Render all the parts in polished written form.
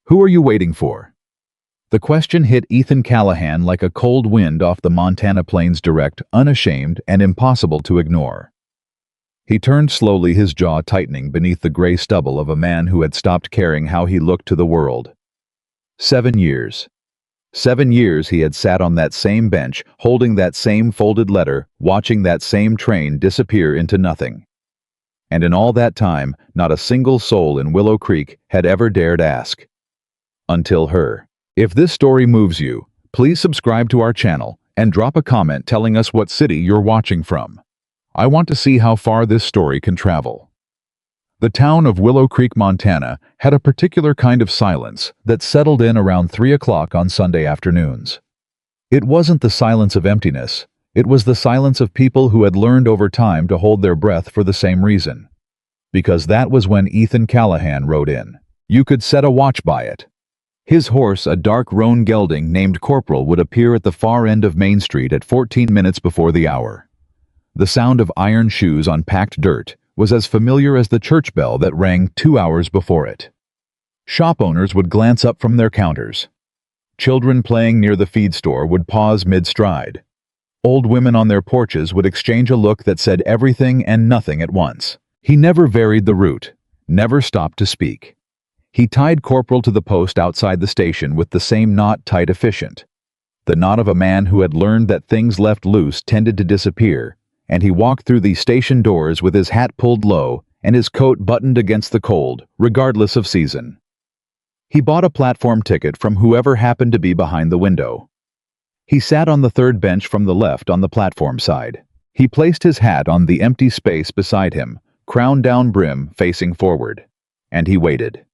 Who are you waiting for? The question hit Ethan Callahan like a cold wind off the Montana plains, direct, unashamed, and impossible to ignore. He turned slowly, his jaw tightening beneath the gray stubble of a man who had stopped caring how he looked to the world. 7 years. 7 years he had sat on that same bench, holding that same folded letter, watching that same train disappear into nothing. And in all that time, not a single soul in Willow Creek had ever dared ask. Until her. If this story moves you, please subscribe to our channel and drop a comment telling us what city you're watching from. I want to see how far this story can travel. The town of Willow Creek, Montana, had a particular kind of silence that settled in around 3 o'clock on Sunday afternoons. It wasn't the silence of emptiness, it was the silence of people who had learned over time to hold their breath for the same reason. Because that was when Ethan Callahan rode in. You could set a watch by it. His horse, a dark roan gelding named Corporal, would appear at the far end of Main Street at 14 minutes before the hour. The sound of iron shoes on packed dirt was as familiar as the church bell that rang 2 hours before it. Shop owners would glance up from their counters. Children playing near the feed store would pause mid-stride. Old women on their porches would exchange a look that said everything and nothing at once. He never varied the route, never stopped to speak. He tied Corporal to the post outside the station with the same knot, tight, efficient. The knot of a man who had learned that things left loose tended to disappear, and he walked through the station doors with his hat pulled low and his coat buttoned against the cold, regardless of season. He bought a platform ticket from whoever happened to be behind the window. He sat on the third bench from the left on the platform side. He placed his hat on the empty space beside him, crown down brim, facing forward. And he waited.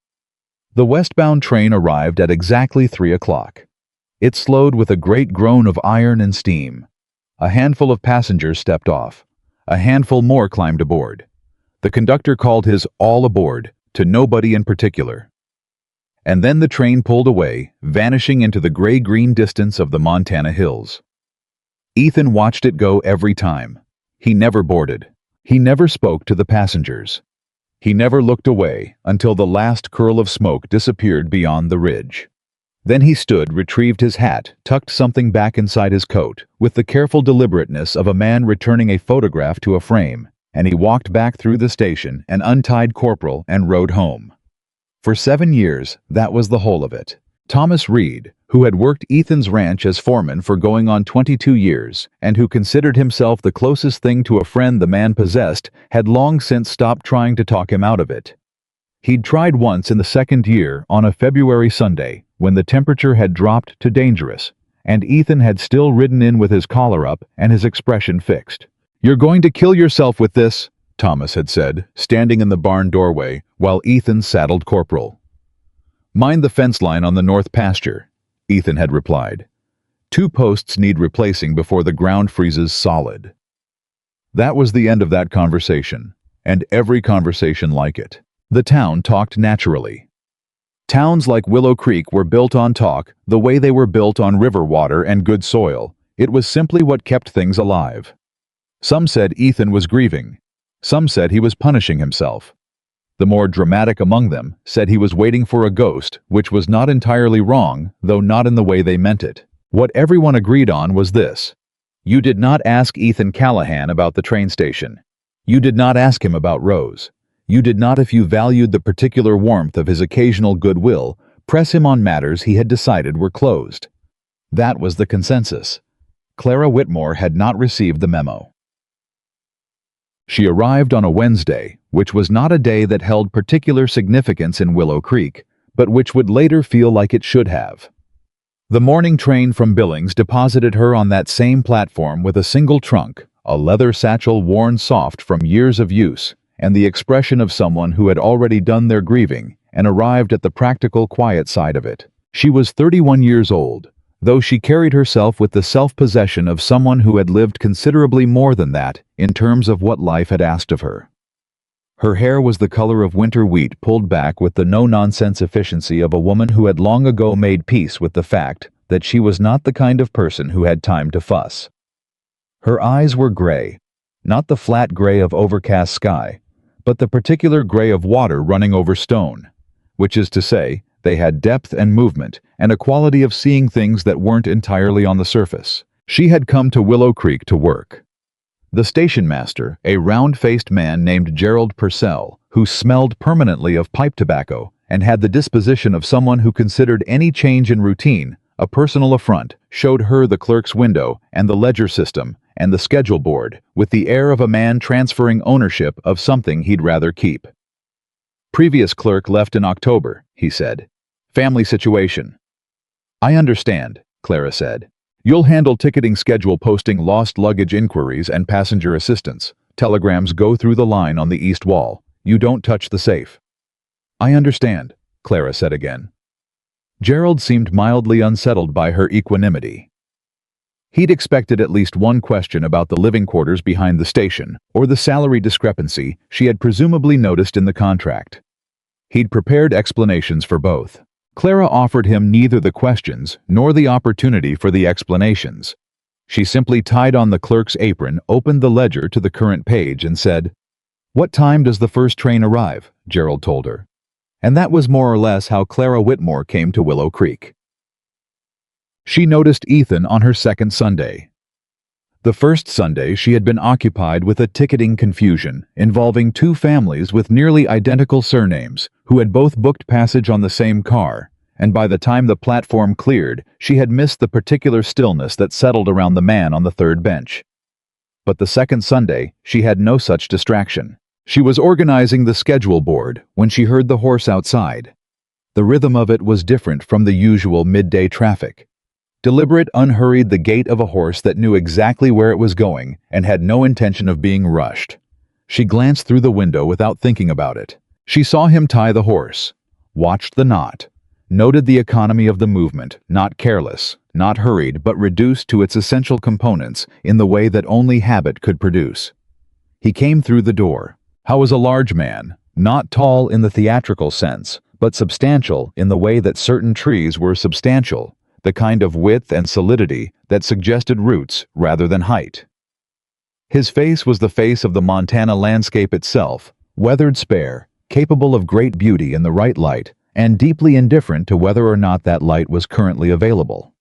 The westbound train arrived at exactly 3 o'clock. It slowed with a great groan of iron and steam. A handful of passengers stepped off. A handful more climbed aboard. The conductor called his "all aboard" to nobody in particular. And then the train pulled away, vanishing into the gray-green distance of the Montana hills. Ethan watched it go every time. He never boarded. He never spoke to the passengers. He never looked away until the last curl of smoke disappeared beyond the ridge. Then he stood, retrieved his hat, tucked something back inside his coat, with the careful deliberateness of a man returning a photograph to a frame, and he walked back through the station and untied Corporal and rode home. For 7 years, that was the whole of it. Thomas Reed, who had worked Ethan's ranch as foreman for going on 22 years, and who considered himself the closest thing to a friend the man possessed, had long since stopped trying to talk him out of it. He'd tried once in the second year on a February Sunday, when the temperature had dropped to dangerous, and Ethan had still ridden in with his collar up and his expression fixed. "You're going to kill yourself with this," Thomas had said, standing in the barn doorway, while Ethan saddled Corporal. "Mind the fence line on the north pasture," Ethan had replied. "2 posts need replacing before the ground freezes solid." That was the end of that conversation, and every conversation like it. The town talked naturally. Towns like Willow Creek were built on talk the way they were built on river water and good soil. It was simply what kept things alive. Some said Ethan was grieving. Some said he was punishing himself. The more dramatic among them said he was waiting for a ghost, which was not entirely wrong, though not in the way they meant it. What everyone agreed on was this: you did not ask Ethan Callahan about the train station. You did not ask him about Rose. You did not, if you valued the particular warmth of his occasional goodwill, press him on matters he had decided were closed. That was the consensus. Clara Whitmore had not received the memo. She arrived on a Wednesday, which was not a day that held particular significance in Willow Creek, but which would later feel like it should have. The morning train from Billings deposited her on that same platform with a single trunk, a leather satchel worn soft from years of use, and the expression of someone who had already done their grieving and arrived at the practical, quiet side of it. She was 31 years old, though she carried herself with the self-possession of someone who had lived considerably more than that in terms of what life had asked of her. Her hair was the color of winter wheat pulled back with the no-nonsense efficiency of a woman who had long ago made peace with the fact that she was not the kind of person who had time to fuss. Her eyes were gray, not the flat gray of overcast sky, but the particular gray of water running over stone, which is to say, They had depth and movement, and a quality of seeing things that weren't entirely on the surface. She had come to Willow Creek to work. The station master, a round-faced man named Gerald Purcell, who smelled permanently of pipe tobacco and had the disposition of someone who considered any change in routine a personal affront, showed her the clerk's window and the ledger system and the schedule board with the air of a man transferring ownership of something he'd rather keep. "Previous clerk left in October," he said. "Family situation." "I understand," Clara said. "You'll handle ticketing, schedule posting, lost luggage inquiries, and passenger assistance. Telegrams go through the line on the east wall. You don't touch the safe." "I understand," Clara said again. Gerald seemed mildly unsettled by her equanimity. He'd expected at least one question about the living quarters behind the station, or the salary discrepancy she had presumably noticed in the contract. He'd prepared explanations for both. Clara offered him neither the questions nor the opportunity for the explanations. She simply tied on the clerk's apron, opened the ledger to the current page, and said, "What time does the first train arrive?" Gerald told her. And that was more or less how Clara Whitmore came to Willow Creek. She noticed Ethan on her second Sunday. The first Sunday she had been occupied with a ticketing confusion involving two families with nearly identical surnames who had both booked passage on the same car, and by the time the platform cleared, she had missed the particular stillness that settled around the man on the third bench. But the second Sunday, she had no such distraction. She was organizing the schedule board when she heard the horse outside. The rhythm of it was different from the usual midday traffic. Deliberate, unhurried, the gait of a horse that knew exactly where it was going and had no intention of being rushed. She glanced through the window without thinking about it. She saw him tie the horse, watched the knot, noted the economy of the movement, not careless, not hurried, but reduced to its essential components in the way that only habit could produce. He came through the door. How was a large man, not tall in the theatrical sense, but substantial in the way that certain trees were substantial, the kind of width and solidity that suggested roots rather than height. His face was the face of the Montana landscape itself, weathered, spare, capable of great beauty in the right light, and deeply indifferent to whether or not that light was currently available.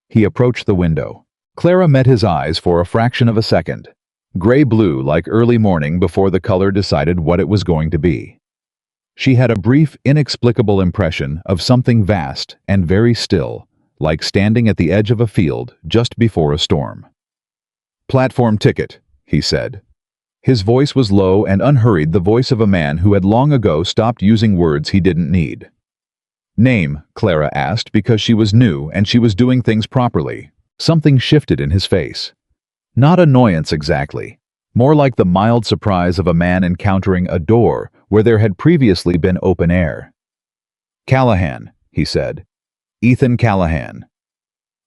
He approached the window. Clara met his eyes for a fraction of a second. Gray-blue like early morning before the color decided what it was going to be. She had a brief, inexplicable impression of something vast and very still, like standing at the edge of a field just before a storm. "Platform ticket," he said. His voice was low and unhurried, the voice of a man who had long ago stopped using words he didn't need. "Name?" Clara asked, because she was new and she was doing things properly. Something shifted in his face. Not annoyance exactly, more like the mild surprise of a man encountering a door where there had previously been open air. "Callahan," he said. "Ethan Callahan."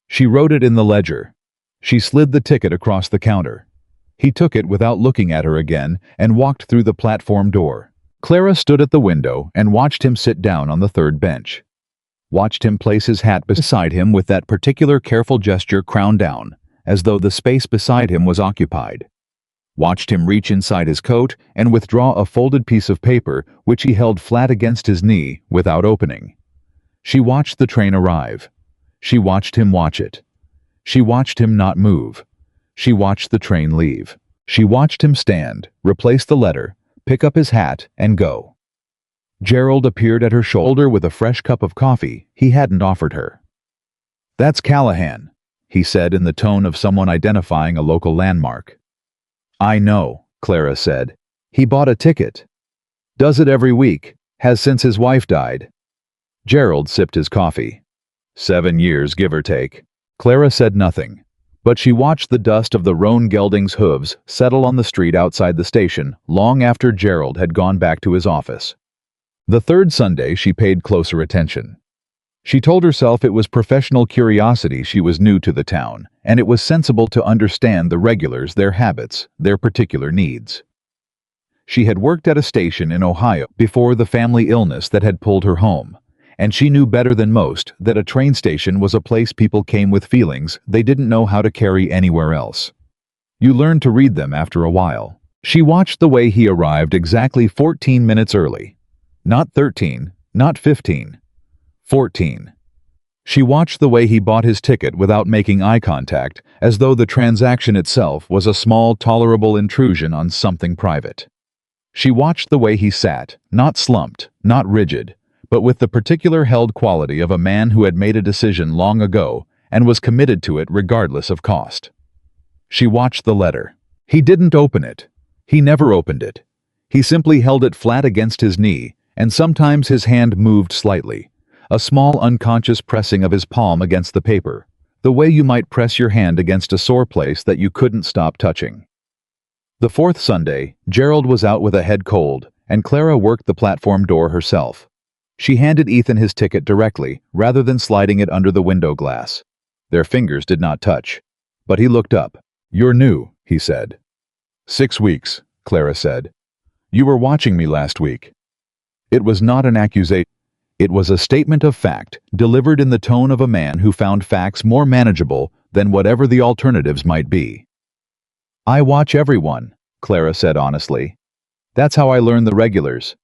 She wrote it in the ledger. She slid the ticket across the counter. He took it without looking at her again and walked through the platform door. Clara stood at the window and watched him sit down on the third bench. Watched him place his hat beside him with that particular careful gesture, crown down, as though the space beside him was occupied. Watched him reach inside his coat and withdraw a folded piece of paper which he held flat against his knee without opening. She watched the train arrive. She watched him watch it. She watched him not move. She watched the train leave. She watched him stand, replace the letter, pick up his hat, and go. Gerald appeared at her shoulder with a fresh cup of coffee he hadn't offered her. "That's Callahan," he said in the tone of someone identifying a local landmark. "I know," Clara said. "He bought a ticket. Does it every week. Has since his wife died." Gerald sipped his coffee. 7 years, give or take. Clara said nothing, but she watched the dust of the roan gelding's hooves settle on the street outside the station long after Gerald had gone back to his office. The third Sunday she paid closer attention. She told herself it was professional curiosity, she was new to the town, and it was sensible to understand the regulars, their habits, their particular needs. She had worked at a station in Ohio before the family illness that had pulled her home, and she knew better than most that a train station was a place people came with feelings they didn't know how to carry anywhere else. You learned to read them after a while. She watched the way he arrived exactly 14 minutes early. Not 13, not 15. 14. She watched the way he bought his ticket without making eye contact, as though the transaction itself was a small, tolerable intrusion on something private. She watched the way he sat, not slumped, not rigid, but with the particular held quality of a man who had made a decision long ago and was committed to it regardless of cost. She watched the letter. He didn't open it. He never opened it. He simply held it flat against his knee, and sometimes his hand moved slightly, a small unconscious pressing of his palm against the paper, the way you might press your hand against a sore place that you couldn't stop touching. The fourth Sunday, Gerald was out with a head cold, and Clara worked the platform door herself. She handed Ethan his ticket directly, rather than sliding it under the window glass. Their fingers did not touch. But he looked up. "You're new," he said. 6 weeks, Clara said. "You were watching me last week." It was not an accusation. It was a statement of fact, delivered in the tone of a man who found facts more manageable than whatever the alternatives might be. "I watch everyone," Clara said honestly. "That's how I learn the regulars."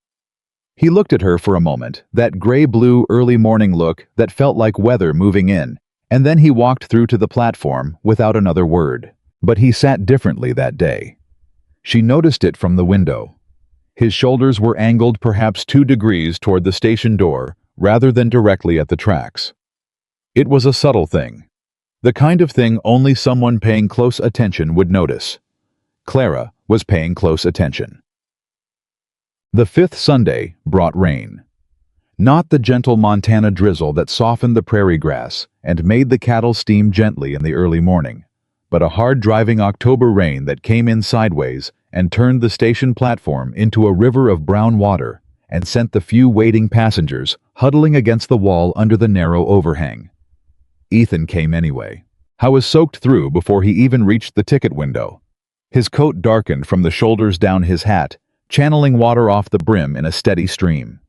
He looked at her for a moment, that gray-blue early morning look that felt like weather moving in, and then he walked through to the platform without another word. But he sat differently that day. She noticed it from the window. His shoulders were angled perhaps 2 degrees toward the station door, rather than directly at the tracks. It was a subtle thing. The kind of thing only someone paying close attention would notice. Clara was paying close attention. The fifth Sunday brought rain. Not the gentle Montana drizzle that softened the prairie grass and made the cattle steam gently in the early morning, but a hard-driving October rain that came in sideways and turned the station platform into a river of brown water and sent the few waiting passengers huddling against the wall under the narrow overhang. Ethan came anyway. I was soaked through before he even reached the ticket window. His coat darkened from the shoulders down his hat, channeling water off the brim in a steady stream.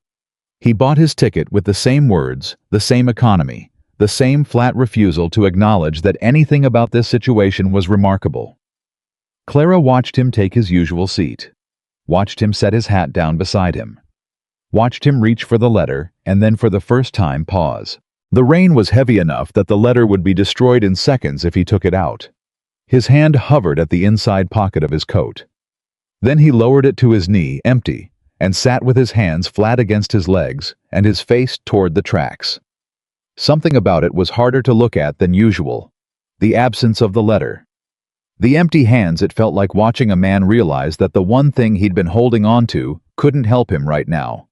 He bought his ticket with the same words, the same economy, the same flat refusal to acknowledge that anything about this situation was remarkable. Clara watched him take his usual seat, watched him set his hat down beside him, watched him reach for the letter, and then for the first time pause. The rain was heavy enough that the letter would be destroyed in seconds if he took it out. His hand hovered at the inside pocket of his coat. Then he lowered it to his knee, empty, and sat with his hands flat against his legs and his face toward the tracks. Something about it was harder to look at than usual. The absence of the letter. The empty hands. It felt like watching a man realize that the one thing he'd been holding on to couldn't help him right now.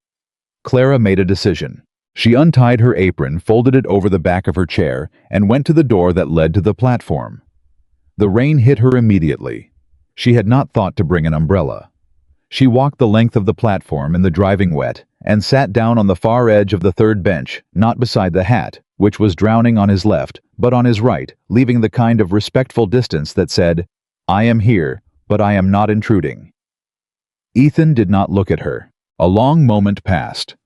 Clara made a decision. She untied her apron, folded it over the back of her chair, and went to the door that led to the platform. The rain hit her immediately. She had not thought to bring an umbrella. She walked the length of the platform in the driving wet and sat down on the far edge of the third bench, not beside the hat, which was drowning on his left, but on his right, leaving the kind of respectful distance that said, "I am here, but I am not intruding." Ethan did not look at her. A long moment passed.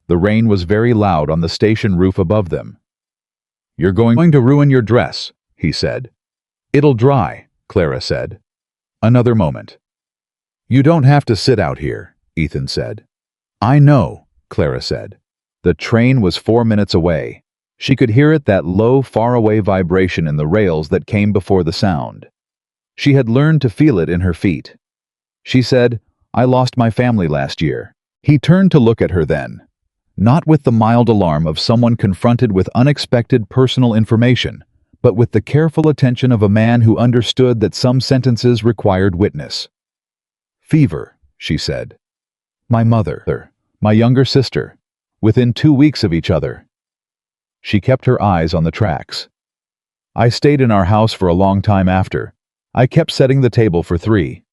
The rain was very loud on the station roof above them. "You're going to ruin your dress," he said. "It'll dry," Clara said. Another moment. "You don't have to sit out here," Ethan said. "I know," Clara said. The train was 4 minutes away. She could hear it, that low, far-away vibration in the rails that came before the sound. She had learned to feel it in her feet. She said, "I lost my family last year." He turned to look at her then, not with the mild alarm of someone confronted with unexpected personal information, but with the careful attention of a man who understood that some sentences required witness. "Fever," she said. "My mother, my younger sister, within 2 weeks of each other." She kept her eyes on the tracks. "I stayed in our house for a long time after. I kept setting the table for 3.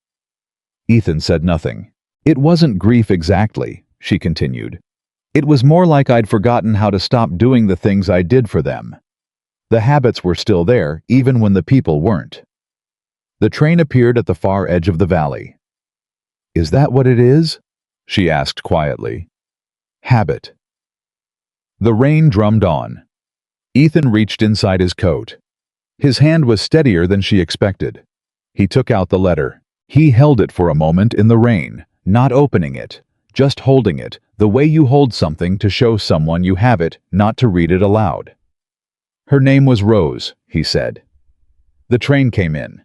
Ethan said nothing. "It wasn't grief exactly," she continued. "It was more like I'd forgotten how to stop doing the things I did for them. The habits were still there, even when the people weren't." The train appeared at the far edge of the valley. "Is that what it is?" she asked quietly. "Habit." The rain drummed on. Ethan reached inside his coat. His hand was steadier than she expected. He took out the letter. He held it for a moment in the rain, not opening it, just holding it, the way you hold something to show someone you have it, not to read it aloud. Her name was Rose, he said. The train came in.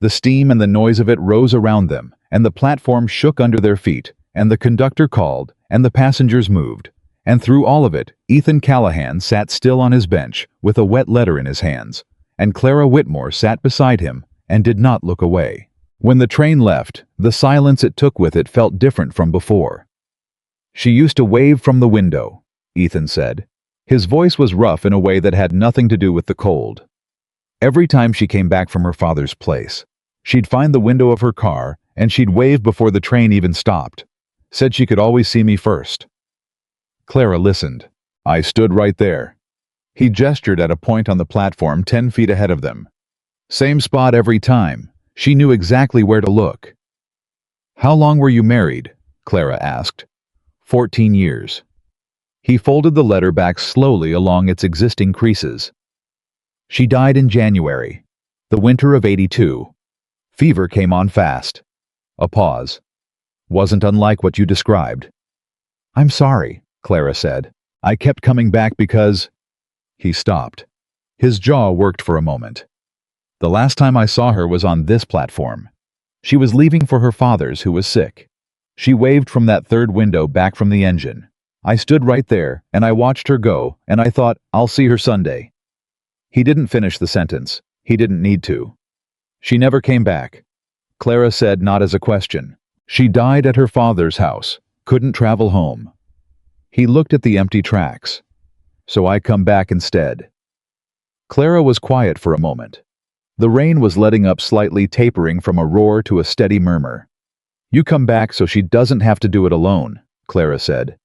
The steam and the noise of it rose around them, and the platform shook under their feet, and the conductor called, and the passengers moved. And through all of it, Ethan Callahan sat still on his bench, with a wet letter in his hands, and Clara Whitmore sat beside him, and did not look away. When the train left, the silence it took with it felt different from before. "She used to wave from the window," Ethan said. His voice was rough in a way that had nothing to do with the cold. "Every time she came back from her father's place, she'd find the window of her car, and she'd wave before the train even stopped. Said she could always see me first." Clara listened. "I stood right there." He gestured at a point on the platform 10 feet ahead of them. "Same spot every time. She knew exactly where to look." "How long were you married?" Clara asked. 14 years. He folded the letter back slowly along its existing creases. "She died in January, the winter of '82. Fever came on fast." A pause. "Wasn't unlike what you described." "I'm sorry," Clara said. "I kept coming back because—" He stopped. His jaw worked for a moment. "The last time I saw her was on this platform. She was leaving for her father's, who was sick. She waved from that third window back from the engine. I stood right there, and I watched her go, and I thought, I'll see her Sunday." He didn't finish the sentence. He didn't need to. "She never came back," Clara said, not as a question. "She died at her father's house, couldn't travel home." He looked at the empty tracks. "So I come back instead." Clara was quiet for a moment. The rain was letting up slightly, tapering from a roar to a steady murmur. "You come back so she doesn't have to do it alone," Clara said.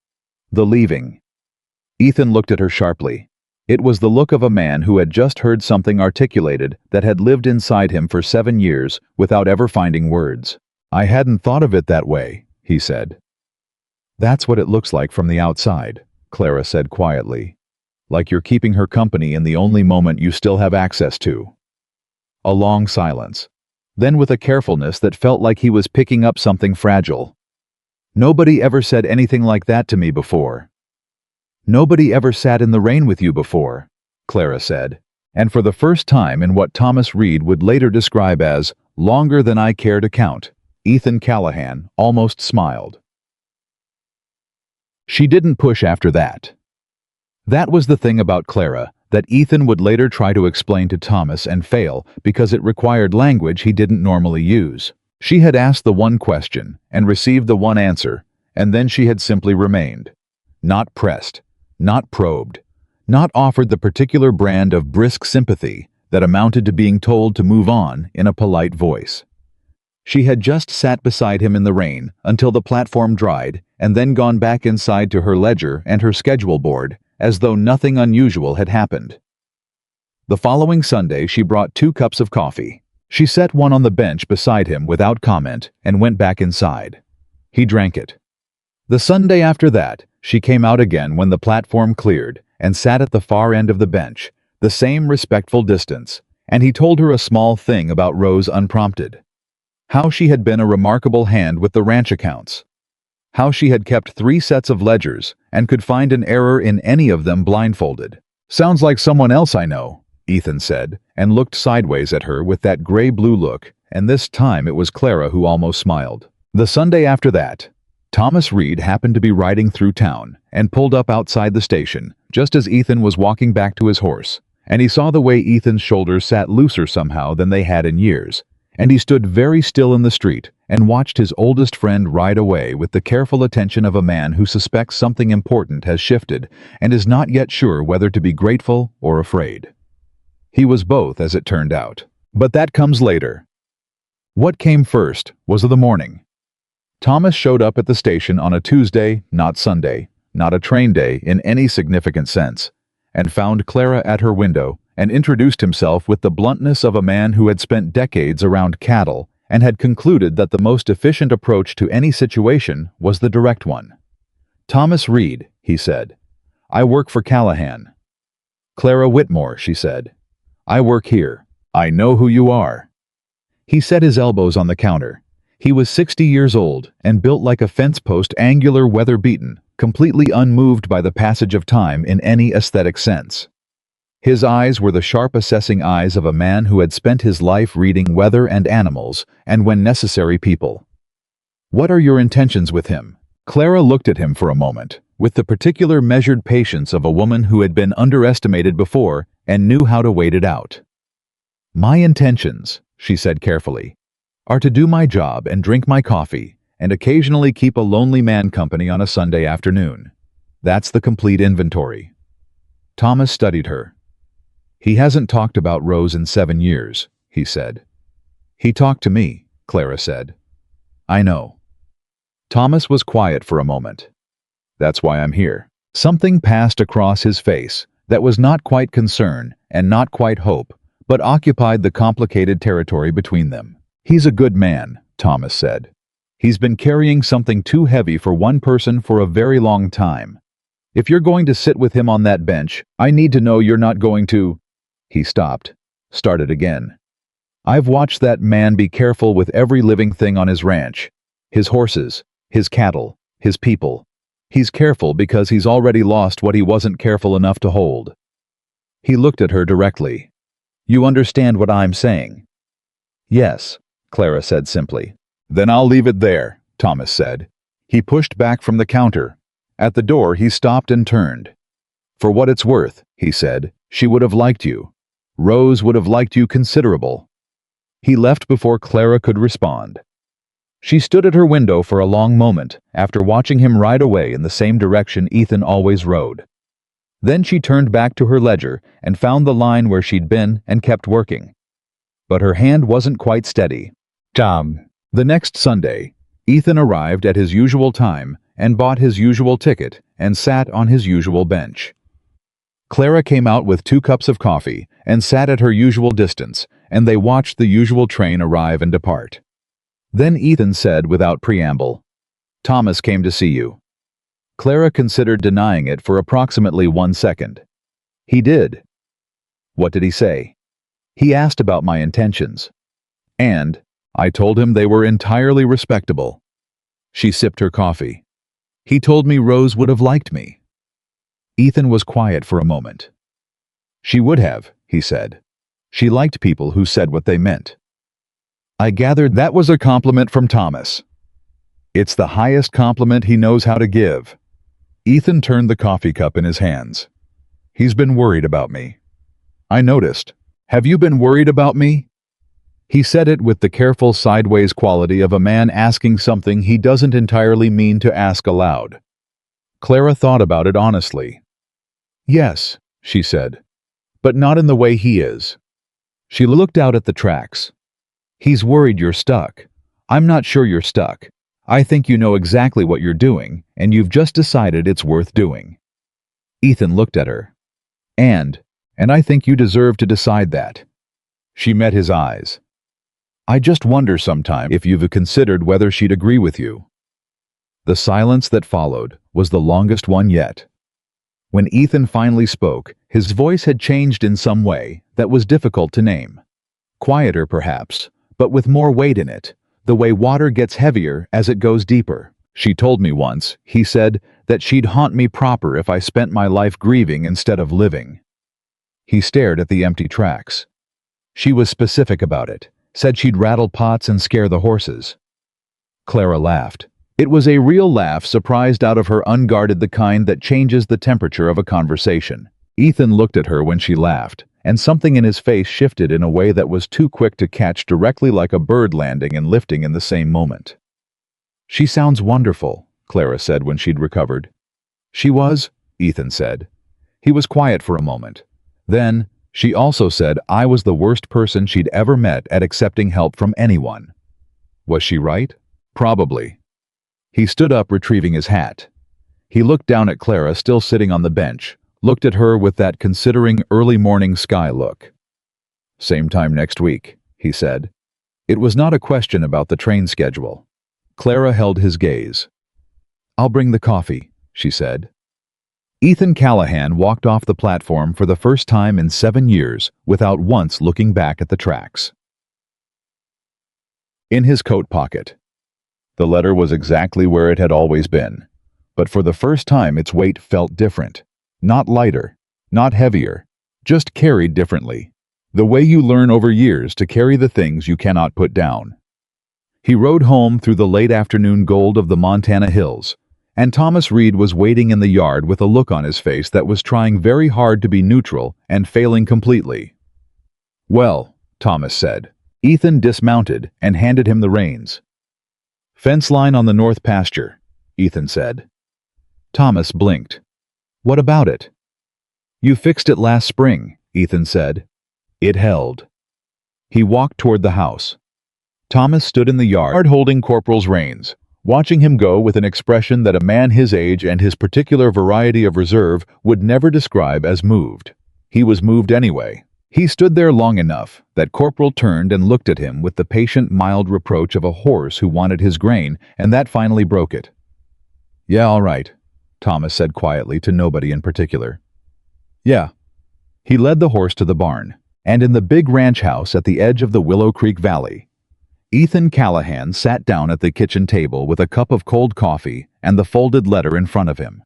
"The leaving." Ethan looked at her sharply. It was the look of a man who had just heard something articulated that had lived inside him for 7 years without ever finding words. "I hadn't thought of it that way," he said. "That's what it looks like from the outside," Clara said quietly. "Like you're keeping her company in the only moment you still have access to." A long silence. Then, with a carefulness that felt like he was picking up something fragile. "Nobody ever said anything like that to me before." "Nobody ever sat in the rain with you before," Clara said. And for the first time in what Thomas Reed would later describe as longer than I care to count, Ethan Callahan almost smiled. She didn't push after that. That was the thing about Clara that Ethan would later try to explain to Thomas and fail because it required language he didn't normally use. She had asked the one question and received the one answer, and then she had simply remained. Not pressed, not probed, not offered the particular brand of brisk sympathy that amounted to being told to move on in a polite voice. She had just sat beside him in the rain until the platform dried and then gone back inside to her ledger and her schedule board, as though nothing unusual had happened. The following Sunday she brought 2 cups of coffee. She set one on the bench beside him without comment and went back inside. He drank it. The Sunday after that, she came out again when the platform cleared and sat at the far end of the bench, the same respectful distance, and he told her a small thing about Rose unprompted. How she had been a remarkable hand with the ranch accounts. How she had kept 3 sets of ledgers and could find an error in any of them blindfolded. "Sounds like someone else I know," Ethan said, and looked sideways at her with that gray-blue look, and this time it was Clara who almost smiled. The Sunday after that, Thomas Reed happened to be riding through town and pulled up outside the station, just as Ethan was walking back to his horse, and he saw the way Ethan's shoulders sat looser somehow than they had in years, and he stood very still in the street and watched his oldest friend ride away with the careful attention of a man who suspects something important has shifted and is not yet sure whether to be grateful or afraid. He was both, as it turned out. But that comes later. What came first was the morning. Thomas showed up at the station on a Tuesday, not Sunday, not a train day in any significant sense, and found Clara at her window and introduced himself with the bluntness of a man who had spent decades around cattle and had concluded that the most efficient approach to any situation was the direct one. "Thomas Reed," he said. "I work for Callahan." "Clara Whitmore," she said. "I work here. I know who you are." He set his elbows on the counter. He was 60 years old and built like a fence post, angular, weather-beaten, completely unmoved by the passage of time in any aesthetic sense. His eyes were the sharp, assessing eyes of a man who had spent his life reading weather and animals, and when necessary, people. "What are your intentions with him?" Clara looked at him for a moment, with the particular measured patience of a woman who had been underestimated before and knew how to wait it out. "My intentions," she said carefully, "are to do my job and drink my coffee, and occasionally keep a lonely man company on a Sunday afternoon. That's the complete inventory." Thomas studied her. "He hasn't talked about Rose in 7 years, he said. "He talked to me," Clara said. "I know." Thomas was quiet for a moment. "That's why I'm here." Something passed across his face that was not quite concern and not quite hope, but occupied the complicated territory between them. "He's a good man," Thomas said. "He's been carrying something too heavy for one person for a very long time. If you're going to sit with him on that bench, I need to know you're not going to—" He stopped, started again. "I've watched that man be careful with every living thing on his ranch. His horses, his cattle, his people. He's careful because he's already lost what he wasn't careful enough to hold." He looked at her directly. "You understand what I'm saying?" "Yes," Clara said simply. "Then I'll leave it there," Thomas said. He pushed back from the counter. At the door he stopped and turned. "For what it's worth," he said, "she would have liked you. Rose would have liked you considerable." He left before Clara could respond. She stood at her window for a long moment after watching him ride away in the same direction Ethan always rode. Then she turned back to her ledger and found the line where she'd been and kept working. But her hand wasn't quite steady. The next Sunday, Ethan arrived at his usual time and bought his usual ticket and sat on his usual bench. Clara came out with 2 cups of coffee and sat at her usual distance, and they watched the usual train arrive and depart. Then Ethan said without preamble, "Thomas came to see you." Clara considered denying it for approximately 1 second. "He did." "What did he say?" "He asked about my intentions. And I told him they were entirely respectable." She sipped her coffee. "He told me Rose would have liked me." Ethan was quiet for a moment. "She would have," he said. "She liked people who said what they meant." "I gathered that was a compliment from Thomas." "It's the highest compliment he knows how to give." Ethan turned the coffee cup in his hands. "He's been worried about me." "I noticed. Have you been worried about me?" He said it with the careful sideways quality of a man asking something he doesn't entirely mean to ask aloud. Clara thought about it honestly. "Yes," she said, "but not in the way he is." She looked out at the tracks. "He's worried you're stuck. I'm not sure you're stuck. I think you know exactly what you're doing, and you've just decided it's worth doing." Ethan looked at her. And I think you deserve to decide that." She met his eyes. "I just wonder sometime if you've considered whether she'd agree with you." The silence that followed was the longest one yet. When Ethan finally spoke, his voice had changed in some way that was difficult to name. Quieter, perhaps, but with more weight in it, the way water gets heavier as it goes deeper. "She told me once," he said, "that she'd haunt me proper if I spent my life grieving instead of living." He stared at the empty tracks. "She was specific about it, said she'd rattle pots and scare the horses." Clara laughed. It was a real laugh, surprised out of her, unguarded, the kind that changes the temperature of a conversation. Ethan looked at her when she laughed, and something in his face shifted in a way that was too quick to catch, directly like a bird landing and lifting in the same moment. "She sounds wonderful," Clara said when she'd recovered. "She was," Ethan said. He was quiet for a moment. Then, she also said I was the worst person she'd ever met at accepting help from anyone. Was she right? Probably. He stood up, retrieving his hat. He looked down at Clara, still sitting on the bench, looked at her with that considering early morning sky look. "Same time next week," he said. It was not a question about the train schedule. Clara held his gaze. "I'll bring the coffee," she said. Ethan Callahan walked off the platform for the first time in 7 years without once looking back at the tracks. In his coat pocket, The letter was exactly where it had always been. But for the first time its weight felt different. Not lighter, not heavier, just carried differently. The way you learn over years to carry the things you cannot put down. He rode home through the late afternoon gold of the Montana hills, and Thomas Reed was waiting in the yard with a look on his face that was trying very hard to be neutral and failing completely. "Well," Thomas said. Ethan dismounted and handed him the reins. "Fence line on the north pasture," Ethan said. Thomas blinked. "What about it?" "You fixed it last spring," Ethan said. It held. He walked toward the house. Thomas stood in the yard holding Corporal's reins, watching him go with an expression that a man his age and his particular variety of reserve would never describe as moved. He was moved anyway. He stood there long enough that Corporal turned and looked at him with the patient, mild reproach of a horse who wanted his grain, and that finally broke it. "Yeah, all right," Thomas said quietly to nobody in particular. "Yeah." He led the horse to the barn, and in the big ranch house at the edge of the Willow Creek Valley, Ethan Callahan sat down at the kitchen table with a cup of cold coffee and the folded letter in front of him.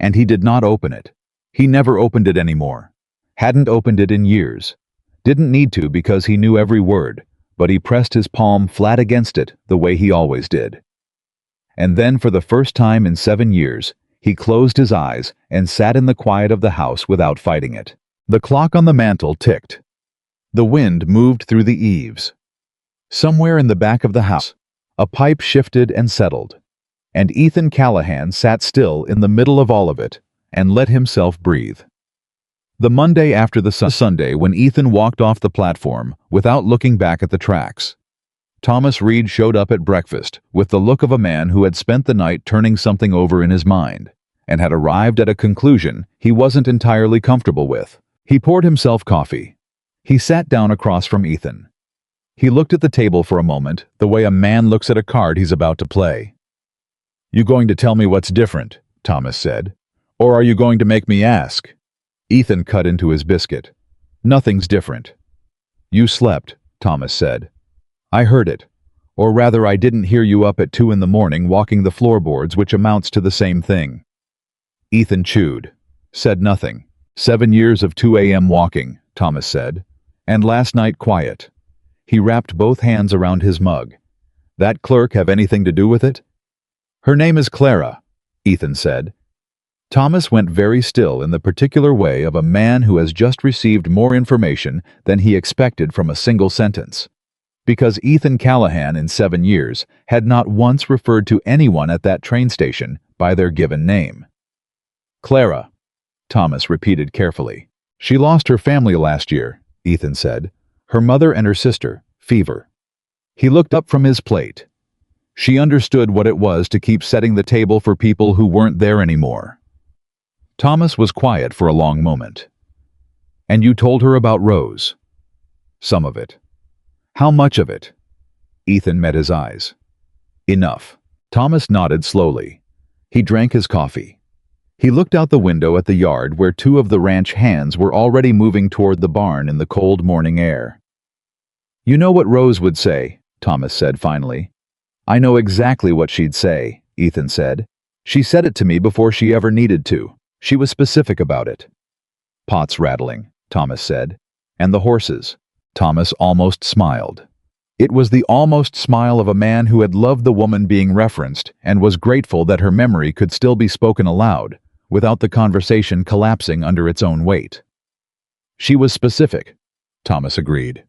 And he did not open it. He never opened it anymore. Hadn't opened it in years. Didn't need to because he knew every word, but he pressed his palm flat against it the way he always did. And then for the first time in 7 years, he closed his eyes and sat in the quiet of the house without fighting it. The clock on the mantel ticked. The wind moved through the eaves. Somewhere in the back of the house, a pipe shifted and settled, and Ethan Callahan sat still in the middle of all of it and let himself breathe. The Monday after the Sunday when Ethan walked off the platform without looking back at the tracks, Thomas Reed showed up at breakfast with the look of a man who had spent the night turning something over in his mind and had arrived at a conclusion he wasn't entirely comfortable with. He poured himself coffee. He sat down across from Ethan. He looked at the table for a moment, the way a man looks at a card he's about to play. "You going to tell me what's different?" Thomas said. "Or are you going to make me ask?" Ethan cut into his biscuit. "Nothing's different." "You slept," Thomas said. "I heard it. Or rather, I didn't hear you up at 2 in the morning walking the floorboards, which amounts to the same thing." Ethan chewed. Said nothing. 7 years of 2 a.m. walking, Thomas said. And last night quiet. He wrapped both hands around his mug. "That clerk have anything to do with it?" "Her name is Clara," Ethan said. Thomas went very still in the particular way of a man who has just received more information than he expected from a single sentence. Because Ethan Callahan in 7 years had not once referred to anyone at that train station by their given name. "Clara," Thomas repeated carefully. "She lost her family last year," Ethan said. "Her mother and her sister, fever." He looked up from his plate. She understood what it was to keep setting the table for people who weren't there anymore. Thomas was quiet for a long moment. "And you told her about Rose?" "Some of it." "How much of it?" Ethan met his eyes. "Enough." Thomas nodded slowly. He drank his coffee. He looked out the window at the yard where 2 of the ranch hands were already moving toward the barn in the cold morning air. "You know what Rose would say," Thomas said finally. "I know exactly what she'd say," Ethan said. "She said it to me before she ever needed to. She was specific about it." "Pots rattling," Thomas said. "And the horses." Thomas almost smiled. It was the almost smile of a man who had loved the woman being referenced and was grateful that her memory could still be spoken aloud, without the conversation collapsing under its own weight. "She was specific," Thomas agreed.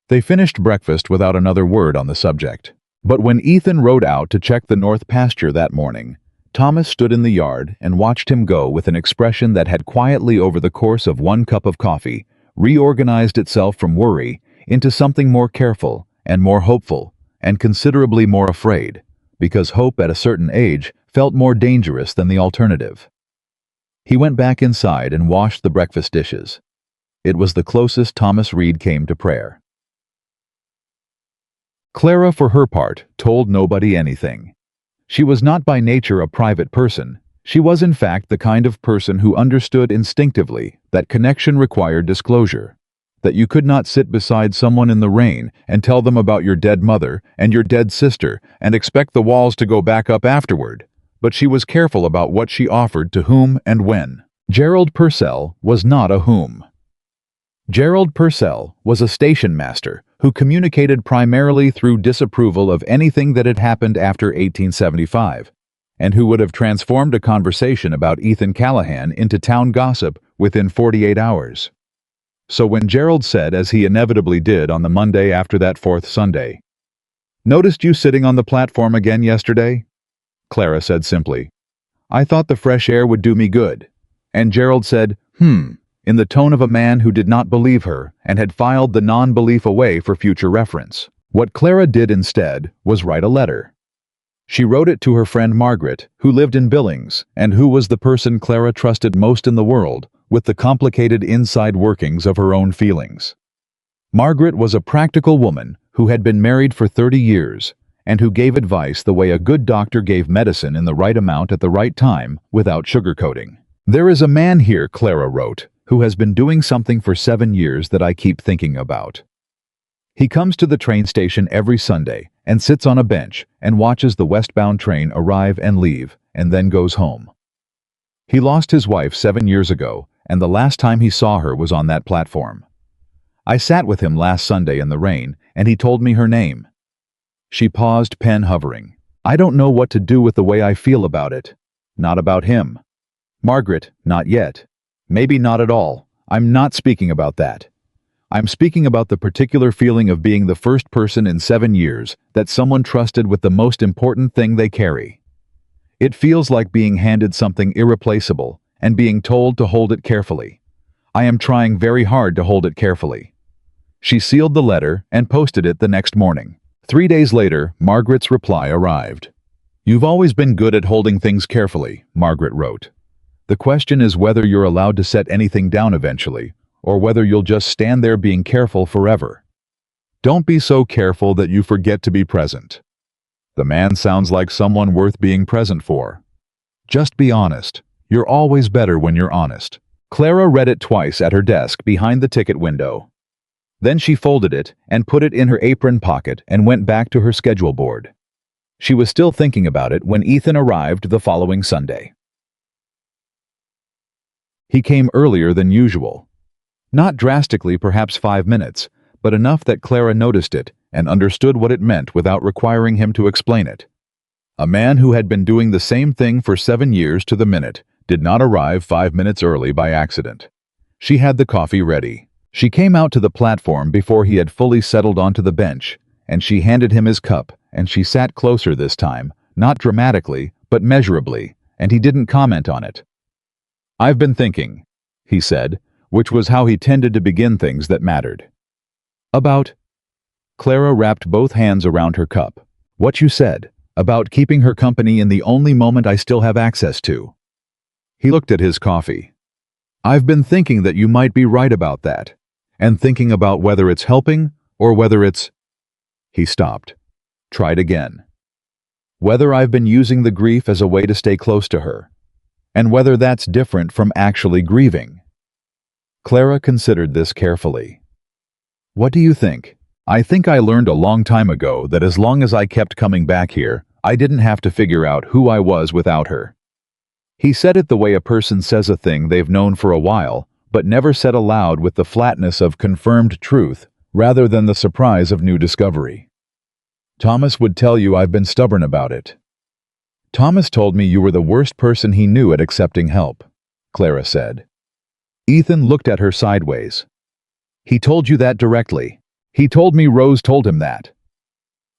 They finished breakfast without another word on the subject. But when Ethan rode out to check the north pasture that morning, Thomas stood in the yard and watched him go with an expression that had quietly over the course of 1 cup of coffee reorganized itself from worry into something more careful and more hopeful and considerably more afraid, because hope at a certain age felt more dangerous than the alternative. He went back inside and washed the breakfast dishes. It was the closest Thomas Reed came to prayer. Clara, for her part, told nobody anything. She was not by nature a private person. She was in fact the kind of person who understood instinctively that connection required disclosure. that you could not sit beside someone in the rain and tell them about your dead mother and your dead sister and expect the walls to go back up afterward. But she was careful about what she offered to whom and when. Gerald Purcell was not a whom. Gerald Purcell was a station master who communicated primarily through disapproval of anything that had happened after 1875, and who would have transformed a conversation about Ethan Callahan into town gossip within 48 hours. So when Gerald said, as he inevitably did on the Monday after that fourth Sunday, "Noticed you sitting on the platform again yesterday?" Clara said simply, "I thought the fresh air would do me good." And Gerald said, in the tone of a man who did not believe her and had filed the non-belief away for future reference. What Clara did instead was write a letter. She wrote it to her friend Margaret, who lived in Billings, and who was the person Clara trusted most in the world, with the complicated inside workings of her own feelings. Margaret was a practical woman who had been married for 30 years, and who gave advice the way a good doctor gave medicine in the right amount at the right time, without sugarcoating. "There is a man here," Clara wrote, "who has been doing something for 7 years that I keep thinking about. He comes to the train station every Sunday and sits on a bench and watches the westbound train arrive and leave, and then goes home. He lost his wife 7 years ago, and the last time he saw her was on that platform. I sat with him last Sunday in the rain, and he told me her name." She paused, pen hovering. "I don't know what to do with the way I feel about it. Not about him. Margaret, not yet. Maybe not at all. I'm not speaking about that. I'm speaking about the particular feeling of being the first person in 7 years that someone trusted with the most important thing they carry. It feels like being handed something irreplaceable and being told to hold it carefully. I am trying very hard to hold it carefully." She sealed the letter and posted it the next morning. 3 days later, Margaret's reply arrived. "You've always been good at holding things carefully," Margaret wrote. "The question is whether you're allowed to set anything down eventually, or whether you'll just stand there being careful forever. Don't be so careful that you forget to be present. The man sounds like someone worth being present for. Just be honest. You're always better when you're honest." Clara read it twice at her desk behind the ticket window. Then she folded it and put it in her apron pocket and went back to her schedule board. She was still thinking about it when Ethan arrived the following Sunday. He came earlier than usual. Not drastically, perhaps 5 minutes, but enough that Clara noticed it and understood what it meant without requiring him to explain it. A man who had been doing the same thing for 7 years to the minute did not arrive 5 minutes early by accident. She had the coffee ready. She came out to the platform before he had fully settled onto the bench, and she handed him his cup, and she sat closer this time, not dramatically, but measurably, and he didn't comment on it. "I've been thinking," he said, which was how he tended to begin things that mattered. "About?" Clara wrapped both hands around her cup. "What you said, about keeping her company in the only moment I still have access to." He looked at his coffee. "I've been thinking that you might be right about that, and thinking about whether it's helping or whether it's—" He stopped. Tried again. "Whether I've been using the grief as a way to stay close to her, and whether that's different from actually grieving." Clara considered this carefully. "What do you think?" "I think I learned a long time ago that as long as I kept coming back here, I didn't have to figure out who I was without her." He said it the way a person says a thing they've known for a while, but never said aloud, with the flatness of confirmed truth, rather than the surprise of new discovery. "Thomas would tell you I've been stubborn about it." "Thomas told me you were the worst person he knew at accepting help," Clara said. Ethan looked at her sideways. "He told you that directly. He told me Rose told him that."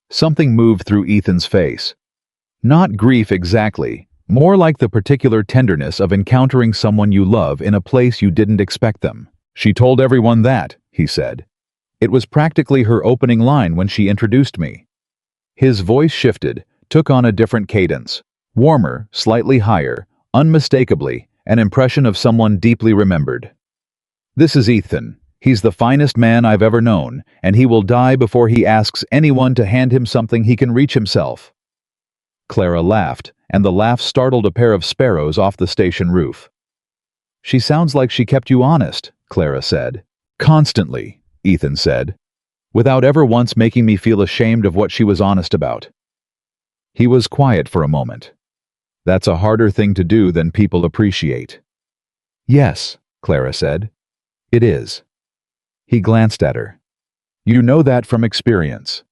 Something moved through Ethan's face. Not grief exactly, more like the particular tenderness of encountering someone you love in a place you didn't expect them. "She told everyone that," he said. "It was practically her opening line when she introduced me." His voice shifted, took on a different cadence. Warmer, slightly higher, unmistakably, an impression of someone deeply remembered. "This is Ethan. He's the finest man I've ever known, and he will die before he asks anyone to hand him something he can reach himself." Clara laughed, and the laugh startled a pair of sparrows off the station roof. "She sounds like she kept you honest," Clara said. Constantly, Ethan said, without ever once making me feel ashamed of what she was honest about. He was quiet for a moment. That's a harder thing to do than people appreciate. Yes, Clara said. It is. He glanced at her. You know that from experience.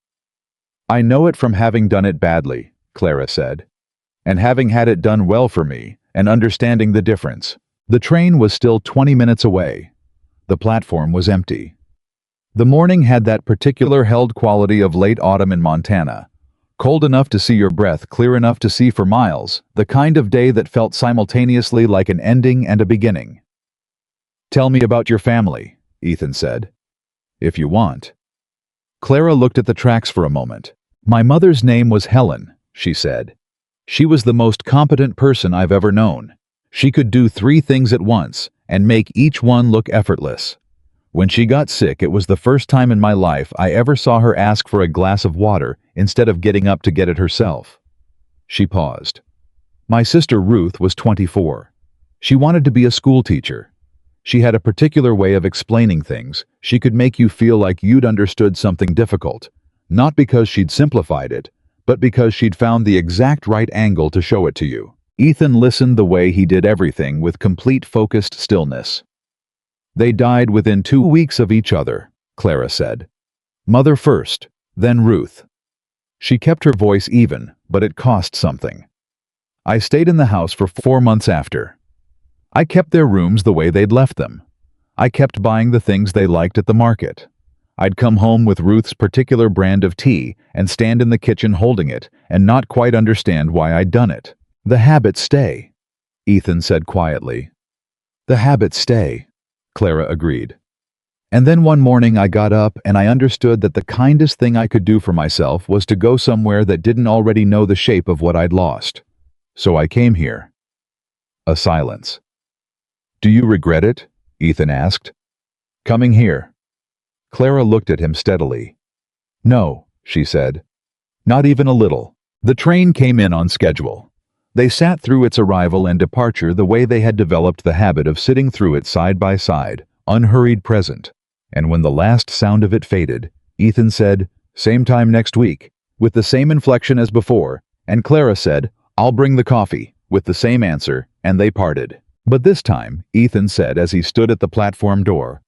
I know it from having done it badly, Clara said, and having had it done well for me, and understanding the difference. The train was still 20 minutes away. The platform was empty. The morning had that particular held quality of late autumn in Montana. Cold enough to see your breath, clear enough to see for miles, the kind of day that felt simultaneously like an ending and a beginning. Tell me about your family, Ethan said. If you want. Clara looked at the tracks for a moment. My mother's name was Helen, she said. She was the most competent person I've ever known. She could do 3 things at once and make each one look effortless. When she got sick, it was the first time in my life I ever saw her ask for a glass of water instead of getting up to get it herself. She paused. My sister Ruth was 24. She wanted to be a school teacher. She had a particular way of explaining things. She could make you feel like you'd understood something difficult, not because she'd simplified it, but because she'd found the exact right angle to show it to you. Ethan listened the way he did everything with complete focused stillness. They died within 2 weeks of each other, Clara said. Mother first, then Ruth. She kept her voice even, but it cost something. I stayed in the house for 4 months after. I kept their rooms the way they'd left them. I kept buying the things they liked at the market. I'd come home with Ruth's particular brand of tea and stand in the kitchen holding it and not quite understand why I'd done it. The habits stay, Ethan said quietly. The habits stay, Clara agreed. And then one morning I got up and I understood that the kindest thing I could do for myself was to go somewhere that didn't already know the shape of what I'd lost. So I came here. A silence. Do you regret it? Ethan asked. Coming here. Clara looked at him steadily. No, she said. Not even a little. The train came in on schedule. They sat through its arrival and departure the way they had developed the habit of sitting through it side by side, unhurried present. And when the last sound of it faded, Ethan said, same time next week, with the same inflection as before, and Clara said, I'll bring the coffee, with the same answer, and they parted. But this time, Ethan said as he stood at the platform door,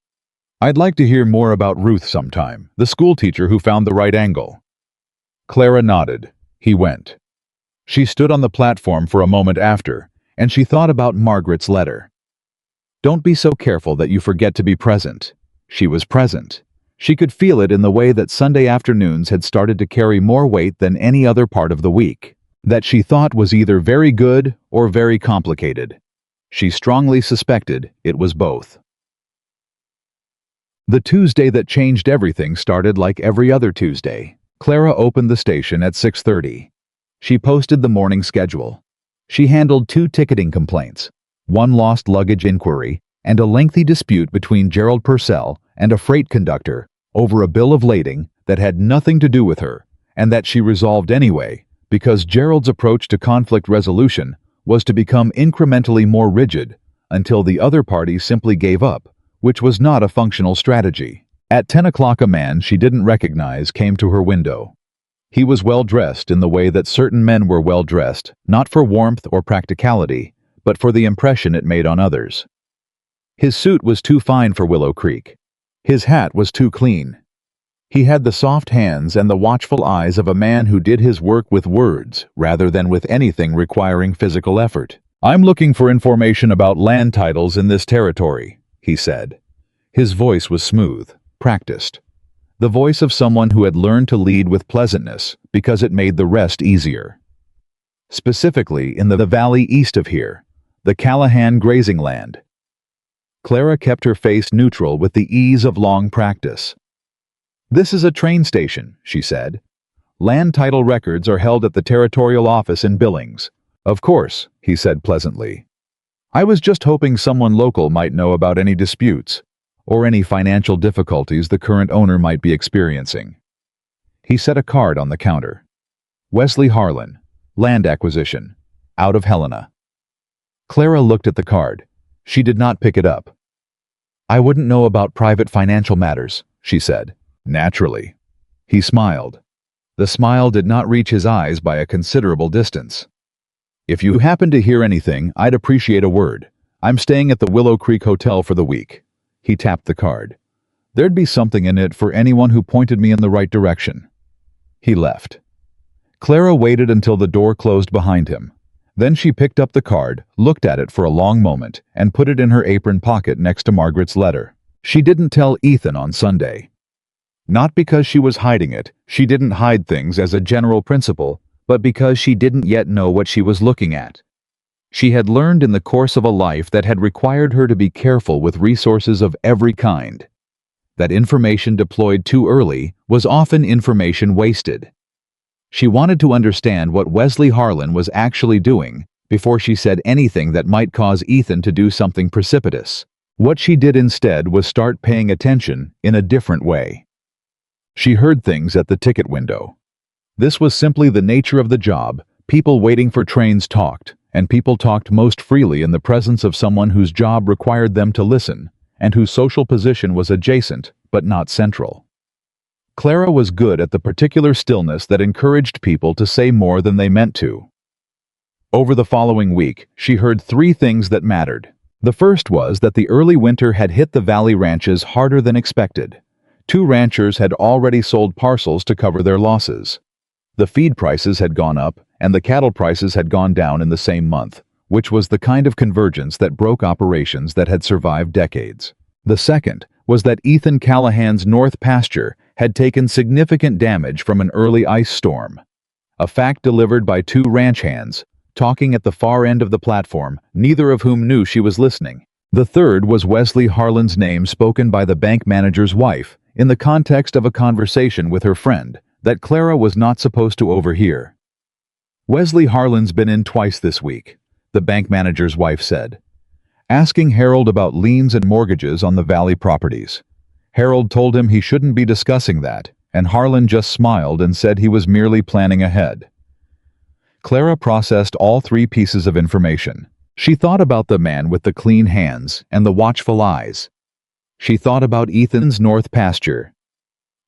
I'd like to hear more about Ruth sometime, the school teacher who found the right angle. Clara nodded. He went. She stood on the platform for a moment after, and she thought about Margaret's letter. Don't be so careful that you forget to be present. She was present. She could feel it in the way that Sunday afternoons had started to carry more weight than any other part of the week, that she thought was either very good or very complicated. She strongly suspected it was both. The Tuesday that changed everything started like every other Tuesday. Clara opened the station at 6:30. She posted the morning schedule. She handled 2 ticketing complaints, 1 lost luggage inquiry, and a lengthy dispute between Gerald Purcell and a freight conductor over a bill of lading that had nothing to do with her, and that she resolved anyway, because Gerald's approach to conflict resolution was to become incrementally more rigid until the other party simply gave up, which was not a functional strategy. At 10 o'clock a man she didn't recognize came to her window. He was well-dressed in the way that certain men were well-dressed, not for warmth or practicality, but for the impression it made on others. His suit was too fine for Willow Creek. His hat was too clean. He had the soft hands and the watchful eyes of a man who did his work with words rather than with anything requiring physical effort. I'm looking for information about land titles in this territory, he said. His voice was smooth, practiced. The voice of someone who had learned to lead with pleasantness because it made the rest easier. Specifically in the valley east of here, the Callahan grazing land. Clara kept her face neutral with the ease of long practice. This is a train station, she said. Land title records are held at the territorial office in Billings. Of course, he said pleasantly. I was just hoping someone local might know about any disputes, or any financial difficulties the current owner might be experiencing. He set a card on the counter. Wesley Harlan, land acquisition, out of Helena. Clara looked at the card. She did not pick it up. I wouldn't know about private financial matters, she said. Naturally. He smiled. The smile did not reach his eyes by a considerable distance. If you happen to hear anything, I'd appreciate a word. I'm staying at the Willow Creek Hotel for the week. He tapped the card. There'd be something in it for anyone who pointed me in the right direction. He left. Clara waited until the door closed behind him. Then she picked up the card, looked at it for a long moment, and put it in her apron pocket next to Margaret's letter. She didn't tell Ethan on Sunday. Not because she was hiding it, she didn't hide things as a general principle, but because she didn't yet know what she was looking at. She had learned in the course of a life that had required her to be careful with resources of every kind. That information deployed too early was often information wasted. She wanted to understand what Wesley Harlan was actually doing before she said anything that might cause Ethan to do something precipitous. What she did instead was start paying attention in a different way. She heard things at the ticket window. This was simply the nature of the job. People waiting for trains talked, and people talked most freely in the presence of someone whose job required them to listen, and whose social position was adjacent, but not central. Clara was good at the particular stillness that encouraged people to say more than they meant to. Over the following week, she heard 3 things that mattered. The first was that the early winter had hit the valley ranches harder than expected. 2 ranchers had already sold parcels to cover their losses. The feed prices had gone up, and the cattle prices had gone down in the same month, which was the kind of convergence that broke operations that had survived decades. The second was that Ethan Callahan's north pasture had taken significant damage from an early ice storm. A fact delivered by 2 ranch hands, talking at the far end of the platform, neither of whom knew she was listening. The third was Wesley Harlan's name spoken by the bank manager's wife, in the context of a conversation with her friend, that Clara was not supposed to overhear. Wesley Harlan's been in twice this week, the bank manager's wife said, asking Harold about liens and mortgages on the valley properties. Harold told him he shouldn't be discussing that, and Harlan just smiled and said he was merely planning ahead. Clara processed all 3 pieces of information. She thought about the man with the clean hands and the watchful eyes. She thought about Ethan's north pasture.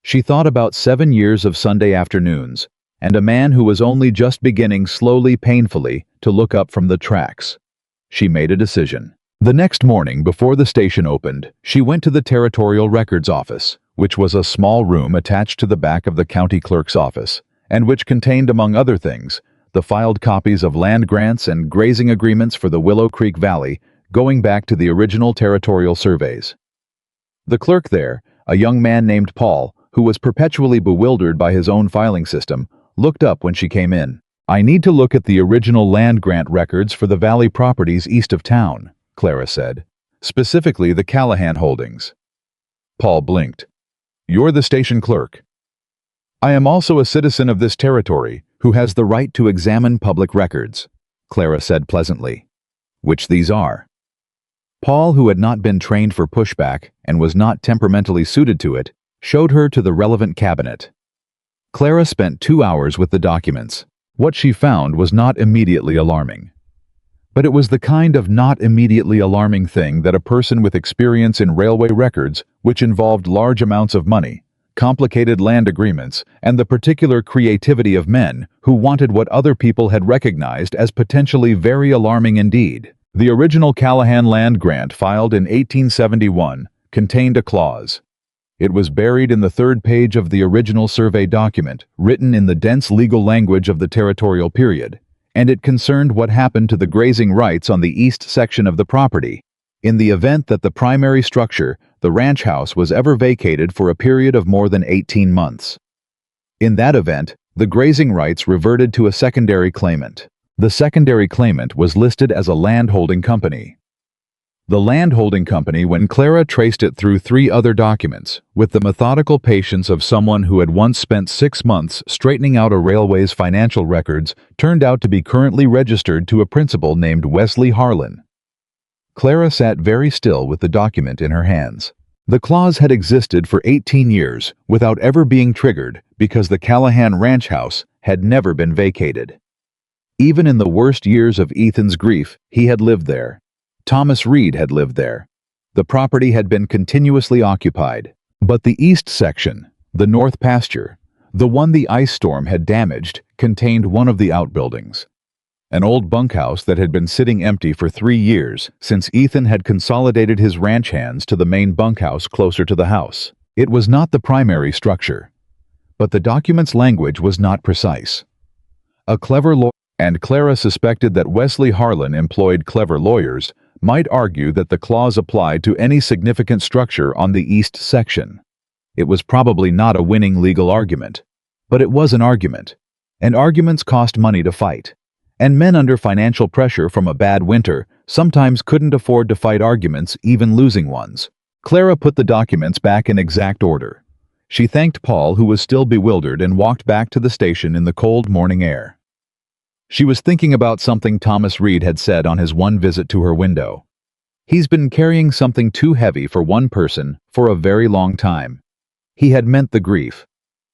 She thought about 7 years of Sunday afternoons, and a man who was only just beginning slowly, painfully, to look up from the tracks. She made a decision. The next morning, before the station opened, she went to the Territorial Records Office, which was a small room attached to the back of the county clerk's office, and which contained, among other things, the filed copies of land grants and grazing agreements for the Willow Creek Valley, going back to the original territorial surveys. The clerk there, a young man named Paul, who was perpetually bewildered by his own filing system, looked up when she came in. I need to look at the original land grant records for the valley properties east of town, Clara said, specifically the Callahan holdings. Paul blinked. You're the station clerk. I am also a citizen of this territory who has the right to examine public records, Clara said pleasantly. Which these are. Paul, who had not been trained for pushback and was not temperamentally suited to it, showed her to the relevant cabinet. Clara spent 2 hours with the documents. What she found was not immediately alarming. But it was the kind of not immediately alarming thing that a person with experience in railway records, which involved large amounts of money, complicated land agreements, and the particular creativity of men who wanted what other people had recognized as potentially very alarming indeed. The original Callahan land grant filed in 1871 contained a clause. It was buried in the 3rd page of the original survey document, written in the dense legal language of the territorial period, and it concerned what happened to the grazing rights on the east section of the property, in the event that the primary structure, the ranch house, was ever vacated for a period of more than 18 months. In that event, the grazing rights reverted to a secondary claimant. The secondary claimant was listed as a landholding company. The landholding company, when Clara traced it through 3 other documents, with the methodical patience of someone who had once spent 6 months straightening out a railway's financial records, turned out to be currently registered to a principal named Wesley Harlan. Clara sat very still with the document in her hands. The clause had existed for 18 years without ever being triggered because the Callahan ranch house had never been vacated. Even in the worst years of Ethan's grief, he had lived there. Thomas Reed had lived there. The property had been continuously occupied, but the east section, the north pasture, the one the ice storm had damaged, contained one of the outbuildings. An old bunkhouse that had been sitting empty for 3 years since Ethan had consolidated his ranch hands to the main bunkhouse closer to the house. It was not the primary structure, but the document's language was not precise. A clever lawyer, and Clara suspected that Wesley Harlan employed clever lawyers, might argue that the clause applied to any significant structure on the east section. It was probably not a winning legal argument, but it was an argument, and arguments cost money to fight. And men under financial pressure from a bad winter sometimes couldn't afford to fight arguments, even losing ones. Clara put the documents back in exact order. She thanked Paul, who was still bewildered, and walked back to the station in the cold morning air. She was thinking about something Thomas Reed had said on his one visit to her window. He's been carrying something too heavy for one person for a very long time. He had meant the grief,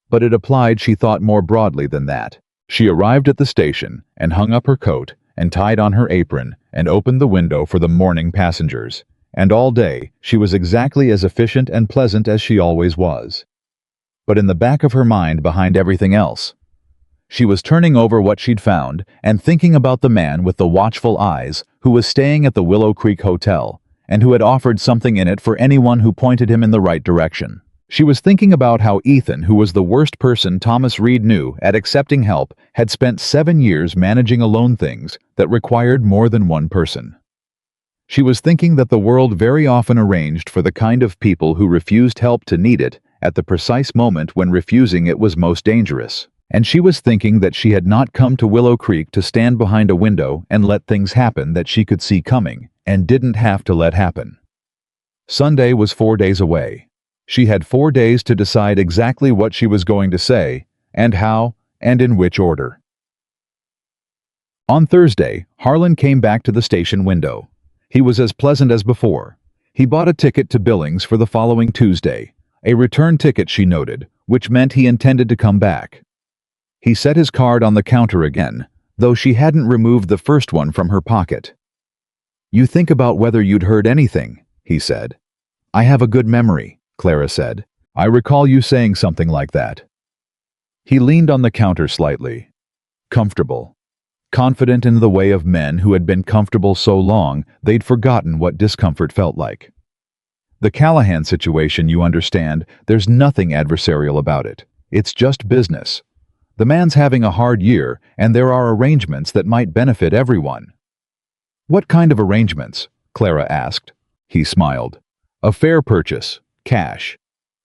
but it applied, she thought, more broadly than that. She arrived at the station and hung up her coat and tied on her apron and opened the window for the morning passengers. And all day, she was exactly as efficient and pleasant as she always was. But in the back of her mind, behind everything else, she was turning over what she'd found and thinking about the man with the watchful eyes who was staying at the Willow Creek Hotel and who had offered something in it for anyone who pointed him in the right direction. She was thinking about how Ethan, who was the worst person Thomas Reed knew at accepting help, had spent 7 years managing alone things that required more than one person. She was thinking that the world very often arranged for the kind of people who refused help to need it at the precise moment when refusing it was most dangerous. And she was thinking that she had not come to Willow Creek to stand behind a window and let things happen that she could see coming and didn't have to let happen. Sunday was 4 days away. She had 4 days to decide exactly what she was going to say, and how, and in which order. On Thursday, Harlan came back to the station window. He was as pleasant as before. He bought a ticket to Billings for the following Tuesday, a return ticket, she noted, which meant he intended to come back. He set his card on the counter again, though she hadn't removed the first one from her pocket. "You think about whether you'd heard anything," he said. "I have a good memory," Clara said. "I recall you saying something like that." He leaned on the counter slightly. Comfortable. Confident in the way of men who had been comfortable so long they'd forgotten what discomfort felt like. "The Callahan situation, you understand, there's nothing adversarial about it. It's just business. The man's having a hard year, and there are arrangements that might benefit everyone." "What kind of arrangements?" Clara asked. He smiled. "A fair purchase. Cash.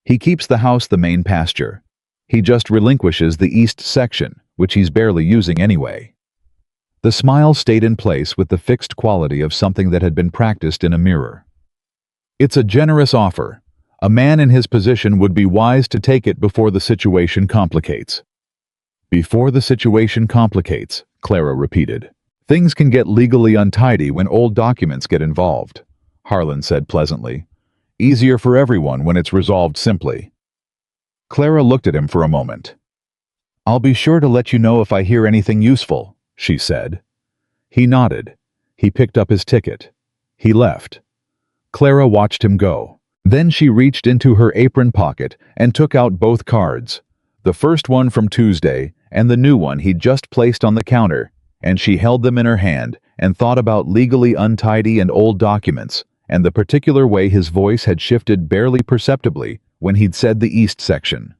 He keeps the house the main pasture. He just relinquishes the east section, which he's barely using anyway." The smile stayed in place with the fixed quality of something that had been practiced in a mirror. "It's a generous offer. A man in his position would be wise to take it before the situation complicates." "Before the situation complicates," Clara repeated. "Things can get legally untidy when old documents get involved," Harlan said pleasantly. "Easier for everyone when it's resolved simply." Clara looked at him for a moment. "I'll be sure to let you know if I hear anything useful," she said. He nodded. He picked up his ticket. He left. Clara watched him go. Then she reached into her apron pocket and took out both cards, the first one from Tuesday and the new one he'd just placed on the counter, and she held them in her hand and thought about legally untidy and old documents, and the particular way his voice had shifted barely perceptibly when he'd said the east section.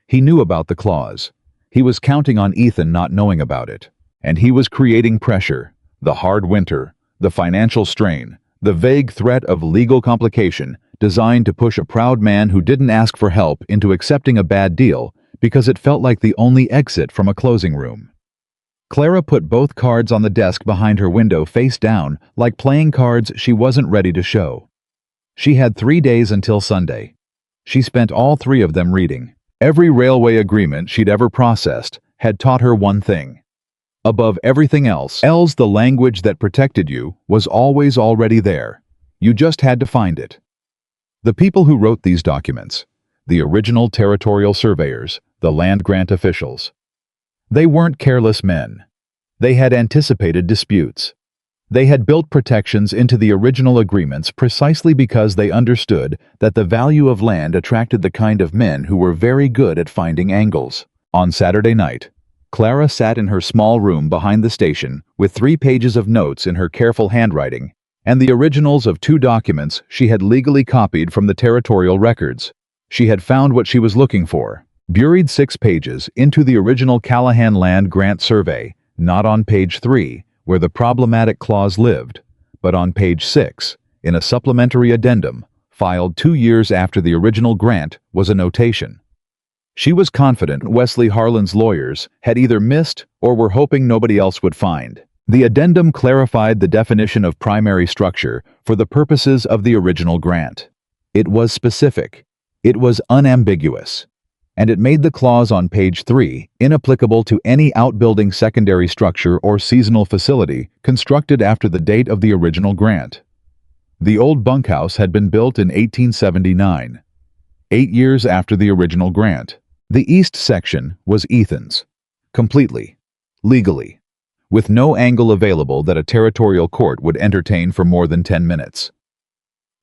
He knew about the clause. He was counting on Ethan not knowing about it. And he was creating pressure, the hard winter, the financial strain, the vague threat of legal complication designed to push a proud man who didn't ask for help into accepting a bad deal because it felt like the only exit from a closing room. Clara put both cards on the desk behind her window face down, like playing cards she wasn't ready to show. She had 3 days until Sunday. She spent all 3 of them reading. Every railway agreement she'd ever processed had taught her one thing. Above everything else, the language that protected you was always already there. You just had to find it. The people who wrote these documents, the original territorial surveyors, the land grant officials, they weren't careless men. They had anticipated disputes. They had built protections into the original agreements precisely because they understood that the value of land attracted the kind of men who were very good at finding angles. On Saturday night, Clara sat in her small room behind the station with 3 pages of notes in her careful handwriting and the originals of 2 documents she had legally copied from the territorial records. She had found what she was looking for, buried 6 pages into the original Callahan land grant survey, not on page 3, where the problematic clause lived, but on page 6, in a supplementary addendum, filed 2 years after the original grant, was a notation. She was confident Wesley Harlan's lawyers had either missed or were hoping nobody else would find. The addendum clarified the definition of primary structure for the purposes of the original grant. It was specific, it was unambiguous, and it made the clause on page 3 inapplicable to any outbuilding secondary structure or seasonal facility constructed after the date of the original grant. The old bunkhouse had been built in 1879, 8 years after the original grant. The east section was Ethan's, completely, legally, with no angle available that a territorial court would entertain for more than 10 minutes.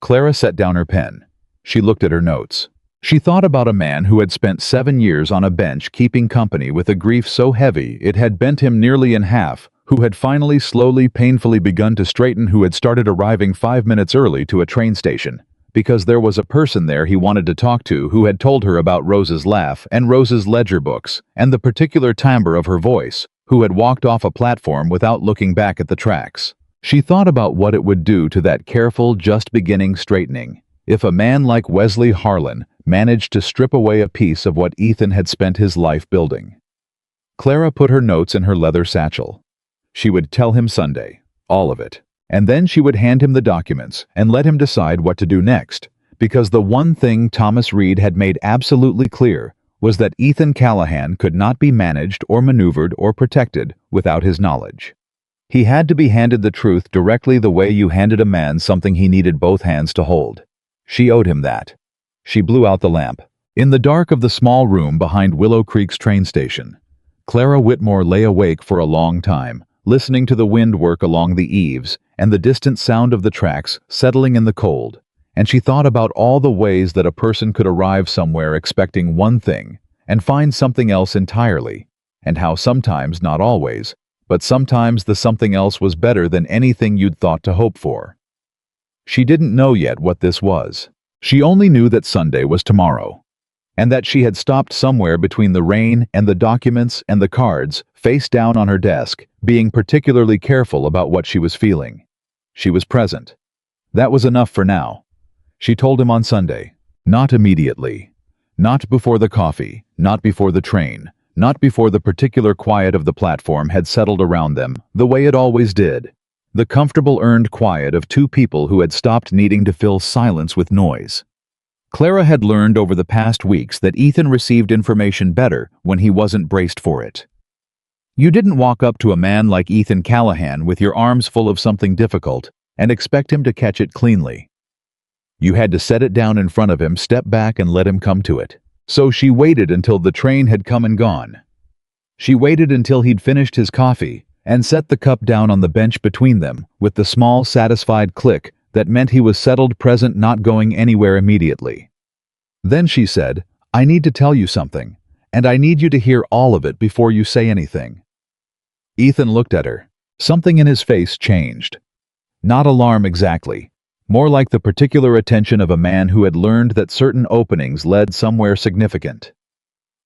Clara set down her pen. She looked at her notes. She thought about a man who had spent 7 years on a bench keeping company with a grief so heavy it had bent him nearly in half, who had finally slowly, painfully begun to straighten, who had started arriving 5 minutes early to a train station, because there was a person there he wanted to talk to who had told her about Rose's laugh and Rose's ledger books and the particular timbre of her voice, who had walked off a platform without looking back at the tracks. She thought about what it would do to that careful, just beginning straightening if a man like Wesley Harlan managed to strip away a piece of what Ethan had spent his life building. Clara put her notes in her leather satchel. She would tell him Sunday, all of it, and then she would hand him the documents and let him decide what to do next, because the one thing Thomas Reed had made absolutely clear was that Ethan Callahan could not be managed or maneuvered or protected without his knowledge. He had to be handed the truth directly, the way you handed a man something he needed both hands to hold. She owed him that. She blew out the lamp. In the dark of the small room behind Willow Creek's train station, Clara Whitmore lay awake for a long time, listening to the wind work along the eaves and the distant sound of the tracks settling in the cold, and she thought about all the ways that a person could arrive somewhere expecting one thing and find something else entirely, and how sometimes, not always, but sometimes the something else was better than anything you'd thought to hope for. She didn't know yet what this was. She only knew that Sunday was tomorrow, and that she had stopped somewhere between the rain and the documents and the cards, face down on her desk, being particularly careful about what she was feeling. She was present. That was enough for now. She told him on Sunday. Not immediately. Not before the coffee, not before the train, not before the particular quiet of the platform had settled around them, the way it always did. The comfortable earned quiet of 2 people who had stopped needing to fill silence with noise. Clara had learned over the past weeks that Ethan received information better when he wasn't braced for it. You didn't walk up to a man like Ethan Callahan with your arms full of something difficult and expect him to catch it cleanly. You had to set it down in front of him, step back, and let him come to it. So she waited until the train had come and gone. She waited until he'd finished his coffee and set the cup down on the bench between them with the small, satisfied click that meant he was settled, present, not going anywhere immediately. Then she said, "I need to tell you something, and I need you to hear all of it before you say anything." Ethan looked at her. Something in his face changed. Not alarm exactly, more like the particular attention of a man who had learned that certain openings led somewhere significant.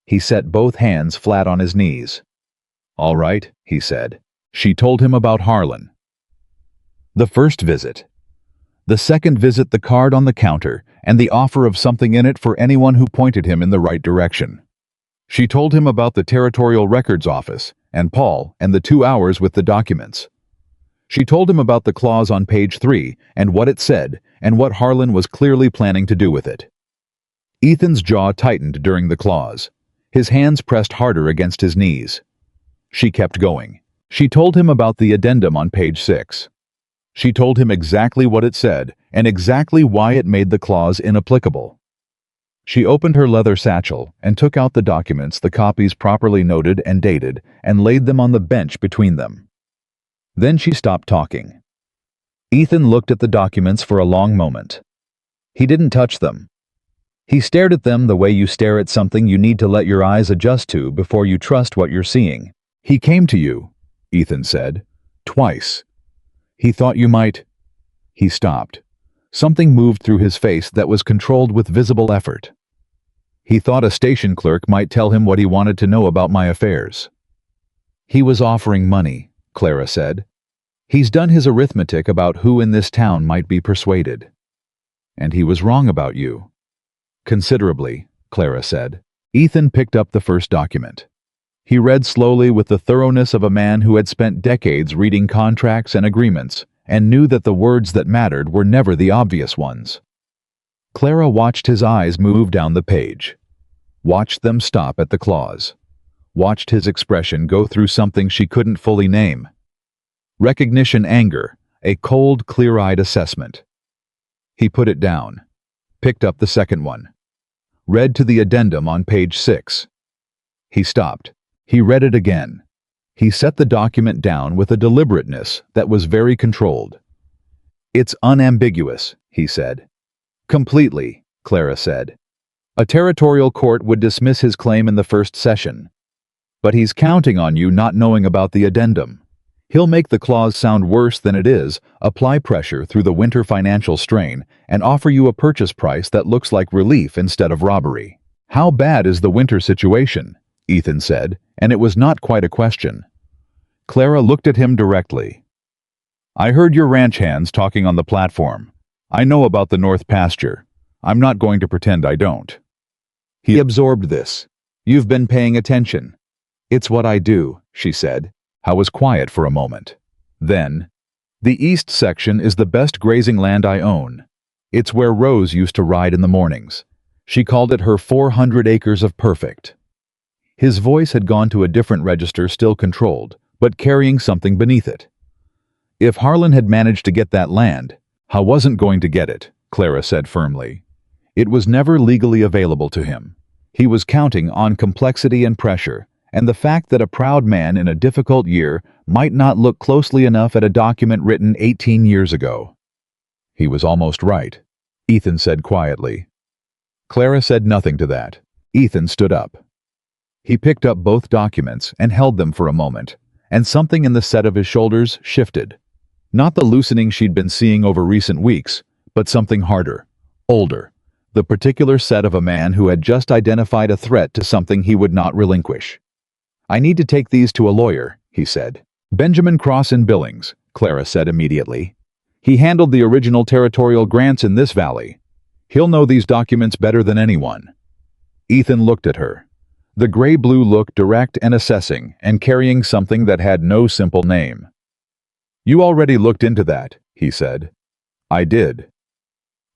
He set both hands flat on his knees. "All right," he said. She told him about Harlan. The first visit. The second visit, the card on the counter, and the offer of something in it for anyone who pointed him in the right direction. She told him about the Territorial Records Office, and Paul, and the 2 hours with the documents. She told him about the clause on page 3, and what it said, and what Harlan was clearly planning to do with it. Ethan's jaw tightened during the clause. His hands pressed harder against his knees. She kept going. She told him about the addendum on page 6. She told him exactly what it said, and exactly why it made the clause inapplicable. She opened her leather satchel and took out the documents, the copies properly noted and dated, and laid them on the bench between them. Then she stopped talking. Ethan looked at the documents for a long moment. He didn't touch them. He stared at them the way you stare at something you need to let your eyes adjust to before you trust what you're seeing. He came to you, Ethan said. Twice. He thought you might. He stopped. Something moved through his face that was controlled with visible effort. He thought a station clerk might tell him what he wanted to know about my affairs. He was offering money, Clara said. He's done his arithmetic about who in this town might be persuaded. And he was wrong about you. Considerably, Clara said. Ethan picked up the first document. He read slowly with the thoroughness of a man who had spent decades reading contracts and agreements and knew that the words that mattered were never the obvious ones. Clara watched his eyes move down the page, watched them stop at the clause, watched his expression go through something she couldn't fully name. Recognition, anger, a cold, clear-eyed assessment. He put it down, picked up the second one, read to the addendum on page 6. He stopped. He read it again. He set the document down with a deliberateness that was very controlled. It's unambiguous, he said. Completely, Clara said. A territorial court would dismiss his claim in the first session. But he's counting on you not knowing about the addendum. He'll make the clause sound worse than it is, apply pressure through the winter financial strain, and offer you a purchase price that looks like relief instead of robbery. How bad is the winter situation? Ethan said, and it was not quite a question. Clara looked at him directly. I heard your ranch hands talking on the platform. I know about the north pasture. I'm not going to pretend I don't. He absorbed this. You've been paying attention. It's what I do, she said. I was quiet for a moment. Then, the east section is the best grazing land I own. It's where Rose used to ride in the mornings. She called it her 400 acres of perfect. His voice had gone to a different register, still controlled, but carrying something beneath it. If Harlan had managed to get that land, I wasn't going to get it, Clara said firmly. It was never legally available to him. He was counting on complexity and pressure, and the fact that a proud man in a difficult year might not look closely enough at a document written 18 years ago. He was almost right, Ethan said quietly. Clara said nothing to that. Ethan stood up. He picked up both documents and held them for a moment, and something in the set of his shoulders shifted. Not the loosening she'd been seeing over recent weeks, but something harder, older, the particular set of a man who had just identified a threat to something he would not relinquish. I need to take these to a lawyer, he said. Benjamin Cross in Billings, Clara said immediately. He handled the original territorial grants in this valley. He'll know these documents better than anyone. Ethan looked at her. The gray-blue look, direct and assessing, and carrying something that had no simple name. You already looked into that, he said. I did.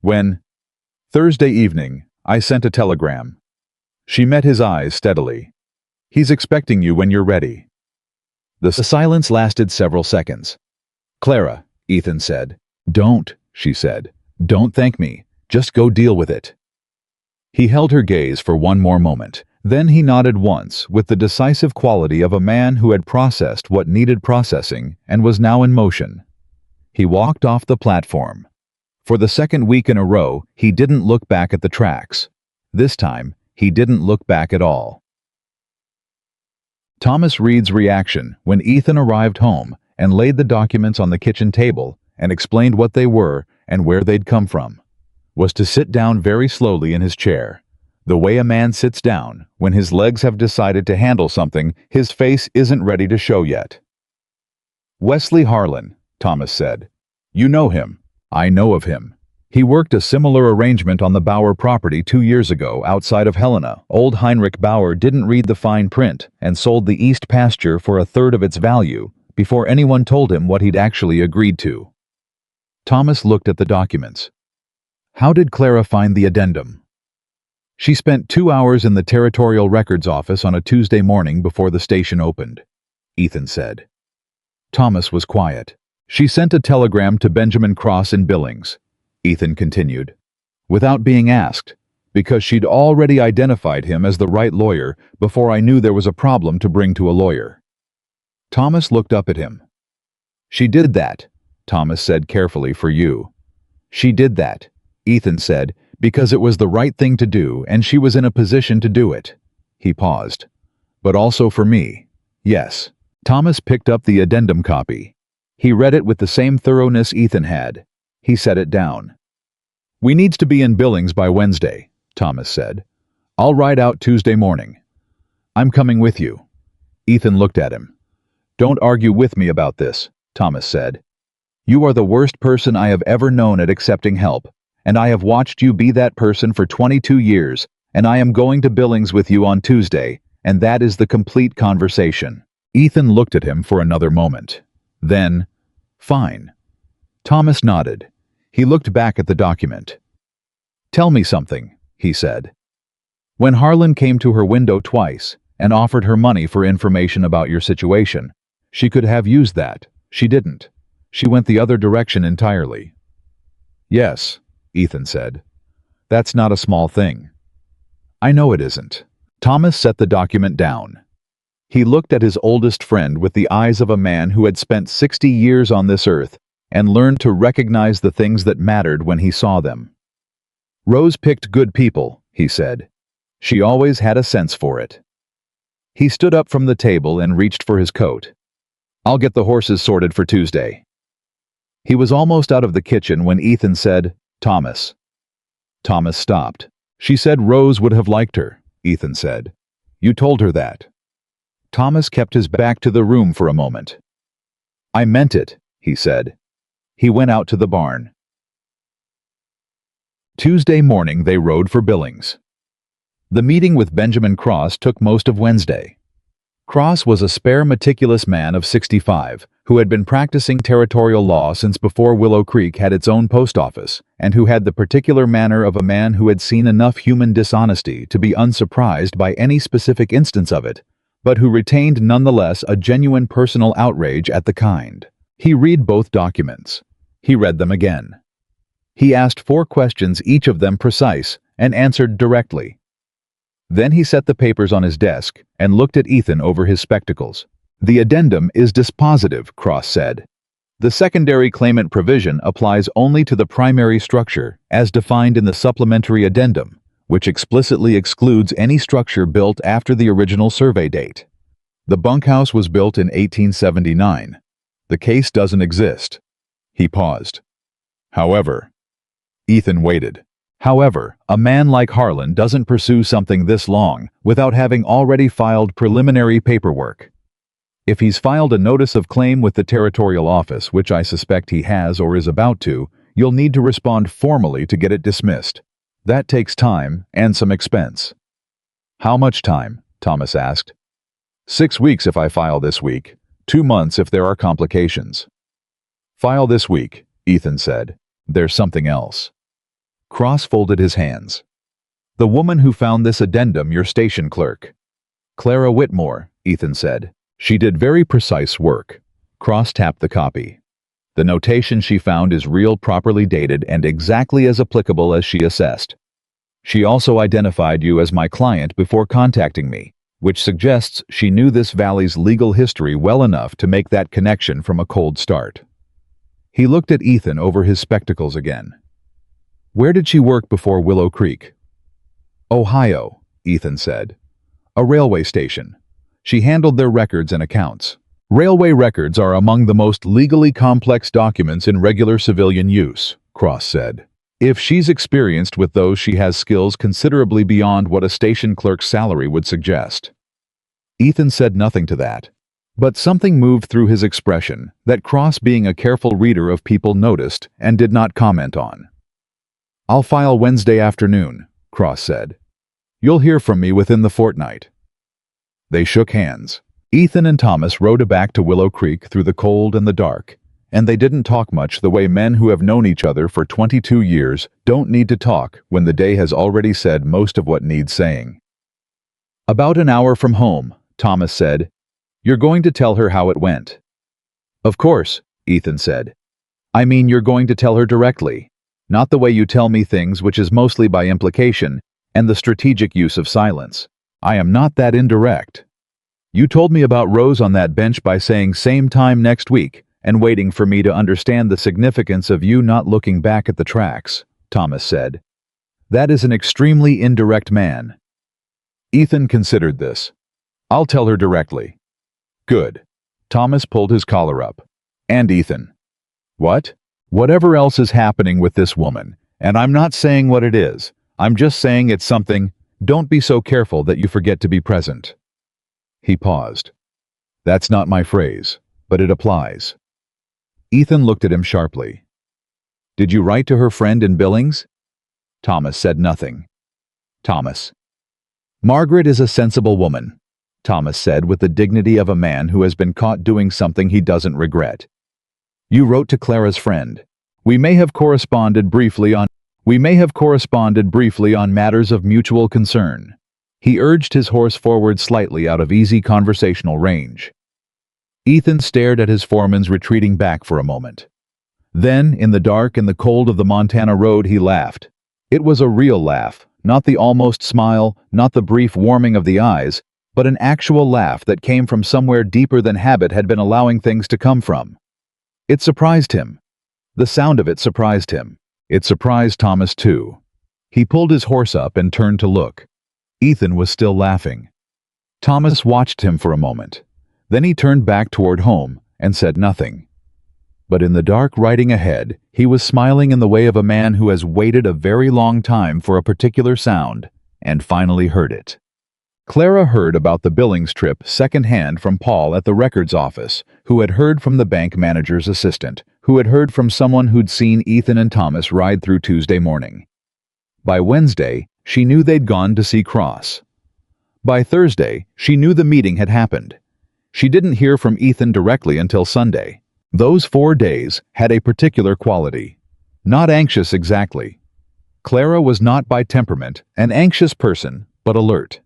When? Thursday evening, I sent a telegram. She met his eyes steadily. He's expecting you when you're ready. The silence lasted several seconds. Clara, Ethan said. Don't, she said. Don't thank me. Just go deal with it. He held her gaze for one more moment. Then he nodded once with the decisive quality of a man who had processed what needed processing and was now in motion. He walked off the platform. For the second week in a row, he didn't look back at the tracks. This time, he didn't look back at all. Thomas Reed's reaction when Ethan arrived home and laid the documents on the kitchen table and explained what they were and where they'd come from was to sit down very slowly in his chair. The way a man sits down when his legs have decided to handle something his face isn't ready to show yet. Wesley Harlan, Thomas said. You know him. I know of him. He worked a similar arrangement on the Bauer property 2 years ago outside of Helena. Old Heinrich Bauer didn't read the fine print and sold the east pasture for a third of its value before anyone told him what he'd actually agreed to. Thomas looked at the documents. How did Clara find the addendum? She spent 2 hours in the Territorial Records office on a Tuesday morning before the station opened, Ethan said. Thomas was quiet. She sent a telegram to Benjamin Cross in Billings, Ethan continued, without being asked, because she'd already identified him as the right lawyer before I knew there was a problem to bring to a lawyer. Thomas looked up at him. She did that, Thomas said carefully, for you. She did that, Ethan said, because it was the right thing to do and she was in a position to do it. He paused. But also for me. Yes. Thomas picked up the addendum copy. He read it with the same thoroughness Ethan had. He set it down. We needs to be in Billings by Wednesday, Thomas said. I'll ride out Tuesday morning. I'm coming with you. Ethan looked at him. Don't argue with me about this, Thomas said. You are the worst person I have ever known at accepting help, and I have watched you be that person for 22 years, and I am going to Billings with you on Tuesday, and that is the complete conversation. Ethan looked at him for another moment. Then, fine. Thomas nodded. He looked back at the document. Tell me something, he said. When Harlan came to her window twice and offered her money for information about your situation, she could have used that. She didn't. She went the other direction entirely. Yes, Ethan said. That's not a small thing. I know it isn't. Thomas set the document down. He looked at his oldest friend with the eyes of a man who had spent 60 years on this earth and learned to recognize the things that mattered when he saw them. Rose picked good people, he said. She always had a sense for it. He stood up from the table and reached for his coat. I'll get the horses sorted for Tuesday. He was almost out of the kitchen when Ethan said, Thomas. Thomas stopped. She said Rose would have liked her, Ethan said. You told her that. Thomas kept his back to the room for a moment. I meant it, he said. He went out to the barn. Tuesday morning they rode for Billings. The meeting with Benjamin Cross took most of Wednesday. Cross was a spare, meticulous man of 65 who had been practicing territorial law since before Willow Creek had its own post office, and who had the particular manner of a man who had seen enough human dishonesty to be unsurprised by any specific instance of it, but who retained nonetheless a genuine personal outrage at the kind. He read both documents. He read them again. He asked 4 questions, each of them precise, and answered directly. Then he set the papers on his desk and looked at Ethan over his spectacles. The addendum is dispositive, Cross said. The secondary claimant provision applies only to the primary structure as defined in the supplementary addendum, which explicitly excludes any structure built after the original survey date. The bunkhouse was built in 1879. The case doesn't exist. He paused. However, Ethan waited. However, a man like Harlan doesn't pursue something this long without having already filed preliminary paperwork. If he's filed a notice of claim with the territorial office, which I suspect he has or is about to, you'll need to respond formally to get it dismissed. That takes time and some expense. How much time? Thomas asked. 6 weeks if I file this week, 2 months if there are complications. File this week, Ethan said. There's something else. Cross folded his hands. The woman who found this addendum, your station clerk. Clara Whitmore, Ethan said. She did very precise work. Cross tapped the copy. The notation she found is real, properly dated, and exactly as applicable as she assessed. She also identified you as my client before contacting me, which suggests she knew this valley's legal history well enough to make that connection from a cold start. He looked at Ethan over his spectacles again. Where did she work before Willow Creek? Ohio, Ethan said. A railway station. She handled their records and accounts. Railway records are among the most legally complex documents in regular civilian use, Cross said. If she's experienced with those, she has skills considerably beyond what a station clerk's salary would suggest. Ethan said nothing to that, but something moved through his expression that Cross, being a careful reader of people, noticed and did not comment on. I'll file Wednesday afternoon, Cross said. You'll hear from me within the fortnight. They shook hands. Ethan and Thomas rode back to Willow Creek through the cold and the dark, and they didn't talk much, the way men who have known each other for 22 years don't need to talk when the day has already said most of what needs saying. About an hour from home, Thomas said, You're going to tell her how it went. Of course, Ethan said. I mean, you're going to tell her directly, not the way you tell me things, which is mostly by implication and the strategic use of silence. I am not that indirect. You told me about Rose on that bench by saying same time next week, and waiting for me to understand the significance of you not looking back at the tracks, Thomas said. That is an extremely indirect man. Ethan considered this. I'll tell her directly. Good. Thomas pulled his collar up. And Ethan. What? Whatever else is happening with this woman, and I'm not saying what it is, I'm just saying it's something. Don't be so careful that you forget to be present. He paused. That's not my phrase, but it applies. Ethan looked at him sharply. Did you write to her friend in Billings? Thomas said nothing. Thomas. Margaret is a sensible woman, Thomas said with the dignity of a man who has been caught doing something he doesn't regret. You wrote to Clara's friend. We may have corresponded briefly on matters of mutual concern. He urged his horse forward slightly out of easy conversational range. Ethan stared at his foreman's retreating back for a moment. Then, in the dark and the cold of the Montana road, he laughed. It was a real laugh, not the almost smile, not the brief warming of the eyes, but an actual laugh that came from somewhere deeper than habit had been allowing things to come from. It surprised him. The sound of it surprised him. It surprised Thomas too. He pulled his horse up and turned to look. Ethan was still laughing. Thomas watched him for a moment. Then he turned back toward home and said nothing. But in the dark riding ahead, he was smiling in the way of a man who has waited a very long time for a particular sound and finally heard it. Clara heard about the Billings trip secondhand from Paul at the records office, who had heard from the bank manager's assistant, who had heard from someone who'd seen Ethan and Thomas ride through Tuesday morning. By Wednesday, she knew they'd gone to see Cross. By Thursday, she knew the meeting had happened. She didn't hear from Ethan directly until Sunday. Those 4 days had a particular quality. Not anxious exactly. Clara was not by temperament an anxious person, but alert.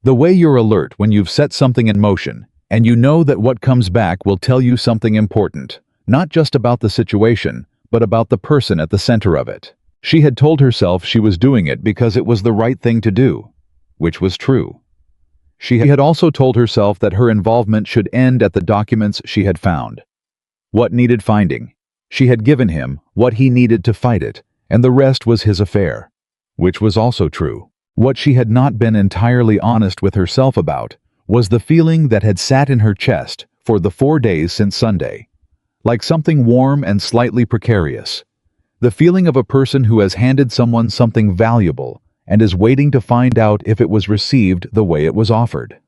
The way you're alert when you've set something in motion, and you know that what comes back will tell you something important, not just about the situation, but about the person at the center of it. She had told herself she was doing it because it was the right thing to do, which was true. She had also told herself that her involvement should end at the documents she had found. What needed finding? She had given him what he needed to fight it, and the rest was his affair, which was also true. What she had not been entirely honest with herself about was the feeling that had sat in her chest for the 4 days since Sunday, like something warm and slightly precarious. The feeling of a person who has handed someone something valuable and is waiting to find out if it was received the way it was offered.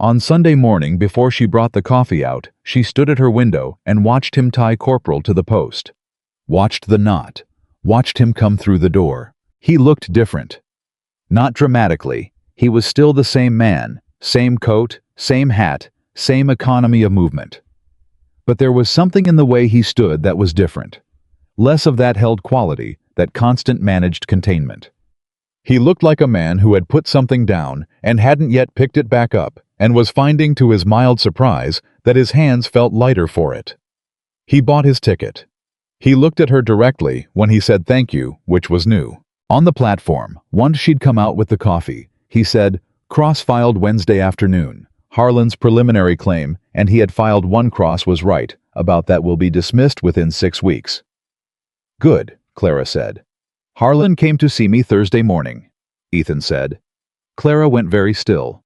On Sunday morning, before she brought the coffee out, she stood at her window and watched him tie Corporal to the post. Watched the knot. Watched him come through the door. He looked different. Not dramatically. He was still the same man, same coat, same hat, same economy of movement. But there was something in the way he stood that was different. Less of that held quality, that constant managed containment. He looked like a man who had put something down and hadn't yet picked it back up, and was finding to his mild surprise that his hands felt lighter for it. He bought his ticket. He looked at her directly when he said thank you, which was new. On the platform, once she'd come out with the coffee, he said, Cross filed Wednesday afternoon. Harlan's preliminary claim, and he had filed one cross, was right. About that will be dismissed within 6 weeks. Good, Clara said. Harlan came to see me Thursday morning, Ethan said. Clara went very still.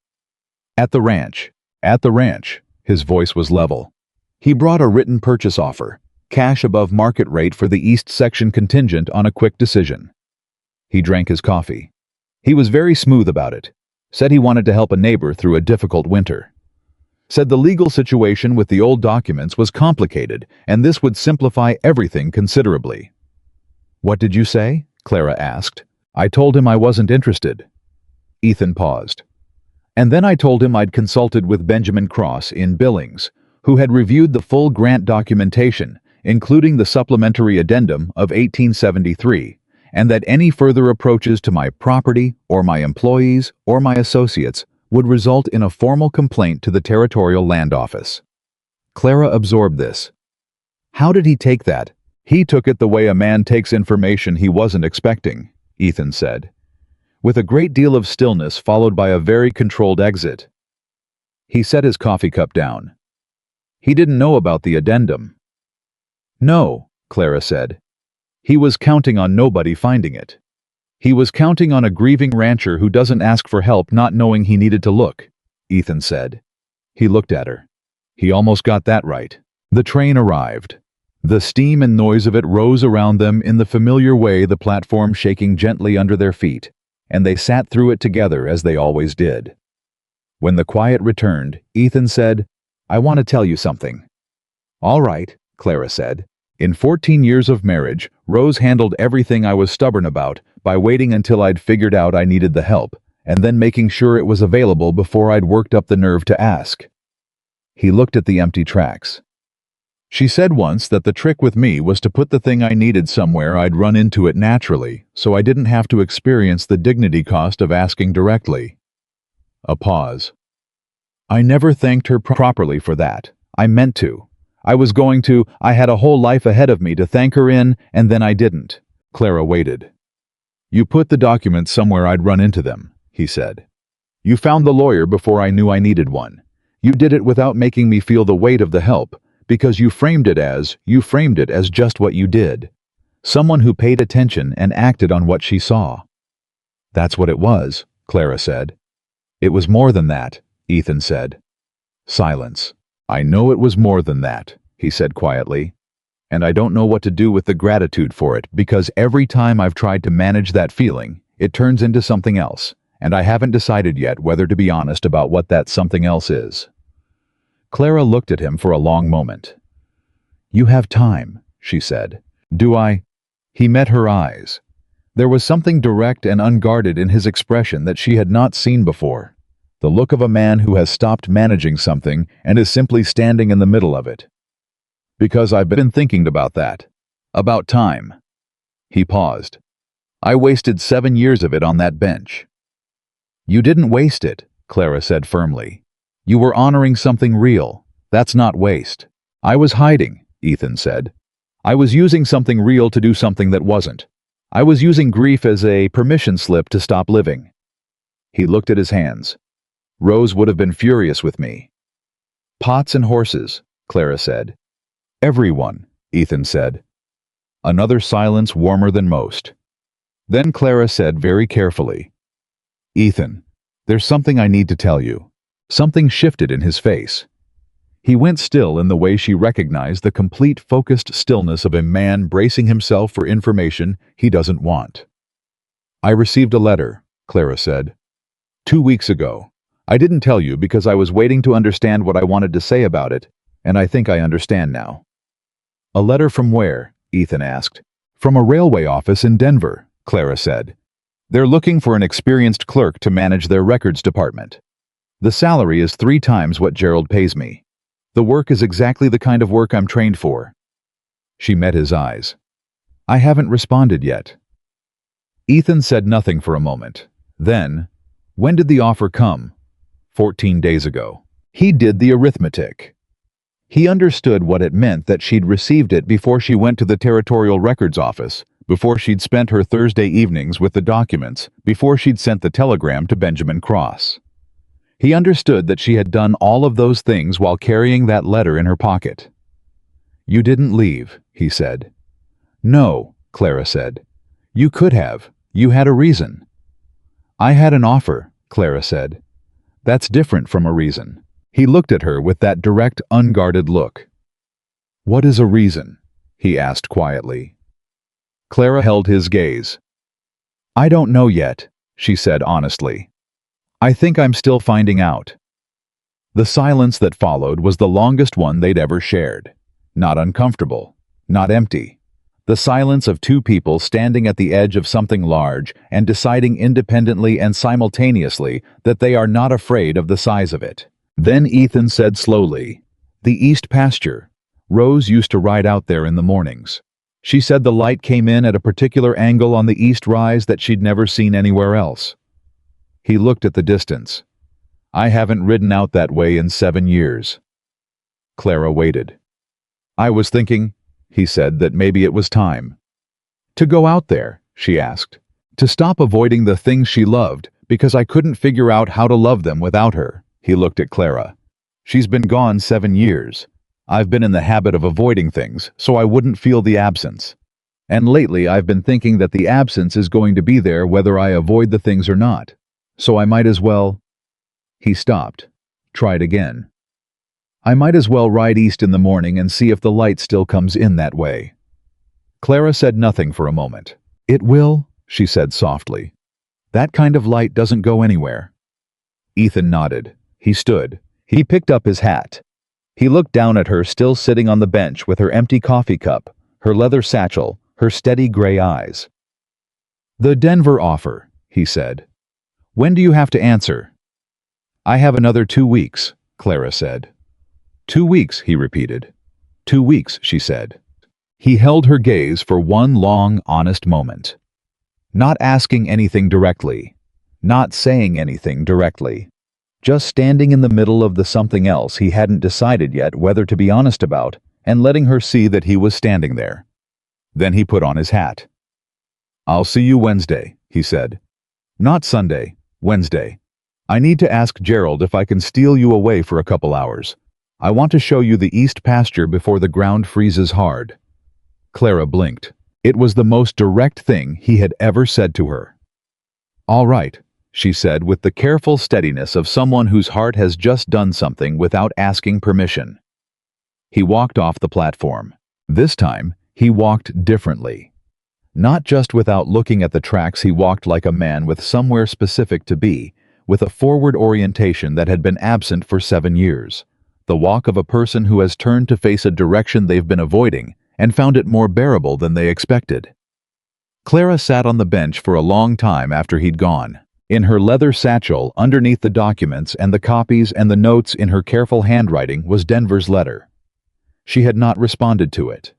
At the ranch. At the ranch. His voice was level. He brought a written purchase offer, cash above market rate for the East Section contingent on a quick decision. He drank his coffee. He was very smooth about it. Said he wanted to help a neighbor through a difficult winter. Said the legal situation with the old documents was complicated, and this would simplify everything considerably. What did you say? Clara asked. I told him I wasn't interested. Ethan paused. And then I told him I'd consulted with Benjamin Cross in Billings, who had reviewed the full grant documentation, including the supplementary addendum of 1873, and that any further approaches to my property or my employees or my associates would result in a formal complaint to the Territorial Land Office. Clara absorbed this. How did he take that? He took it the way a man takes information he wasn't expecting, Ethan said, with a great deal of stillness followed by a very controlled exit. He set his coffee cup down. He didn't know about the addendum. No, Clara said. He was counting on nobody finding it. He was counting on a grieving rancher who doesn't ask for help not knowing he needed to look, Ethan said. He looked at her. He almost got that right. The train arrived. The steam and noise of it rose around them in the familiar way, the platform shaking gently under their feet, and they sat through it together as they always did. When the quiet returned, Ethan said, "I want to tell you something." "All right," Clara said. "In 14 years of marriage, Rose handled everything I was stubborn about by waiting until I'd figured out I needed the help, and then making sure it was available before I'd worked up the nerve to ask." He looked at the empty tracks. "She said once that the trick with me was to put the thing I needed somewhere I'd run into it naturally, so I didn't have to experience the dignity cost of asking directly." A pause. "I never thanked her properly for that. I meant to. I was going to. I had a whole life ahead of me to thank her in, and then I didn't." Clara waited. "You put the documents somewhere I'd run into them," he said. "You found the lawyer before I knew I needed one. You did it without making me feel the weight of the help, because you framed it as just what you did. Someone who paid attention and acted on what she saw." "That's what it was," Clara said. "It was more than that," Ethan said. Silence. "I know it was more than that," he said quietly. "And I don't know what to do with the gratitude for it, because every time I've tried to manage that feeling, it turns into something else, and I haven't decided yet whether to be honest about what that something else is." Clara looked at him for a long moment. "You have time," she said. "Do I?" He met her eyes. There was something direct and unguarded in his expression that she had not seen before. The look of a man who has stopped managing something and is simply standing in the middle of it. "Because I've been thinking about that. About time." He paused. "I wasted 7 years of it on that bench." "You didn't waste it," Clara said firmly. "You were honoring something real. That's not waste." "I was hiding," Ethan said. "I was using something real to do something that wasn't. I was using grief as a permission slip to stop living." He looked at his hands. "Rose would have been furious with me." "Pots and horses," Clara said. "Everyone," Ethan said. Another silence warmer than most. Then Clara said very carefully, "Ethan, there's something I need to tell you." Something shifted in his face. He went still in the way she recognized the complete focused stillness of a man bracing himself for information he doesn't want. "I received a letter," Clara said. 2 weeks ago. I didn't tell you because I was waiting to understand what I wanted to say about it, and I think I understand now." "A letter from where?" Ethan asked. "From a railway office in Denver," Clara said. "They're looking for an experienced clerk to manage their records department. The salary is 3 times what Gerald pays me. The work is exactly the kind of work I'm trained for." She met his eyes. "I haven't responded yet." Ethan said nothing for a moment. Then, "When did the offer come?" 14 days ago. He did the arithmetic. He understood what it meant that she'd received it before she went to the Territorial Records Office, before she'd spent her Thursday evenings with the documents, before she'd sent the telegram to Benjamin Cross. He understood that she had done all of those things while carrying that letter in her pocket. "You didn't leave," he said. "No," Clara said. "You could have. You had a reason." "I had an offer," Clara said. "That's different from a reason." He looked at her with that direct, unguarded look. "What is a reason?" he asked quietly. Clara held his gaze. "I don't know yet," she said honestly. "I think I'm still finding out." The silence that followed was the longest one they'd ever shared. Not uncomfortable, not empty. The silence of 2 people standing at the edge of something large and deciding independently and simultaneously that they are not afraid of the size of it. Then Ethan said slowly, "The East Pasture. Rose used to ride out there in the mornings. She said the light came in at a particular angle on the east rise that she'd never seen anywhere else." He looked at the distance. "I haven't ridden out that way in 7 years." Clara waited. "I was thinking," he said, "that maybe it was time." "To go out there?" she asked. "To stop avoiding the things she loved, because I couldn't figure out how to love them without her." He looked at Clara. "She's been gone 7 years. I've been in the habit of avoiding things, so I wouldn't feel the absence. And lately I've been thinking that the absence is going to be there whether I avoid the things or not. So I might as well... He stopped. Tried again. I might as well ride east in the morning and see if the light still comes in that way. Clara said nothing for a moment. It will, she said softly. That kind of light doesn't go anywhere. Ethan nodded. He stood. He picked up his hat. He looked down at her still sitting on the bench with her empty coffee cup, her leather satchel, her steady gray eyes. The Denver offer, he said. When do you have to answer? I have another 2 weeks, Clara said. 2 weeks, he repeated. 2 weeks, she said. He held her gaze for one long, honest moment. Not asking anything directly. Not saying anything directly. Just standing in the middle of the something else he hadn't decided yet whether to be honest about, and letting her see that he was standing there. Then he put on his hat. I'll see you Wednesday, he said. Not Sunday, Wednesday. I need to ask Gerald if I can steal you away for a couple hours. I want to show you the east pasture before the ground freezes hard. Clara blinked. It was the most direct thing he had ever said to her. All right, she said with the careful steadiness of someone whose heart has just done something without asking permission. He walked off the platform. This time, he walked differently. Not just without looking at the tracks, he walked like a man with somewhere specific to be, with a forward orientation that had been absent for 7 years. The walk of a person who has turned to face a direction they've been avoiding and found it more bearable than they expected. Clara sat on the bench for a long time after he'd gone. In her leather satchel, underneath the documents and the copies and the notes in her careful handwriting was Denver's letter. She had not responded to it.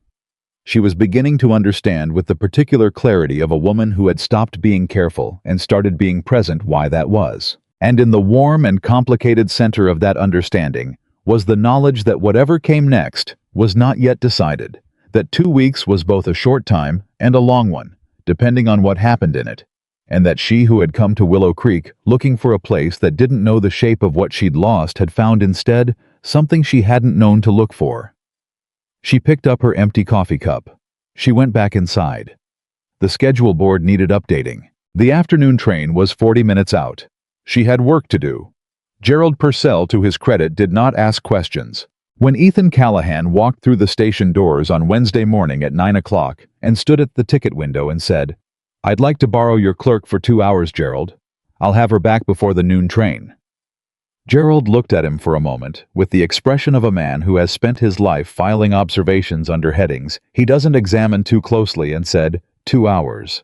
She was beginning to understand with the particular clarity of a woman who had stopped being careful and started being present why that was. And in the warm and complicated center of that understanding was the knowledge that whatever came next was not yet decided, that 2 weeks was both a short time and a long one, depending on what happened in it, and that she who had come to Willow Creek looking for a place that didn't know the shape of what she'd lost had found instead something she hadn't known to look for. She picked up her empty coffee cup. She went back inside. The schedule board needed updating. The afternoon train was 40 minutes out. She had work to do. Gerald Purcell, to his credit, did not ask questions. When Ethan Callahan walked through the station doors on Wednesday morning at 9 o'clock and stood at the ticket window and said, "I'd like to borrow your clerk for 2 hours, Gerald. I'll have her back before the noon train." Gerald looked at him for a moment with the expression of a man who has spent his life filing observations under headings he doesn't examine too closely and said, 2 hours.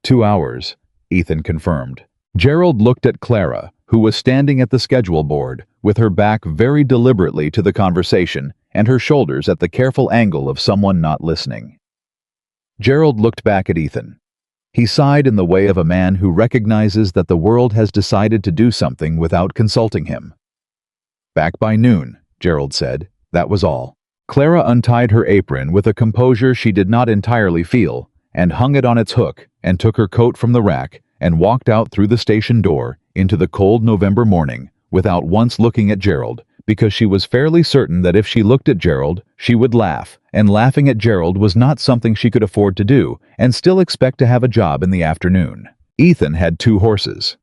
2 hours, Ethan confirmed. Gerald looked at Clara, who was standing at the schedule board, with her back very deliberately to the conversation and her shoulders at the careful angle of someone not listening. Gerald looked back at Ethan. He sighed in the way of a man who recognizes that the world has decided to do something without consulting him. Back by noon, Gerald said. That was all. Clara untied her apron with a composure she did not entirely feel, and hung it on its hook, and took her coat from the rack, and walked out through the station door into the cold November morning, without once looking at Gerald, because she was fairly certain that if she looked at Gerald, she would laugh, and laughing at Gerald was not something she could afford to do, and still expect to have a job in the afternoon. Ethan had 2 horses.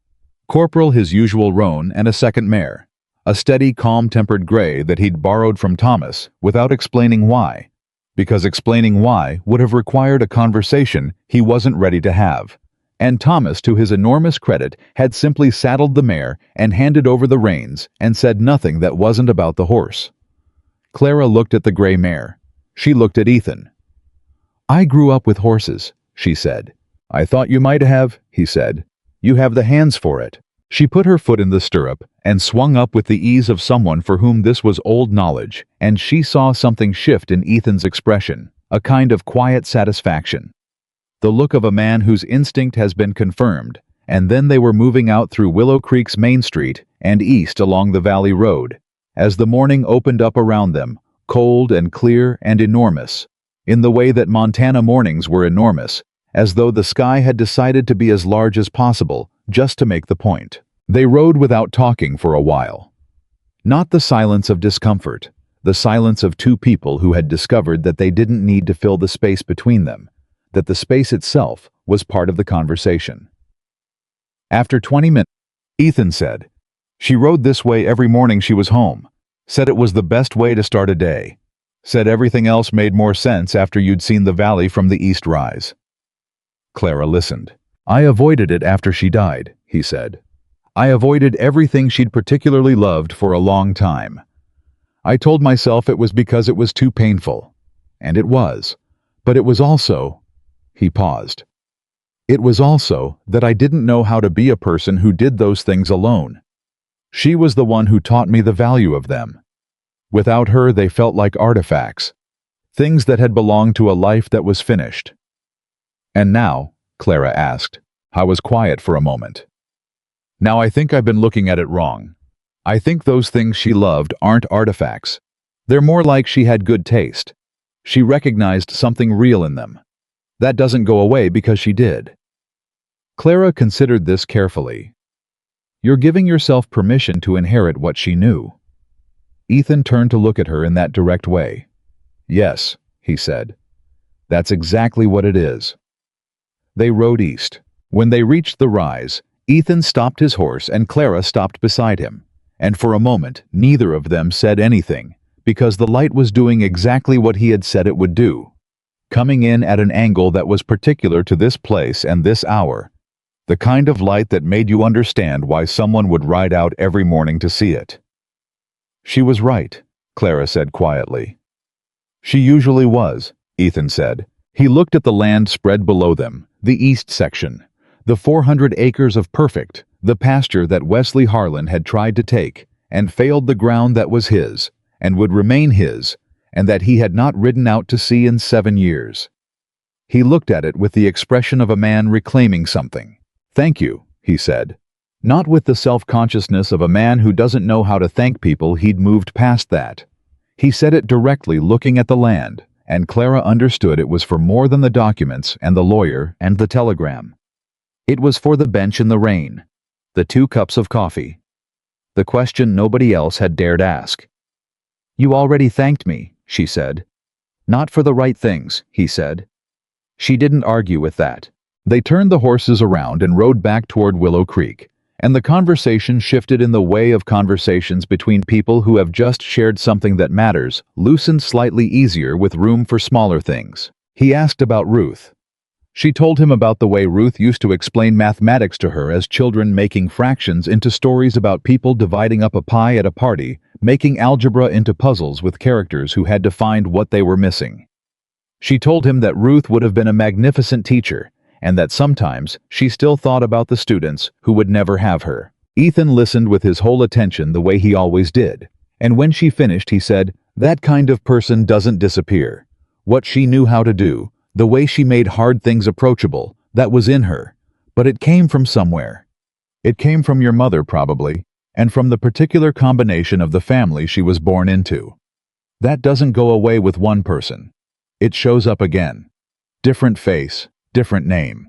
Corporal, his usual roan, and a second mare. A steady, calm-tempered gray that he'd borrowed from Thomas, without explaining why. Because explaining why would have required a conversation he wasn't ready to have. And Thomas, to his enormous credit, had simply saddled the mare and handed over the reins and said nothing that wasn't about the horse. Clara looked at the gray mare. She looked at Ethan. "I grew up with horses," she said. "I thought you might have," he said. "You have the hands for it." She put her foot in the stirrup and swung up with the ease of someone for whom this was old knowledge, and she saw something shift in Ethan's expression, a kind of quiet satisfaction. The look of a man whose instinct has been confirmed, and then they were moving out through Willow Creek's Main Street and east along the Valley Road, as the morning opened up around them, cold and clear and enormous, in the way that Montana mornings were enormous, as though the sky had decided to be as large as possible, just to make the point. They rode without talking for a while. Not the silence of discomfort, the silence of two people who had discovered that they didn't need to fill the space between them, that the space itself was part of the conversation. After 20 minutes, Ethan said, "She rode this way every morning she was home. Said it was the best way to start a day. Said everything else made more sense after you'd seen the valley from the east rise." Clara listened. "I avoided it after she died," he said. "I avoided everything she'd particularly loved for a long time. I told myself it was because it was too painful. And it was. But it was also—" He paused. "It was also that I didn't know how to be a person who did those things alone. She was the one who taught me the value of them. Without her, they felt like artifacts, things that had belonged to a life that was finished." "And now?" Clara asked. I was quiet for a moment. "Now I think I've been looking at it wrong. I think those things she loved aren't artifacts. They're more like she had good taste. She recognized something real in them. That doesn't go away because she did." Clara considered this carefully. "You're giving yourself permission to inherit what she knew." Ethan turned to look at her in that direct way. "Yes," he said. "That's exactly what it is." They rode east. When they reached the rise, Ethan stopped his horse and Clara stopped beside him, and for a moment neither of them said anything, because the light was doing exactly what he had said it would do, coming in at an angle that was particular to this place and this hour, the kind of light that made you understand why someone would ride out every morning to see it. "She was right," Clara said quietly. "She usually was," Ethan said. He looked at the land spread below them, the east section, the 400 acres of perfect, the pasture that Wesley Harlan had tried to take, and failed the ground that was his, and would remain his, and that he had not ridden out to see in 7 years. He looked at it with the expression of a man reclaiming something. "Thank you," he said. Not with the self-consciousness of a man who doesn't know how to thank people. He'd moved past that. He said it directly, looking at the land, and Clara understood it was for more than the documents and the lawyer and the telegram. It was for the bench in the rain, the 2 cups of coffee, the question nobody else had dared ask. "You already thanked me," she said. "Not for the right things," he said. She didn't argue with that. They turned the horses around and rode back toward Willow Creek, and the conversation shifted in the way of conversations between people who have just shared something that matters, loosened slightly easier with room for smaller things. He asked about Ruth. She told him about the way Ruth used to explain mathematics to her as children, making fractions into stories about people dividing up a pie at a party, making algebra into puzzles with characters who had to find what they were missing. She told him that Ruth would have been a magnificent teacher, and that sometimes she still thought about the students who would never have her. Ethan listened with his whole attention the way he always did, and when she finished he said, "That kind of person doesn't disappear. What she knew how to do, the way she made hard things approachable, that was in her, but it came from somewhere. It came from your mother probably, and from the particular combination of the family she was born into. That doesn't go away with one person. It shows up again. Different face, different name."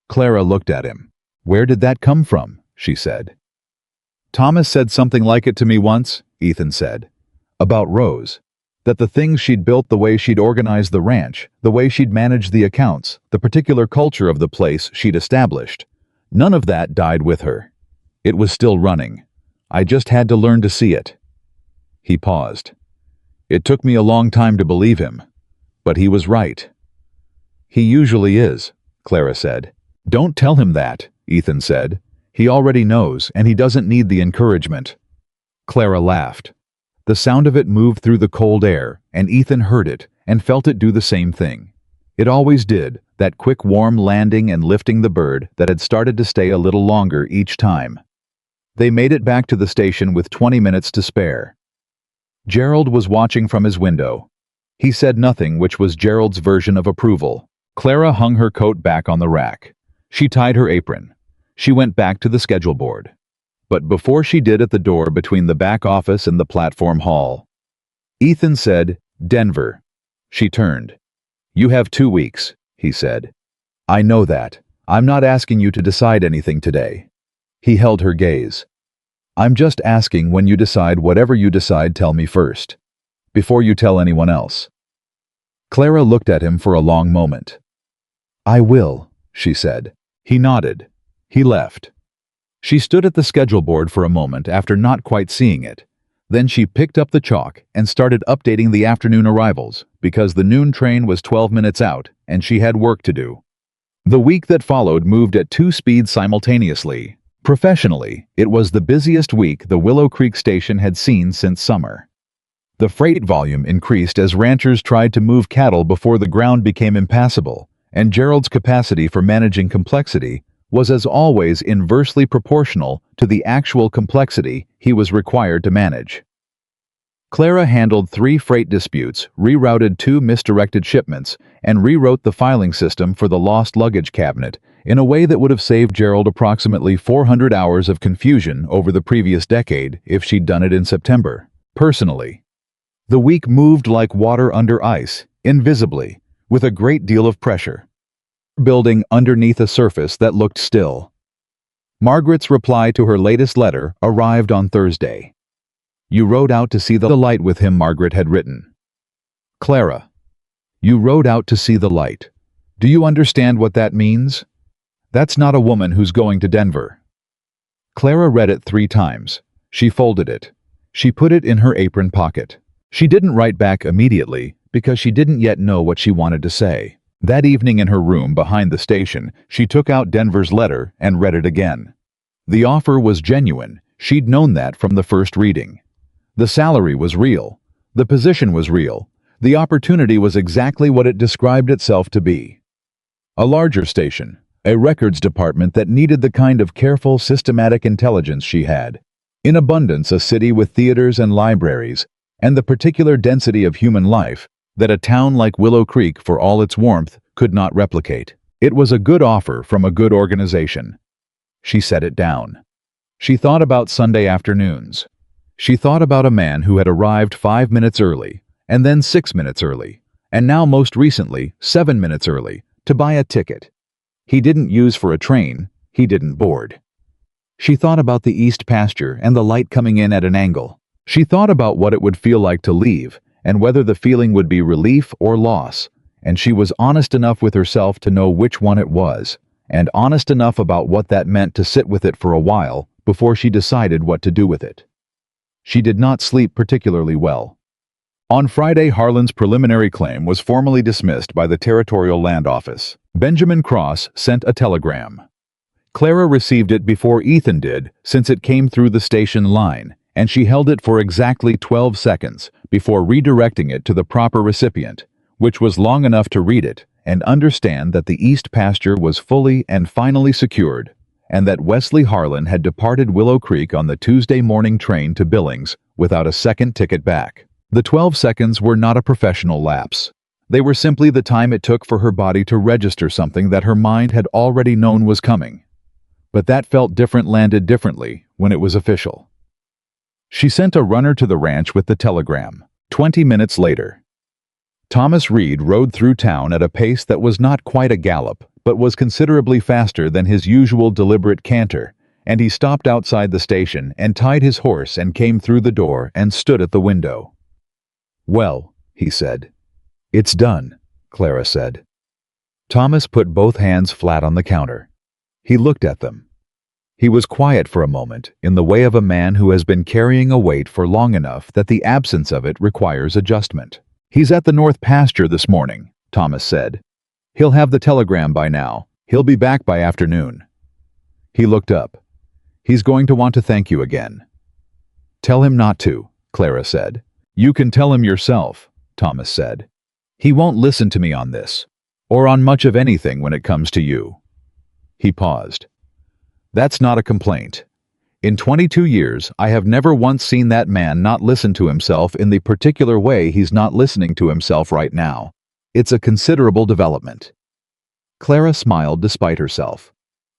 Clara looked at him. "Where did that come from?" she said. "Thomas said something like it to me once," Ethan said. "About Rose. That the things she'd built, the way she'd organized the ranch, the way she'd managed the accounts, the particular culture of the place she'd established, none of that died with her. It was still running. I just had to learn to see it." He paused. "It took me a long time to believe him, but he was right." "He usually is," Clara said. "Don't tell him that," Ethan said. "He already knows, and he doesn't need the encouragement." Clara laughed. The sound of it moved through the cold air, and Ethan heard it and felt it do the same thing. It always did, that quick warm landing and lifting the bird that had started to stay a little longer each time. They made it back to the station with 20 minutes to spare. Gerald was watching from his window. He said nothing, which was Gerald's version of approval. Clara hung her coat back on the rack. She tied her apron. She went back to the schedule board. But before she did, at the door between the back office and the platform hall, Ethan said, "Denver." She turned. "You have 2 weeks," he said. "I know that. I'm not asking you to decide anything today." He held her gaze. "I'm just asking, when you decide whatever you decide, tell me first." before you tell anyone else." Clara looked at him for a long moment. "I will," she said. He nodded. He left. She stood at the schedule board for a moment after not quite seeing it. Then she picked up the chalk and started updating the afternoon arrivals, because the noon train was 12 minutes out and she had work to do. The week that followed moved at 2 speeds simultaneously. Professionally, it was the busiest week the Willow Creek station had seen since summer. The freight volume increased as ranchers tried to move cattle before the ground became impassable, and Gerald's capacity for managing complexity was as always inversely proportional to the actual complexity he was required to manage. Clara handled 3 freight disputes, rerouted 2 misdirected shipments, and rewrote the filing system for the lost luggage cabinet in a way that would have saved Gerald approximately 400 hours of confusion over the previous decade if she'd done it in September. Personally, the week moved like water under ice, invisibly, with a great deal of pressure building underneath a surface that looked still. Margaret's reply to her latest letter arrived on Thursday. "You rode out to see the light with him," Margaret had written. "Clara, you rode out to see the light. Do you understand what that means? That's not a woman who's going to Denver." Clara read it 3 times. She folded it. She put it in her apron pocket. She didn't write back immediately because she didn't yet know what she wanted to say. That evening in her room behind the station, she took out Denver's letter and read it again. The offer was genuine. She'd known that from the first reading. The salary was real. The position was real. The opportunity was exactly what it described itself to be. A larger station, a records department that needed the kind of careful, systematic intelligence she had. In abundance, a city with theaters and libraries, and the particular density of human life that a town like Willow Creek, for all its warmth, could not replicate. It was a good offer from a good organization. She set it down. She thought about Sunday afternoons. She thought about a man who had arrived 5 minutes early, and then 6 minutes early, and now most recently 7 minutes early, to buy a ticket. He didn't use for a train, he didn't board. She thought about the east pasture and the light coming in at an angle. She thought about what it would feel like to leave, and whether the feeling would be relief or loss, and she was honest enough with herself to know which one it was, and honest enough about what that meant to sit with it for a while before she decided what to do with it. She did not sleep particularly well. On Friday, Harlan's preliminary claim was formally dismissed by the Territorial Land Office. Benjamin Cross sent a telegram. Clara received it before Ethan did, since it came through the station line, and she held it for exactly 12 seconds before redirecting it to the proper recipient, which was long enough to read it and understand that the east pasture was fully and finally secured, and that Wesley Harlan had departed Willow Creek on the Tuesday morning train to Billings without a second ticket back. The 12 seconds were not a professional lapse. They were simply the time it took for her body to register something that her mind had already known was coming. But that felt different, landed differently when it was official. She sent a runner to the ranch with the telegram. 20 minutes later, Thomas Reed rode through town at a pace that was not quite a gallop, but was considerably faster than his usual deliberate canter, and he stopped outside the station and tied his horse and came through the door and stood at the window. "Well," he said. "It's done," Clara said. Thomas put both hands flat on the counter. He looked at them. He was quiet for a moment, in the way of a man who has been carrying a weight for long enough that the absence of it requires adjustment. "He's at the north pasture this morning," Thomas said. "He'll have the telegram by now. He'll be back by afternoon." He looked up. "He's going to want to thank you again." "Tell him not to," Clara said. "You can tell him yourself," Thomas said. "He won't listen to me on this, or on much of anything when it comes to you." He paused. "That's not a complaint. In 22 years, I have never once seen that man not listen to himself in the particular way he's not listening to himself right now. It's a considerable development." Clara smiled despite herself.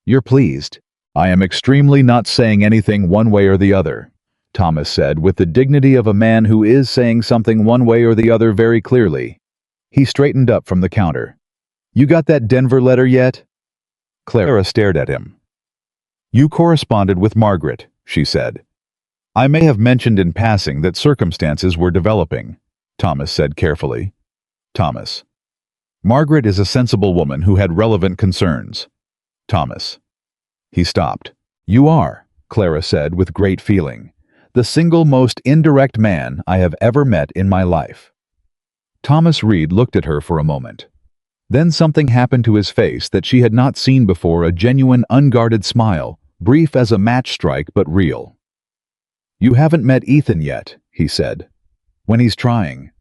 "You're pleased." "I am extremely not saying anything one way or the other," Thomas said with the dignity of a man who is saying something one way or the other very clearly. He straightened up from the counter. "You got that Denver letter yet?" Clara stared at him. "You corresponded with Margaret," she said. "I may have mentioned in passing that circumstances were developing. Thomas said carefully. Thomas. Margaret is a sensible woman who had relevant concerns. Thomas. He stopped. You are, Clara said with great feeling, the single most indirect man I have ever met in my life. Thomas Reed looked at her for a moment. Then something happened to his face that she had not seen before, a genuine, unguarded smile, brief as a match strike but real. You haven't met Ethan yet, he said. When he's trying.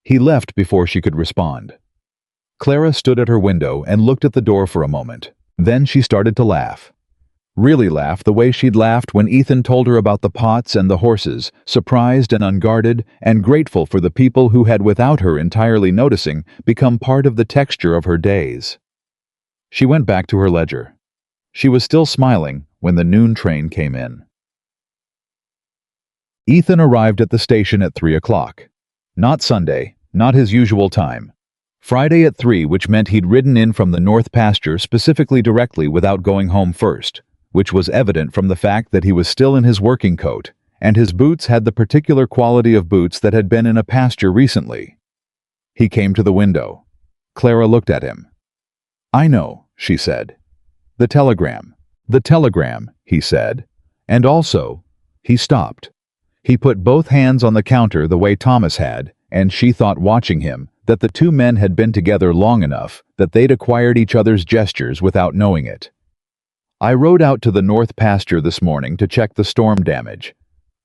He left before she could respond. Clara stood at her window and looked at the door for a moment. Then she started to laugh. Really laugh the way she'd laughed when Ethan told her about the pots and the horses, surprised and unguarded, and grateful for the people who had, without her entirely noticing, become part of the texture of her days. She went back to her ledger. She was still smiling when the noon train came in. Ethan arrived at the station at 3 o'clock. Not Sunday, not his usual time. Friday at 3, which meant he'd ridden in from the north pasture specifically directly without going home first, which was evident from the fact that he was still in his working coat, and his boots had the particular quality of boots that had been in a pasture recently. He came to the window. Clara looked at him. I know, she said. The telegram. The telegram, he said. And also, he stopped. He put both hands on the counter the way Thomas had, and she thought, watching him, that the two men had been together long enough that they'd acquired each other's gestures without knowing it. I rode out to the north pasture this morning to check the storm damage.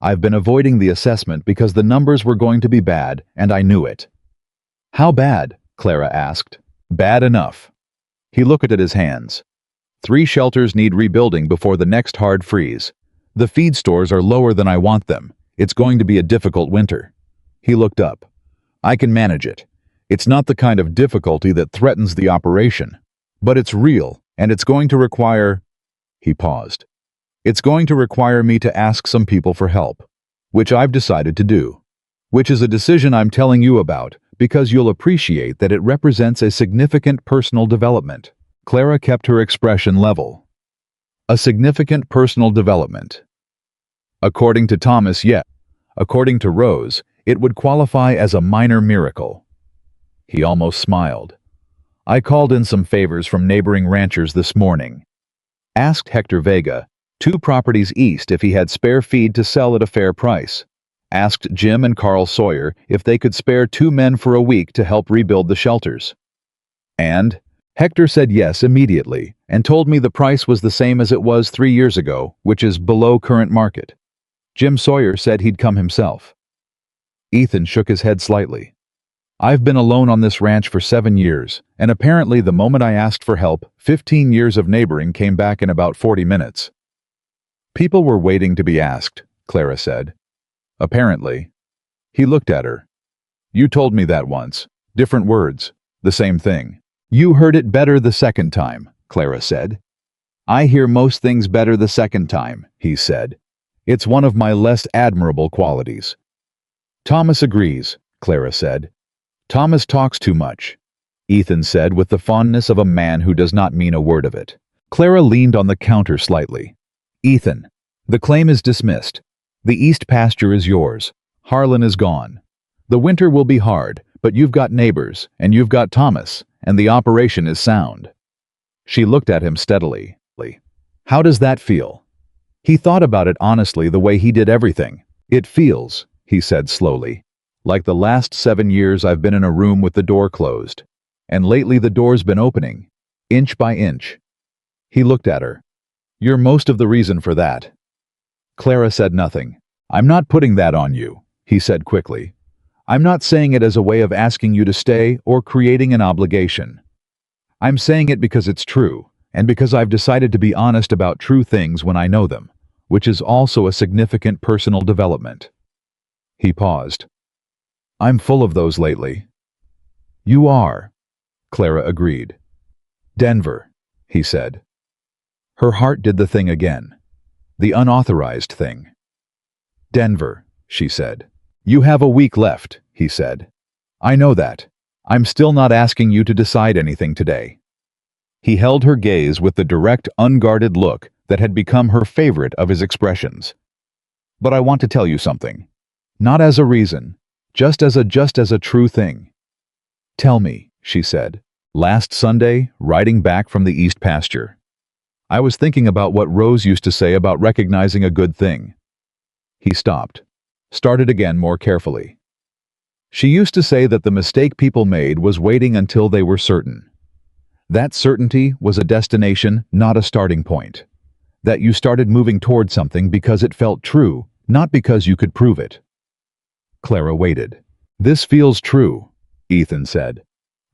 I've been avoiding the assessment because the numbers were going to be bad, and I knew it. How bad? Clara asked. Bad enough. He looked at his hands. 3 shelters need rebuilding before the next hard freeze. The feed stores are lower than I want them. It's going to be a difficult winter. He looked up. I can manage it. It's not the kind of difficulty that threatens the operation. But it's real, and it's going to require... He paused. It's going to require me to ask some people for help, which I've decided to do, which is a decision I'm telling you about because you'll appreciate that it represents a significant personal development. Clara kept her expression level. A significant personal development. According to Thomas, yes. According to Rose, it would qualify as a minor miracle. He almost smiled. I called in some favors from neighboring ranchers this morning. Asked Hector Vega, 2 properties east, if he had spare feed to sell at a fair price. Asked Jim and Carl Sawyer if they could spare 2 men for a week to help rebuild the shelters. And Hector said yes immediately and told me the price was the same as it was 3 years ago, which is below current market. Jim Sawyer said he'd come himself. Ethan shook his head slightly. I've been alone on this ranch for 7 years, and apparently the moment I asked for help, 15 years of neighboring came back in about 40 minutes. People were waiting to be asked, Clara said. Apparently. He looked at her. You told me that once. Different words. The same thing. You heard it better the second time, Clara said. I hear most things better the second time, he said. It's one of my less admirable qualities. Thomas agrees, Clara said. Thomas talks too much, Ethan said with the fondness of a man who does not mean a word of it. Clara leaned on the counter slightly. Ethan, the claim is dismissed. The east pasture is yours. Harlan is gone. The winter will be hard, but you've got neighbors, and you've got Thomas, and the operation is sound. She looked at him steadily. How does that feel? He thought about it honestly the way he did everything. It feels, he said slowly, like the last 7 years I've been in a room with the door closed. And lately the door's been opening, inch by inch. He looked at her. You're most of the reason for that. Clara said nothing. I'm not putting that on you, he said quickly. I'm not saying it as a way of asking you to stay or creating an obligation. I'm saying it because it's true, and because I've decided to be honest about true things when I know them, which is also a significant personal development. He paused. I'm full of those lately. You are, Clara agreed. Denver, he said. Her heart did the thing again. The unauthorized thing. Denver, she said. You have a week left, he said. I know that. I'm still not asking you to decide anything today. He held her gaze with the direct, unguarded look that had become her favorite of his expressions. But I want to tell you something. Not as a reason, just as a true thing. Tell me, she said. Last Sunday, riding back from the east pasture, I was thinking about what Rose used to say about recognizing a good thing. He stopped, started again more carefully. She used to say that the mistake people made was waiting until they were certain. That certainty was a destination, not a starting point. That you started moving toward something because it felt true, not because you could prove it. Clara waited. This feels true, Ethan said.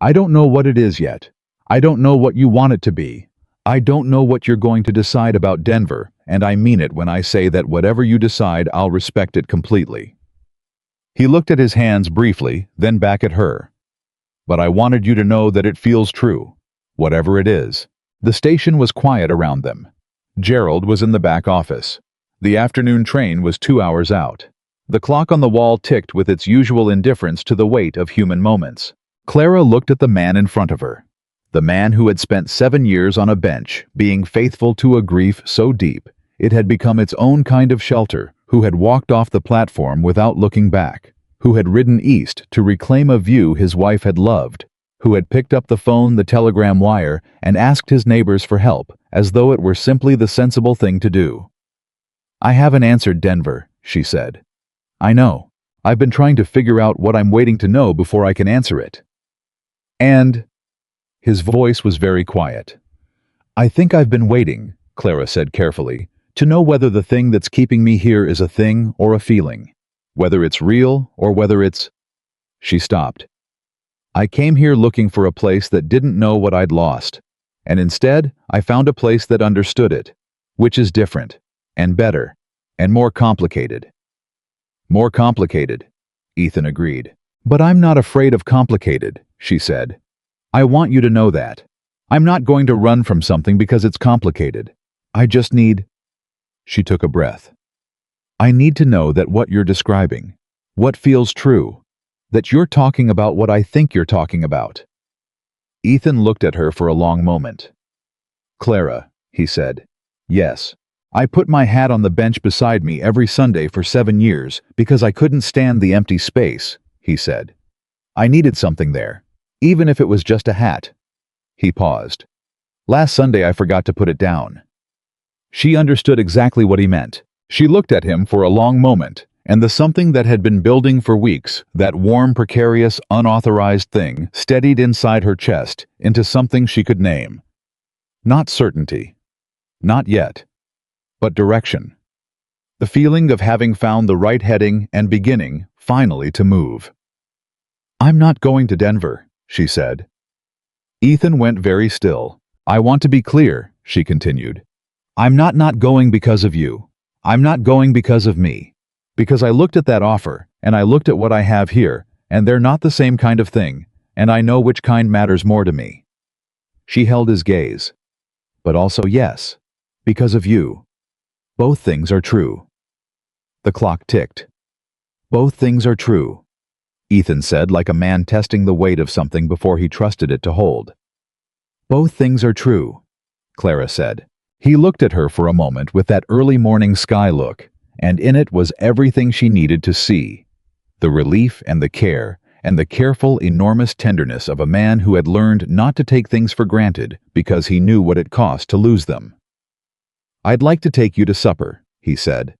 I don't know what it is yet. I don't know what you want it to be. I don't know what you're going to decide about Denver, and I mean it when I say that whatever you decide, I'll respect it completely. He looked at his hands briefly, then back at her. But I wanted you to know that it feels true, whatever it is. The station was quiet around them. Gerald was in the back office. The afternoon train was 2 hours out. The clock on the wall ticked with its usual indifference to the weight of human moments. Clara looked at the man in front of her. The man who had spent 7 years on a bench, being faithful to a grief so deep, it had become its own kind of shelter, who had walked off the platform without looking back, who had ridden east to reclaim a view his wife had loved, who had picked up the phone, the telegram wire, and asked his neighbors for help, as though it were simply the sensible thing to do. I haven't answered Denver, she said. I know. I've been trying to figure out what I'm waiting to know before I can answer it. And... His voice was very quiet. I think I've been waiting, Clara said carefully, to know whether the thing that's keeping me here is a thing or a feeling, whether it's real or whether it's... She stopped. I came here looking for a place that didn't know what I'd lost, and instead I found a place that understood it, which is different, and better, and more complicated. More complicated, Ethan agreed. But I'm not afraid of complicated, she said. I want you to know that. I'm not going to run from something because it's complicated. I just need... She took a breath. I need to know that what you're describing, what feels true, that you're talking about what I think you're talking about. Ethan looked at her for a long moment. Clara, he said. Yes. I put my hat on the bench beside me every Sunday for 7 years because I couldn't stand the empty space, he said. I needed something there. Even if it was just a hat. He paused. Last Sunday I forgot to put it down. She understood exactly what he meant. She looked at him for a long moment, and the something that had been building for weeks, that warm, precarious, unauthorized thing, steadied inside her chest into something she could name. Not certainty. Not yet. But direction. The feeling of having found the right heading and beginning, finally, to move. I'm not going to Denver, she said. Ethan went very still. I want to be clear, she continued. I'm not going because of you. I'm not going because of me. Because I looked at that offer, and I looked at what I have here, and they're not the same kind of thing, and I know which kind matters more to me. She held his gaze. But also yes, because of you. Both things are true. The clock ticked. Both things are true, Ethan said, like a man testing the weight of something before he trusted it to hold. Both things are true, Clara said. He looked at her for a moment with that early morning sky look, and in it was everything she needed to see. The relief and the care, and the careful, enormous tenderness of a man who had learned not to take things for granted because he knew what it cost to lose them. I'd like to take you to supper, he said.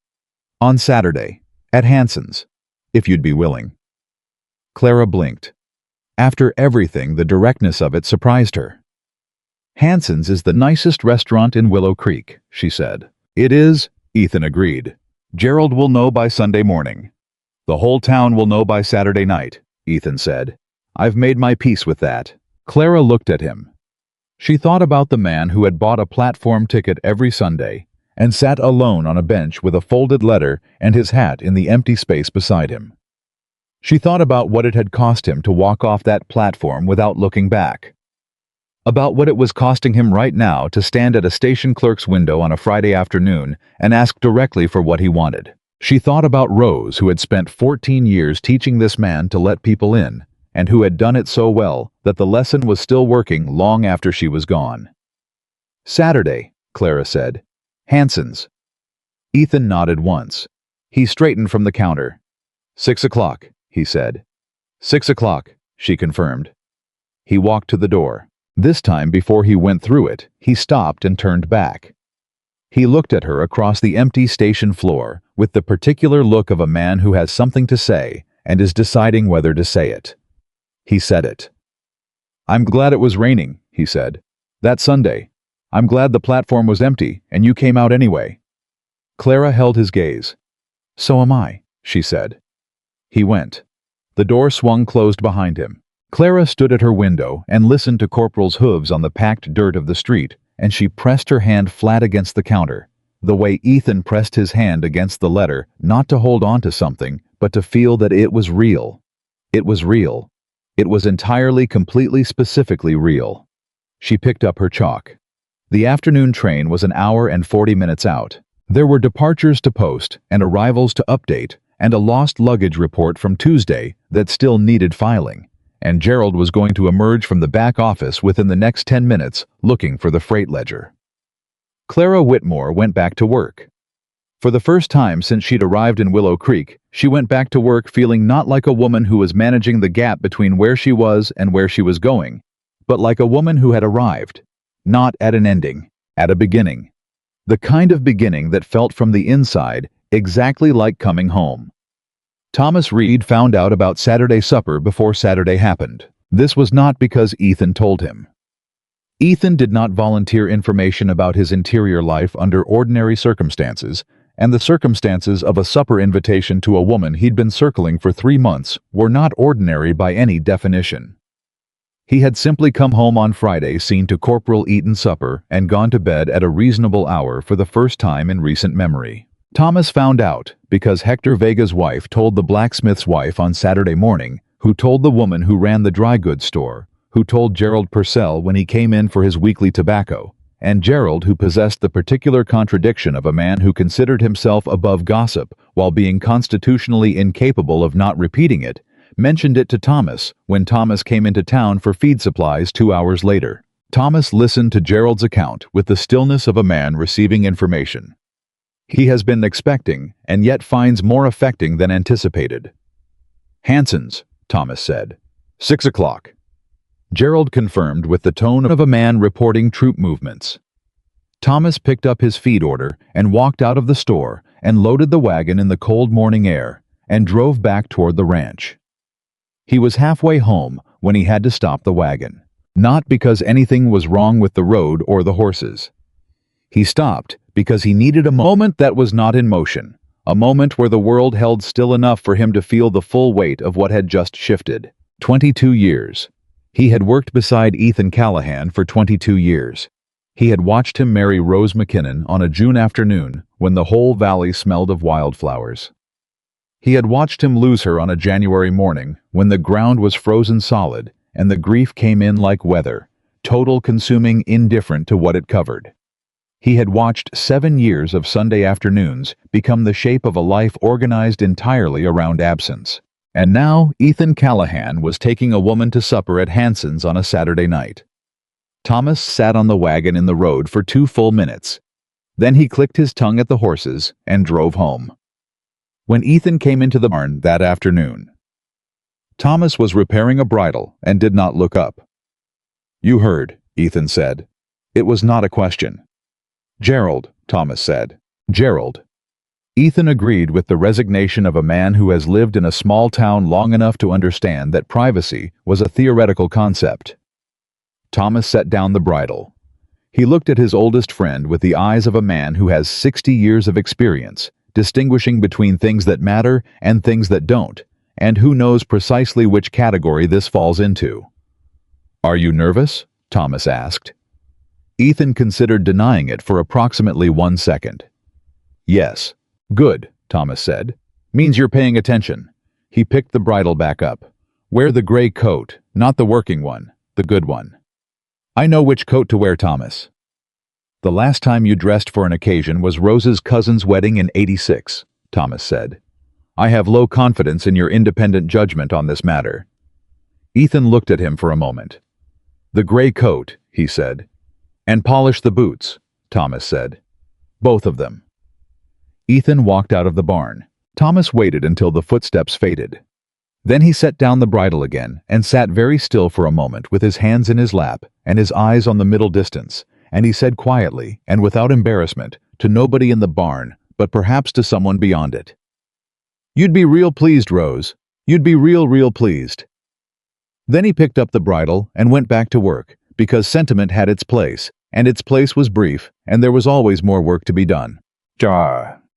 On Saturday, at Hanson's, if you'd be willing. Clara blinked. After everything, the directness of it surprised her. Hanson's is the nicest restaurant in Willow Creek, she said. It is, Ethan agreed. Gerald will know by Sunday morning. The whole town will know by Saturday night, Ethan said. I've made my peace with that. Clara looked at him. She thought about the man who had bought a platform ticket every Sunday and sat alone on a bench with a folded letter and his hat in the empty space beside him. She thought about what it had cost him to walk off that platform without looking back. About what it was costing him right now to stand at a station clerk's window on a Friday afternoon and ask directly for what he wanted. She thought about Rose, who had spent 14 years teaching this man to let people in, and who had done it so well that the lesson was still working long after she was gone. Saturday, Clara said. Hanson's. Ethan nodded once. He straightened from the counter. 6 o'clock, he said. 6 o'clock, she confirmed. He walked to the door. This time, before he went through it, he stopped and turned back. He looked at her across the empty station floor with the particular look of a man who has something to say and is deciding whether to say it. He said it. "I'm glad it was raining," he said. "That Sunday. I'm glad the platform was empty and you came out anyway." Clara held his gaze. "So am I," she said. He went. The door swung closed behind him. Clara stood at her window and listened to Corporal's hooves on the packed dirt of the street, and she pressed her hand flat against the counter, the way Ethan pressed his hand against the letter, not to hold on to something, but to feel that it was real. It was real. It was entirely, completely, specifically real. She picked up her chalk. The afternoon train was an hour and 40 minutes out. There were departures to post and arrivals to update, and a lost luggage report from Tuesday that still needed filing, and Gerald was going to emerge from the back office within the next 10 minutes looking for the freight ledger. Clara Whitmore went back to work. For the first time since she'd arrived in Willow Creek, she went back to work feeling not like a woman who was managing the gap between where she was and where she was going, but like a woman who had arrived, not at an ending, at a beginning. The kind of beginning that felt from the inside exactly like coming home. Thomas Reed found out about Saturday supper before Saturday happened. This was not because Ethan told him. Ethan did not volunteer information about his interior life under ordinary circumstances, and the circumstances of a supper invitation to a woman he'd been circling for 3 months were not ordinary by any definition. He had simply come home on Friday, seen to Corporal eaten supper, and gone to bed at a reasonable hour for the first time in recent memory. Thomas found out because Hector Vega's wife told the blacksmith's wife on Saturday morning, who told the woman who ran the dry goods store, who told Gerald Purcell when he came in for his weekly tobacco, and Gerald, who possessed the particular contradiction of a man who considered himself above gossip while being constitutionally incapable of not repeating it, mentioned it to Thomas when Thomas came into town for feed supplies 2 hours later. Thomas listened to Gerald's account with the stillness of a man receiving information he has been expecting and yet finds more affecting than anticipated. "Hanson's," Thomas said. 6 o'clock. Gerald confirmed with the tone of a man reporting troop movements. Thomas picked up his feed order and walked out of the store and loaded the wagon in the cold morning air and drove back toward the ranch. He was halfway home when he had to stop the wagon, not because anything was wrong with the road or the horses. He stopped because he needed a moment that was not in motion, a moment where the world held still enough for him to feel the full weight of what had just shifted. 22 years. He had worked beside Ethan Callahan for 22 years. He had watched him marry Rose McKinnon on a June afternoon when the whole valley smelled of wildflowers. He had watched him lose her on a January morning when the ground was frozen solid and the grief came in like weather, total, consuming, indifferent to what it covered. He had watched 7 years of Sunday afternoons become the shape of a life organized entirely around absence. And now Ethan Callahan was taking a woman to supper at Hanson's on a Saturday night. Thomas sat on the wagon in the road for 2 full minutes. Then he clicked his tongue at the horses and drove home. When Ethan came into the barn that afternoon, Thomas was repairing a bridle and did not look up. "You heard," Ethan said. It was not a question. "Gerald," Thomas said. "Gerald." Ethan agreed with the resignation of a man who has lived in a small town long enough to understand that privacy was a theoretical concept. Thomas set down the bridle. He looked at his oldest friend with the eyes of a man who has 60 years of experience, distinguishing between things that matter and things that don't, and who knows precisely which category this falls into. "Are you nervous?" Thomas asked. Ethan considered denying it for approximately 1 second. "Yes." "Good," Thomas said. "Means you're paying attention." He picked the bridle back up. "Wear the gray coat, not the working one, the good one." "I know which coat to wear, Thomas." "The last time you dressed for an occasion was Rose's cousin's wedding in '86, Thomas said. "I have low confidence in your independent judgment on this matter." Ethan looked at him for a moment. "The gray coat," he said. "And polish the boots," Thomas said. "Both of them." Ethan walked out of the barn. Thomas waited until the footsteps faded. Then he set down the bridle again and sat very still for a moment with his hands in his lap and his eyes on the middle distance, and he said quietly and without embarrassment, to nobody in the barn, but perhaps to someone beyond it, "You'd be real pleased, Rose. You'd be real pleased." Then he picked up the bridle and went back to work, because sentiment had its place, and its place was brief, and there was always more work to be done.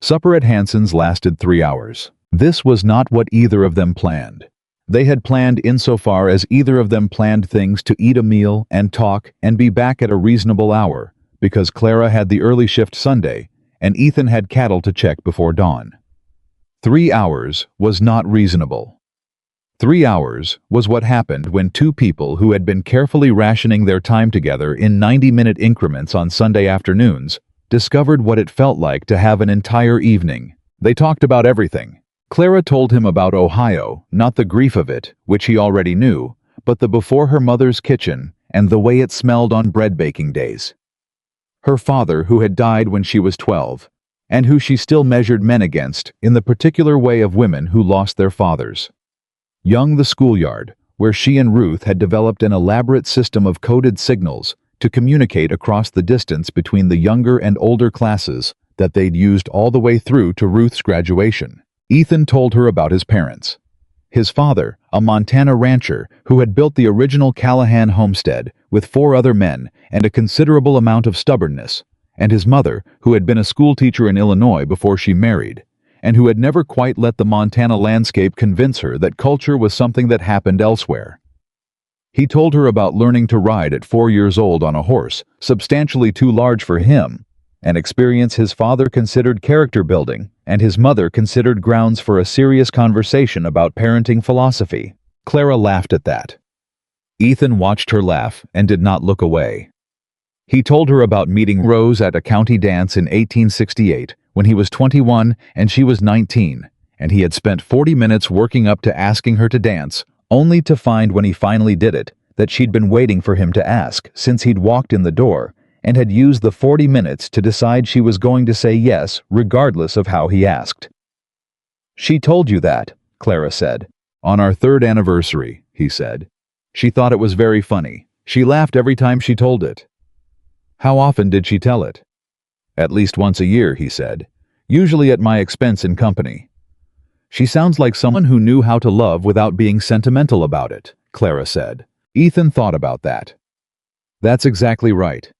Supper at Hanson's lasted 3 hours. This was not what either of them planned. They had planned insofar as either of them planned things to eat a meal and talk and be back at a reasonable hour, because Clara had the early shift Sunday, and Ethan had cattle to check before dawn. 3 hours was not reasonable. 3 hours was what happened when two people who had been carefully rationing their time together in 90-minute increments on Sunday afternoons discovered what it felt like to have an entire evening. They talked about everything. Clara told him about Ohio, not the grief of it, which he already knew, but the before her mother's kitchen and the way it smelled on bread-baking days. Her father, who had died when she was 12, and who she still measured men against in the particular way of women who lost their fathers. Young, the schoolyard, where she and Ruth had developed an elaborate system of coded signals to communicate across the distance between the younger and older classes that they'd used all the way through to Ruth's graduation. Ethan told her about his parents. His father, a Montana rancher who had built the original Callahan homestead with 4 other men and a considerable amount of stubbornness, and his mother, who had been a schoolteacher in Illinois before she married, and who had never quite let the Montana landscape convince her that culture was something that happened elsewhere. He told her about learning to ride at 4 years old on a horse, substantially too large for him, an experience his father considered character building and his mother considered grounds for a serious conversation about parenting philosophy. Clara laughed at that. Ethan watched her laugh and did not look away. He told her about meeting Rose at a county dance in 1868 when he was 21 and she was 19, and he had spent 40 minutes working up to asking her to dance, only to find when he finally did it that she'd been waiting for him to ask since he'd walked in the door, and had used the 40 minutes to decide she was going to say yes regardless of how he asked. "She told you that," Clara said. "On our 3rd anniversary," he said. "She thought it was very funny. She laughed every time she told it." "How often did she tell it?" "At least once a year," he said. "Usually at my expense in company." "She sounds like someone who knew how to love without being sentimental about it," Clara said. Ethan thought about that. "That's exactly right.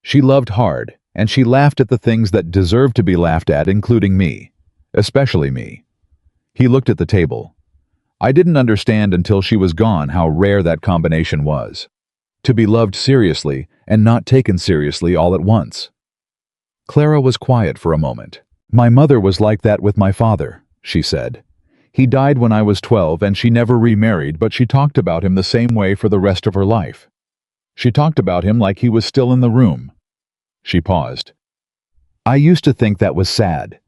She loved hard, and she laughed at the things that deserved to be laughed at, including me. Especially me." He looked at the table. "I didn't understand until she was gone how rare that combination was. To be loved seriously and not taken seriously all at once." Clara was quiet for a moment. "My mother was like that with my father," she said. "He died when I was 12 and she never remarried, but she talked about him the same way for the rest of her life. She talked about him like he was still in the room." She paused. "I used to think that was sad,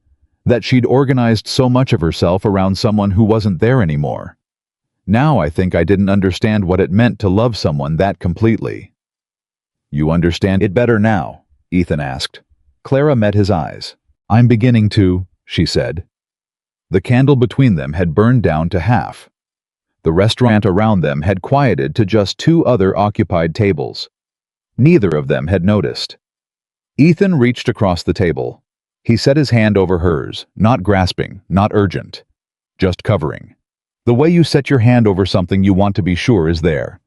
that she'd organized so much of herself around someone who wasn't there anymore. Now I think I didn't understand what it meant to love someone that completely." "You understand it better now?" Ethan asked. Clara met his eyes. "I'm beginning to," she said. The candle between them had burned down to half. The restaurant around them had quieted to just 2 other occupied tables. Neither of them had noticed. Ethan reached across the table. He set his hand over hers, not grasping, not urgent, just covering. The way you set your hand over something you want to be sure is there.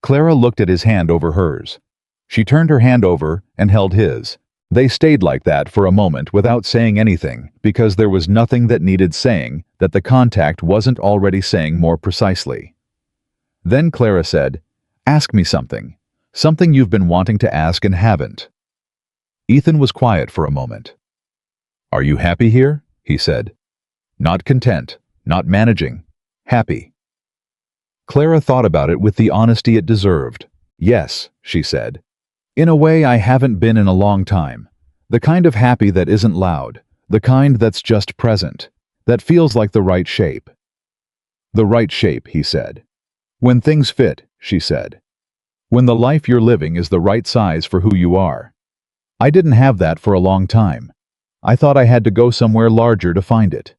Clara looked at his hand over hers. She turned her hand over and held his. They stayed like that for a moment without saying anything, because there was nothing that needed saying that the contact wasn't already saying more precisely. Then Clara said, "Ask me something. Something you've been wanting to ask and haven't." Ethan was quiet for a moment. "Are you happy here?" he said. "Not content, not managing, happy." Clara thought about it with the honesty it deserved. "Yes," she said. "In a way I haven't been in a long time. The kind of happy that isn't loud, the kind that's just present, that feels like the right shape." "The right shape," he said. "When things fit," she said. "When the life you're living is the right size for who you are. I didn't have that for a long time. I thought I had to go somewhere larger to find it."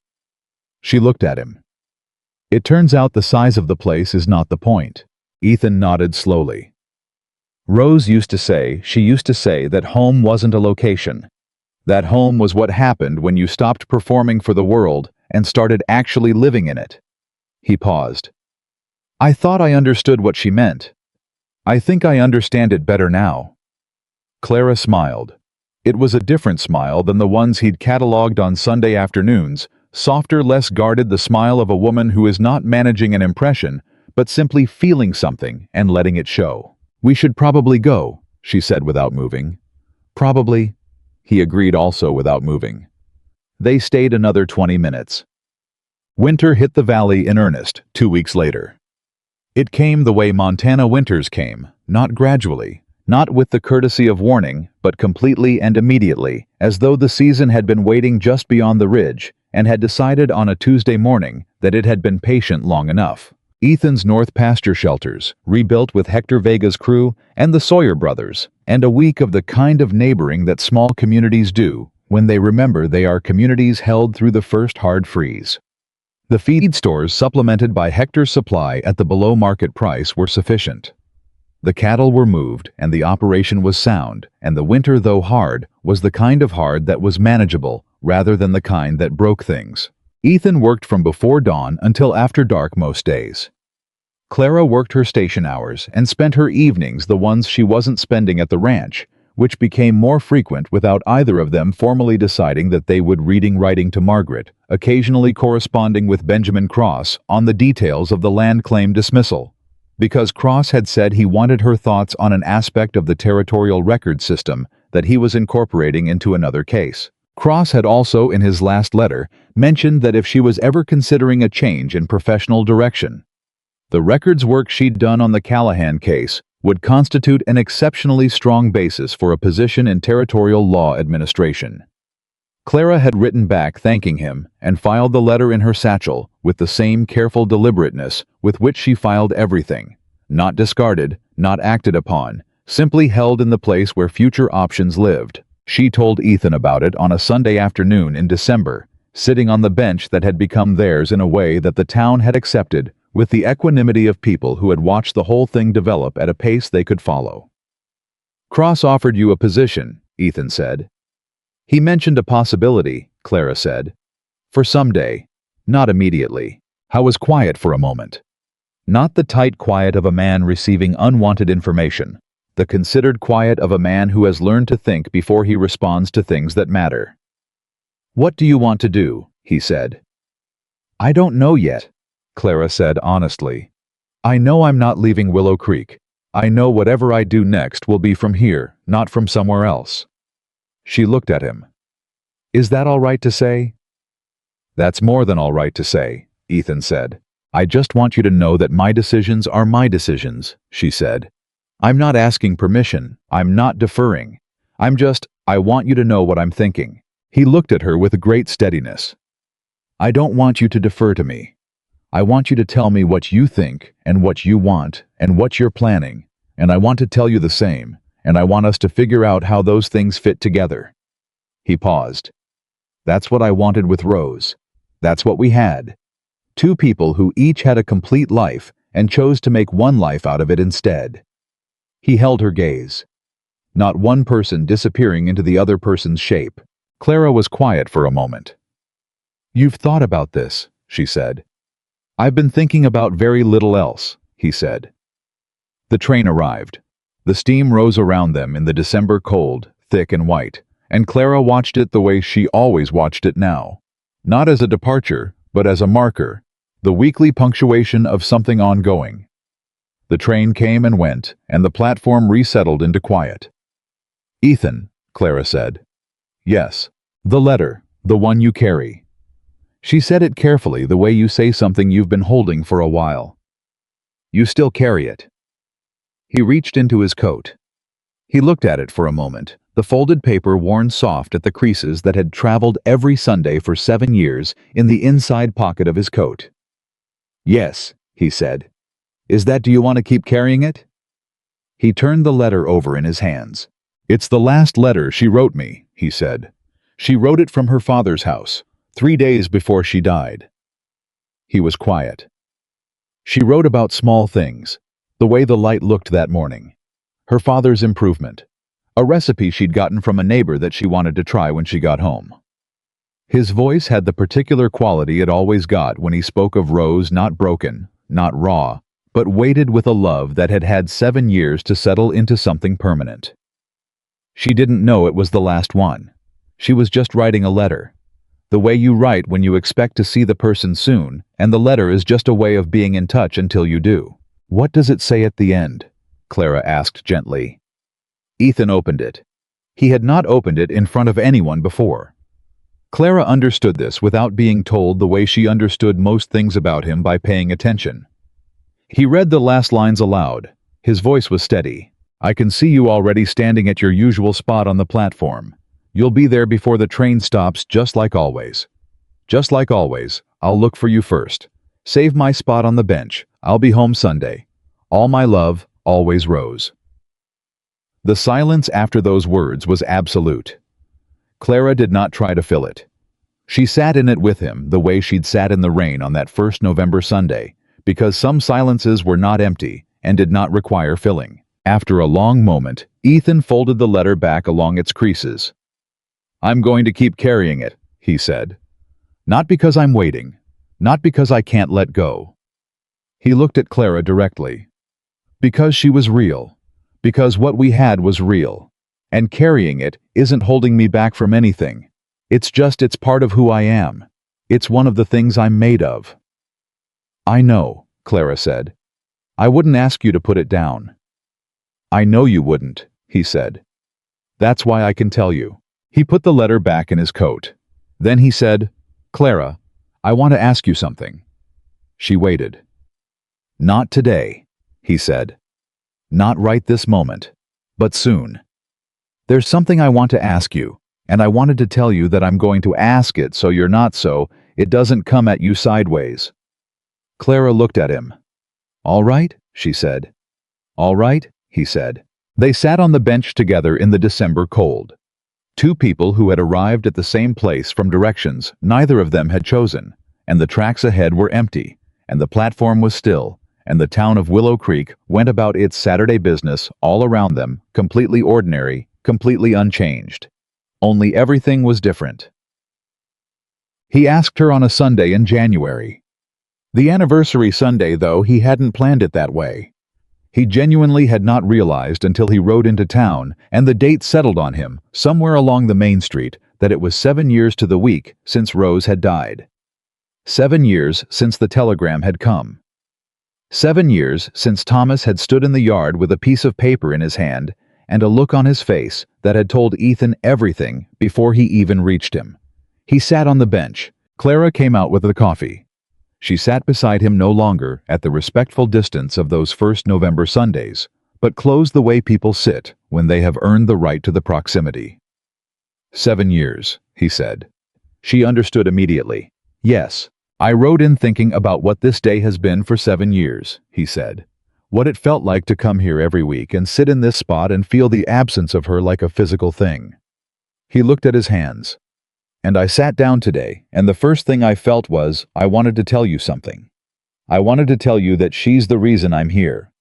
She looked at him. It turns out the size of the place is not the point. Ethan nodded slowly. Rose used to say that home wasn't a location. That home was what happened when you stopped performing for the world and started actually living in it. He paused. I thought I understood what she meant. I think I understand it better now. Clara smiled. It was a different smile than the ones he'd catalogued on Sunday afternoons, softer, less guarded, the smile of a woman who is not managing an impression, but simply feeling something and letting it show. We should probably go, she said without moving. Probably, he agreed also without moving. They stayed another 20 minutes. Winter hit the valley in earnest 2 weeks later. It came the way Montana winters came, not gradually, not with the courtesy of warning, but completely and immediately, as though the season had been waiting just beyond the ridge and had decided on a Tuesday morning that it had been patient long enough. Ethan's North Pasture shelters, rebuilt with Hector Vega's crew and the Sawyer brothers, and a week of the kind of neighboring that small communities do when they remember they are communities held through the first hard freeze. The feed stores supplemented by Hector's supply at the below-market price were sufficient. The cattle were moved and the operation was sound, and the winter, though hard, was the kind of hard that was manageable rather than the kind that broke things. Ethan worked from before dawn until after dark most days. Clara worked her station hours and spent her evenings, the ones she wasn't spending at the ranch, which became more frequent without either of them formally deciding that they would writing to Margaret, occasionally corresponding with Benjamin Cross on the details of the land claim dismissal. Because Cross had said he wanted her thoughts on an aspect of the territorial record system that he was incorporating into another case. Cross had also, in his last letter, mentioned that if she was ever considering a change in professional direction, the records work she'd done on the Callahan case would constitute an exceptionally strong basis for a position in territorial law administration. Clara had written back thanking him and filed the letter in her satchel with the same careful deliberateness with which she filed everything, not discarded, not acted upon, simply held in the place where future options lived. She told Ethan about it on a Sunday afternoon in December, sitting on the bench that had become theirs in a way that the town had accepted, with the equanimity of people who had watched the whole thing develop at a pace they could follow. Cross offered you a position, Ethan said. He mentioned a possibility, Clara said. For someday, not immediately. I was quiet for a moment. Not the tight quiet of a man receiving unwanted information, the considered quiet of a man who has learned to think before he responds to things that matter. What do you want to do? He said. I don't know yet, Clara said honestly. I know I'm not leaving Willow Creek. I know whatever I do next will be from here, not from somewhere else. She looked at him. Is that all right to say? That's more than all right to say, Ethan said. I just want you to know that my decisions are my decisions, she said. I'm not asking permission. I'm not deferring. I want you to know what I'm thinking. He looked at her with a great steadiness. I don't want you to defer to me. I want you to tell me what you think and what you want and what you're planning, and I want to tell you the same, and I want us to figure out how those things fit together. He paused. That's what I wanted with Rose. That's what we had. Two people who each had a complete life and chose to make one life out of it instead. He held her gaze. Not one person disappearing into the other person's shape. Clara was quiet for a moment. You've thought about this, she said. I've been thinking about very little else, he said. The train arrived. The steam rose around them in the December cold, thick and white, and Clara watched it the way she always watched it now. Not as a departure, but as a marker, the weekly punctuation of something ongoing. The train came and went, and the platform resettled into quiet. Ethan, Clara said. Yes, the letter, the one you carry. She said it carefully, the way you say something you've been holding for a while. You still carry it. He reached into his coat. He looked at it for a moment, the folded paper worn soft at the creases that had traveled every Sunday for 7 years in the inside pocket of his coat. Yes, he said. Do you want to keep carrying it? He turned the letter over in his hands. It's the last letter she wrote me, he said. She wrote it from her father's house, 3 days before she died. He was quiet. She wrote about small things, the way the light looked that morning, her father's improvement, a recipe she'd gotten from a neighbor that she wanted to try when she got home. His voice had the particular quality it always got when he spoke of Rose, not broken, not raw, but weighted with a love that had had 7 years to settle into something permanent. She didn't know it was the last one. She was just writing a letter. The way you write when you expect to see the person soon, and the letter is just a way of being in touch until you do. "What does it say at the end?" Clara asked gently. Ethan opened it. He had not opened it in front of anyone before. Clara understood this without being told, the way she understood most things about him by paying attention. He read the last lines aloud. His voice was steady. "I can see you already standing at your usual spot on the platform. You'll be there before the train stops, just like always. Just like always, I'll look for you first. Save my spot on the bench. I'll be home Sunday. All my love, always Rose." The silence after those words was absolute. Clara did not try to fill it. She sat in it with him the way she'd sat in the rain on that first November Sunday, because some silences were not empty and did not require filling. After a long moment, Ethan folded the letter back along its creases. "I'm going to keep carrying it," he said. "Not because I'm waiting, not because I can't let go." He looked at Clara directly. "Because she was real. Because what we had was real. And carrying it isn't holding me back from anything. It's part of who I am. It's one of the things I'm made of." "I know," Clara said. "I wouldn't ask you to put it down." "I know you wouldn't," he said. "That's why I can tell you." He put the letter back in his coat. Then he said, "Clara, I want to ask you something." She waited. "Not today," he said. "Not right this moment, but soon. There's something I want to ask you, and I wanted to tell you that I'm going to ask it so it doesn't come at you sideways." Clara looked at him. "All right," she said. "All right," he said. They sat on the bench together in the December cold. Two people who had arrived at the same place from directions neither of them had chosen, and the tracks ahead were empty, and the platform was still, and the town of Willow Creek went about its Saturday business all around them, completely ordinary, completely unchanged. Only everything was different. He asked her on a Sunday in January. The anniversary Sunday, though, he hadn't planned it that way. He genuinely had not realized until he rode into town and the date settled on him, somewhere along the main street, that it was 7 years to the week since Rose had died. 7 years since the telegram had come. 7 years since Thomas had stood in the yard with a piece of paper in his hand and a look on his face that had told Ethan everything before he even reached him. He sat on the bench. Clara came out with the coffee. She sat beside him no longer at the respectful distance of those first November Sundays, but close the way people sit when they have earned the right to the proximity. 7 years, he said. She understood immediately. "Yes, I rode in thinking about what this day has been for 7 years, he said. What it felt like to come here every week and sit in this spot and feel the absence of her like a physical thing." He looked at his hands. "And I sat down today, and the first thing I felt was, I wanted to tell you something. I wanted to tell you that she's the reason I'm here.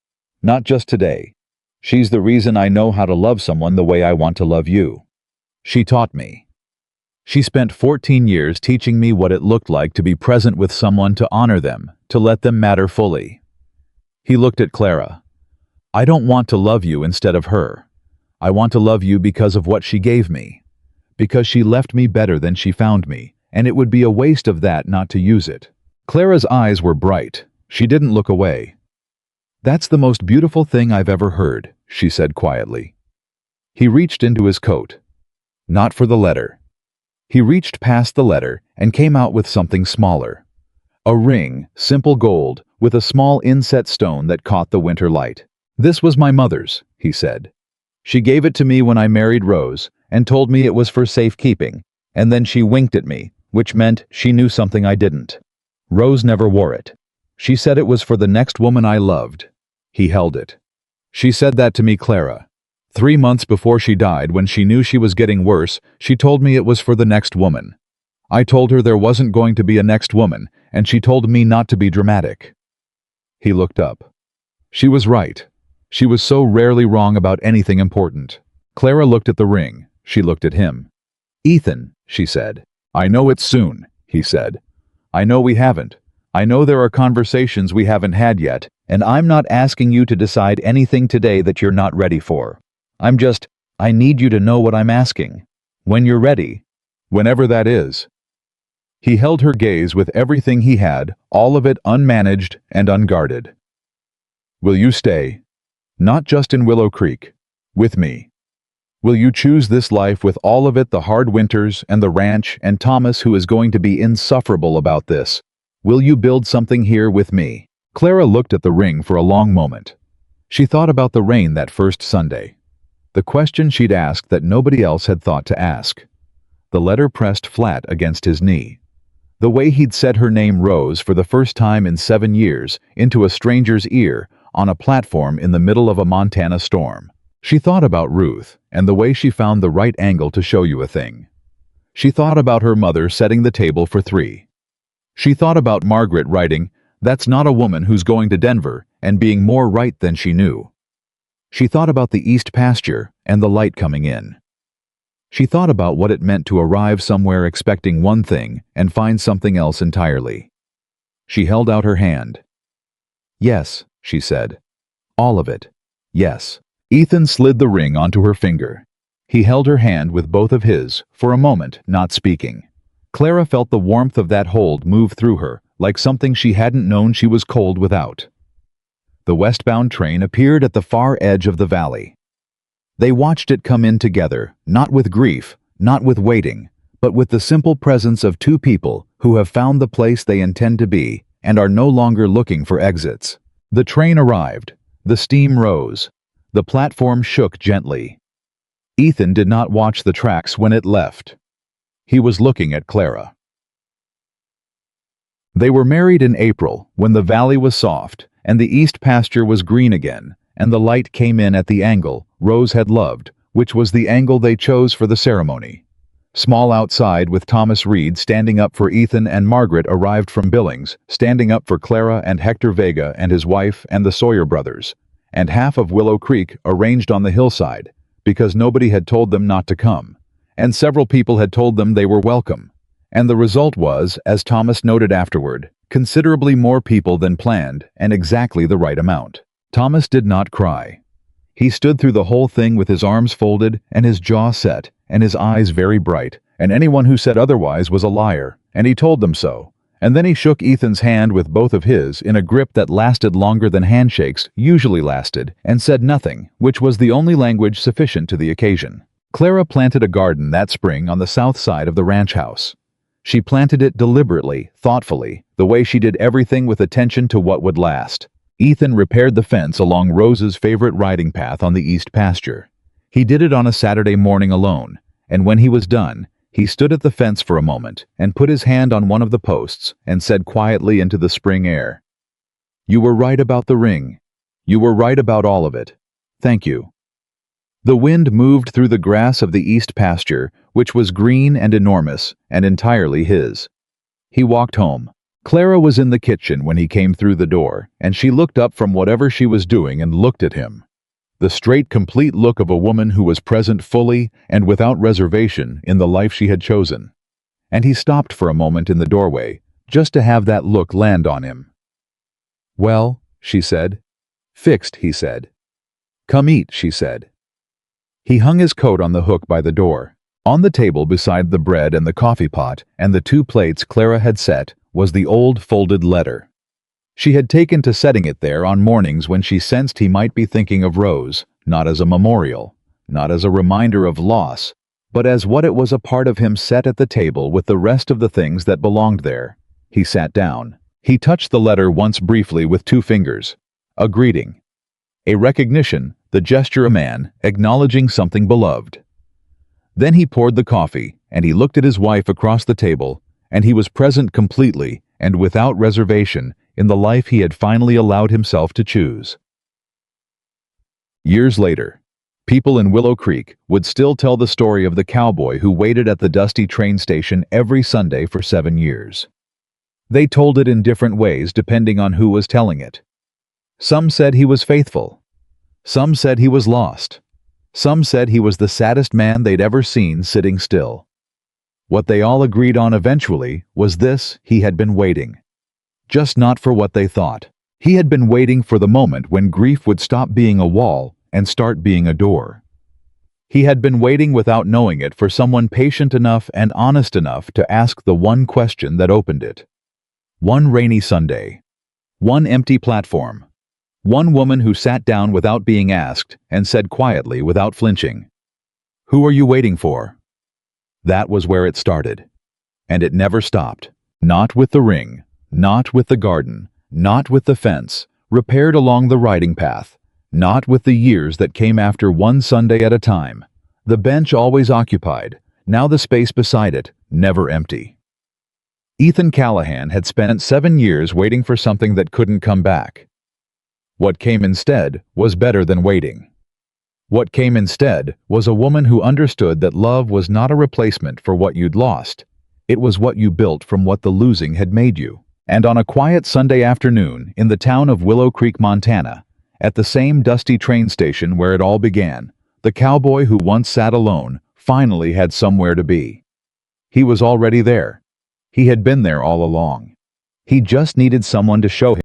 Not just today. She's the reason I know how to love someone the way I want to love you. She taught me. She spent 14 years teaching me what it looked like to be present with someone, to honor them, to let them matter fully." He looked at Clara. "I don't want to love you instead of her. I want to love you because of what she gave me. Because she left me better than she found me, and it would be a waste of that not to use it." Clara's eyes were bright. She didn't look away. "That's the most beautiful thing I've ever heard," she said quietly. He reached into his coat. Not for the letter. He reached past the letter and came out with something smaller. A ring, simple gold, with a small inset stone that caught the winter light. "This was my mother's," he said. "She gave it to me when I married Rose, and told me it was for safekeeping, and then she winked at me, which meant she knew something I didn't. Rose never wore it. She said it was for the next woman I loved." He held it. "She said that to me, Clara. 3 months before she died, when she knew she was getting worse, she told me it was for the next woman. I told her there wasn't going to be a next woman, and she told me not to be dramatic." He looked up. She was right. She was so rarely wrong about anything important. Clara looked at the ring. She looked at him. "Ethan," she said. "I know it's soon," he said. "I know we haven't. I know there are conversations we haven't had yet, and I'm not asking you to decide anything today that you're not ready for. I need you to know what I'm asking. When you're ready. Whenever that is." He held her gaze with everything he had, all of it unmanaged and unguarded. "Will you stay? Not just in Willow Creek. With me. Will you choose this life with all of it, the hard winters and the ranch and Thomas, who is going to be insufferable about this? Will you build something here with me?" Clara looked at the ring for a long moment. She thought about the rain that first Sunday. The question she'd asked that nobody else had thought to ask. The letter pressed flat against his knee. The way he'd said her name rose for the first time in 7 years into a stranger's ear on a platform in the middle of a Montana storm. She thought about Ruth and the way she found the right angle to show you a thing. She thought about her mother setting the table for 3. She thought about Margaret writing, "That's not a woman who's going to Denver," and being more right than she knew. She thought about the east pasture and the light coming in. She thought about what it meant to arrive somewhere expecting one thing and find something else entirely. She held out her hand. "Yes," she said. "All of it. Yes." Ethan slid the ring onto her finger. He held her hand with both of his, for a moment, not speaking. Clara felt the warmth of that hold move through her, like something she hadn't known she was cold without. The westbound train appeared at the far edge of the valley. They watched it come in together, not with grief, not with waiting, but with the simple presence of 2 people who have found the place they intend to be and are no longer looking for exits. The train arrived. The steam rose. The platform shook gently. Ethan did not watch the tracks when it left. He was looking at Clara. They were married in April, when the valley was soft, and the east pasture was green again, and the light came in at the angle Rose had loved, which was the angle they chose for the ceremony. Small outside, with Thomas Reed standing up for Ethan, and Margaret arrived from Billings, standing up for Clara and Hector Vega and his wife and the Sawyer brothers, and half of Willow Creek arranged on the hillside, because nobody had told them not to come, and several people had told them they were welcome. And the result was, as Thomas noted afterward, considerably more people than planned, and exactly the right amount. Thomas did not cry. He stood through the whole thing with his arms folded and his jaw set and his eyes very bright, and anyone who said otherwise was a liar, and he told them so. And then he shook Ethan's hand with both of his in a grip that lasted longer than handshakes usually lasted, and said nothing, which was the only language sufficient to the occasion. Clara planted a garden that spring on the south side of the ranch house. She planted it deliberately, thoughtfully, the way she did everything with attention to what would last. Ethan repaired the fence along Rose's favorite riding path on the east pasture. He did it on a Saturday morning alone, and when he was done, he stood at the fence for a moment and put his hand on one of the posts and said quietly into the spring air, "You were right about the ring. You were right about all of it. Thank you." The wind moved through the grass of the east pasture, which was green and enormous and entirely his. He walked home. Clara was in the kitchen when he came through the door, and she looked up from whatever she was doing and looked at him. The straight, complete look of a woman who was present fully and without reservation in the life she had chosen. And he stopped for a moment in the doorway, just to have that look land on him. "Well," she said. "Fixed," he said. "Come eat," she said. He hung his coat on the hook by the door. On the table beside the bread and the coffee pot and the 2 plates Clara had set was the old folded letter. She had taken to setting it there on mornings when she sensed he might be thinking of Rose, not as a memorial, not as a reminder of loss, but as what it was, a part of him set at the table with the rest of the things that belonged there. He sat down. He touched the letter once briefly with 2 fingers. A greeting. A recognition, the gesture of a man acknowledging something beloved. Then he poured the coffee, and he looked at his wife across the table, and he was present completely and without reservation in the life he had finally allowed himself to choose. Years later, people in Willow Creek would still tell the story of the cowboy who waited at the dusty train station every Sunday for 7 years. They told it in different ways depending on who was telling it. Some said he was faithful. Some said he was lost. Some said he was the saddest man they'd ever seen sitting still. What they all agreed on eventually was this: he had been waiting. Just not for what they thought. He had been waiting for the moment when grief would stop being a wall and start being a door. He had been waiting without knowing it for someone patient enough and honest enough to ask the one question that opened it. One rainy Sunday. One empty platform. One woman who sat down without being asked and said quietly without flinching, "Who are you waiting for?" That was where it started. And it never stopped. Not with the ring, not with the garden, not with the fence, repaired along the riding path, not with the years that came after, one Sunday at a time. The bench always occupied, now the space beside it, never empty. Ethan Callahan had spent 7 years waiting for something that couldn't come back. What came instead was better than waiting. What came instead was a woman who understood that love was not a replacement for what you'd lost. It was what you built from what the losing had made you. And on a quiet Sunday afternoon in the town of Willow Creek, Montana, at the same dusty train station where it all began, the cowboy who once sat alone finally had somewhere to be. He was already there. He had been there all along. He just needed someone to show him.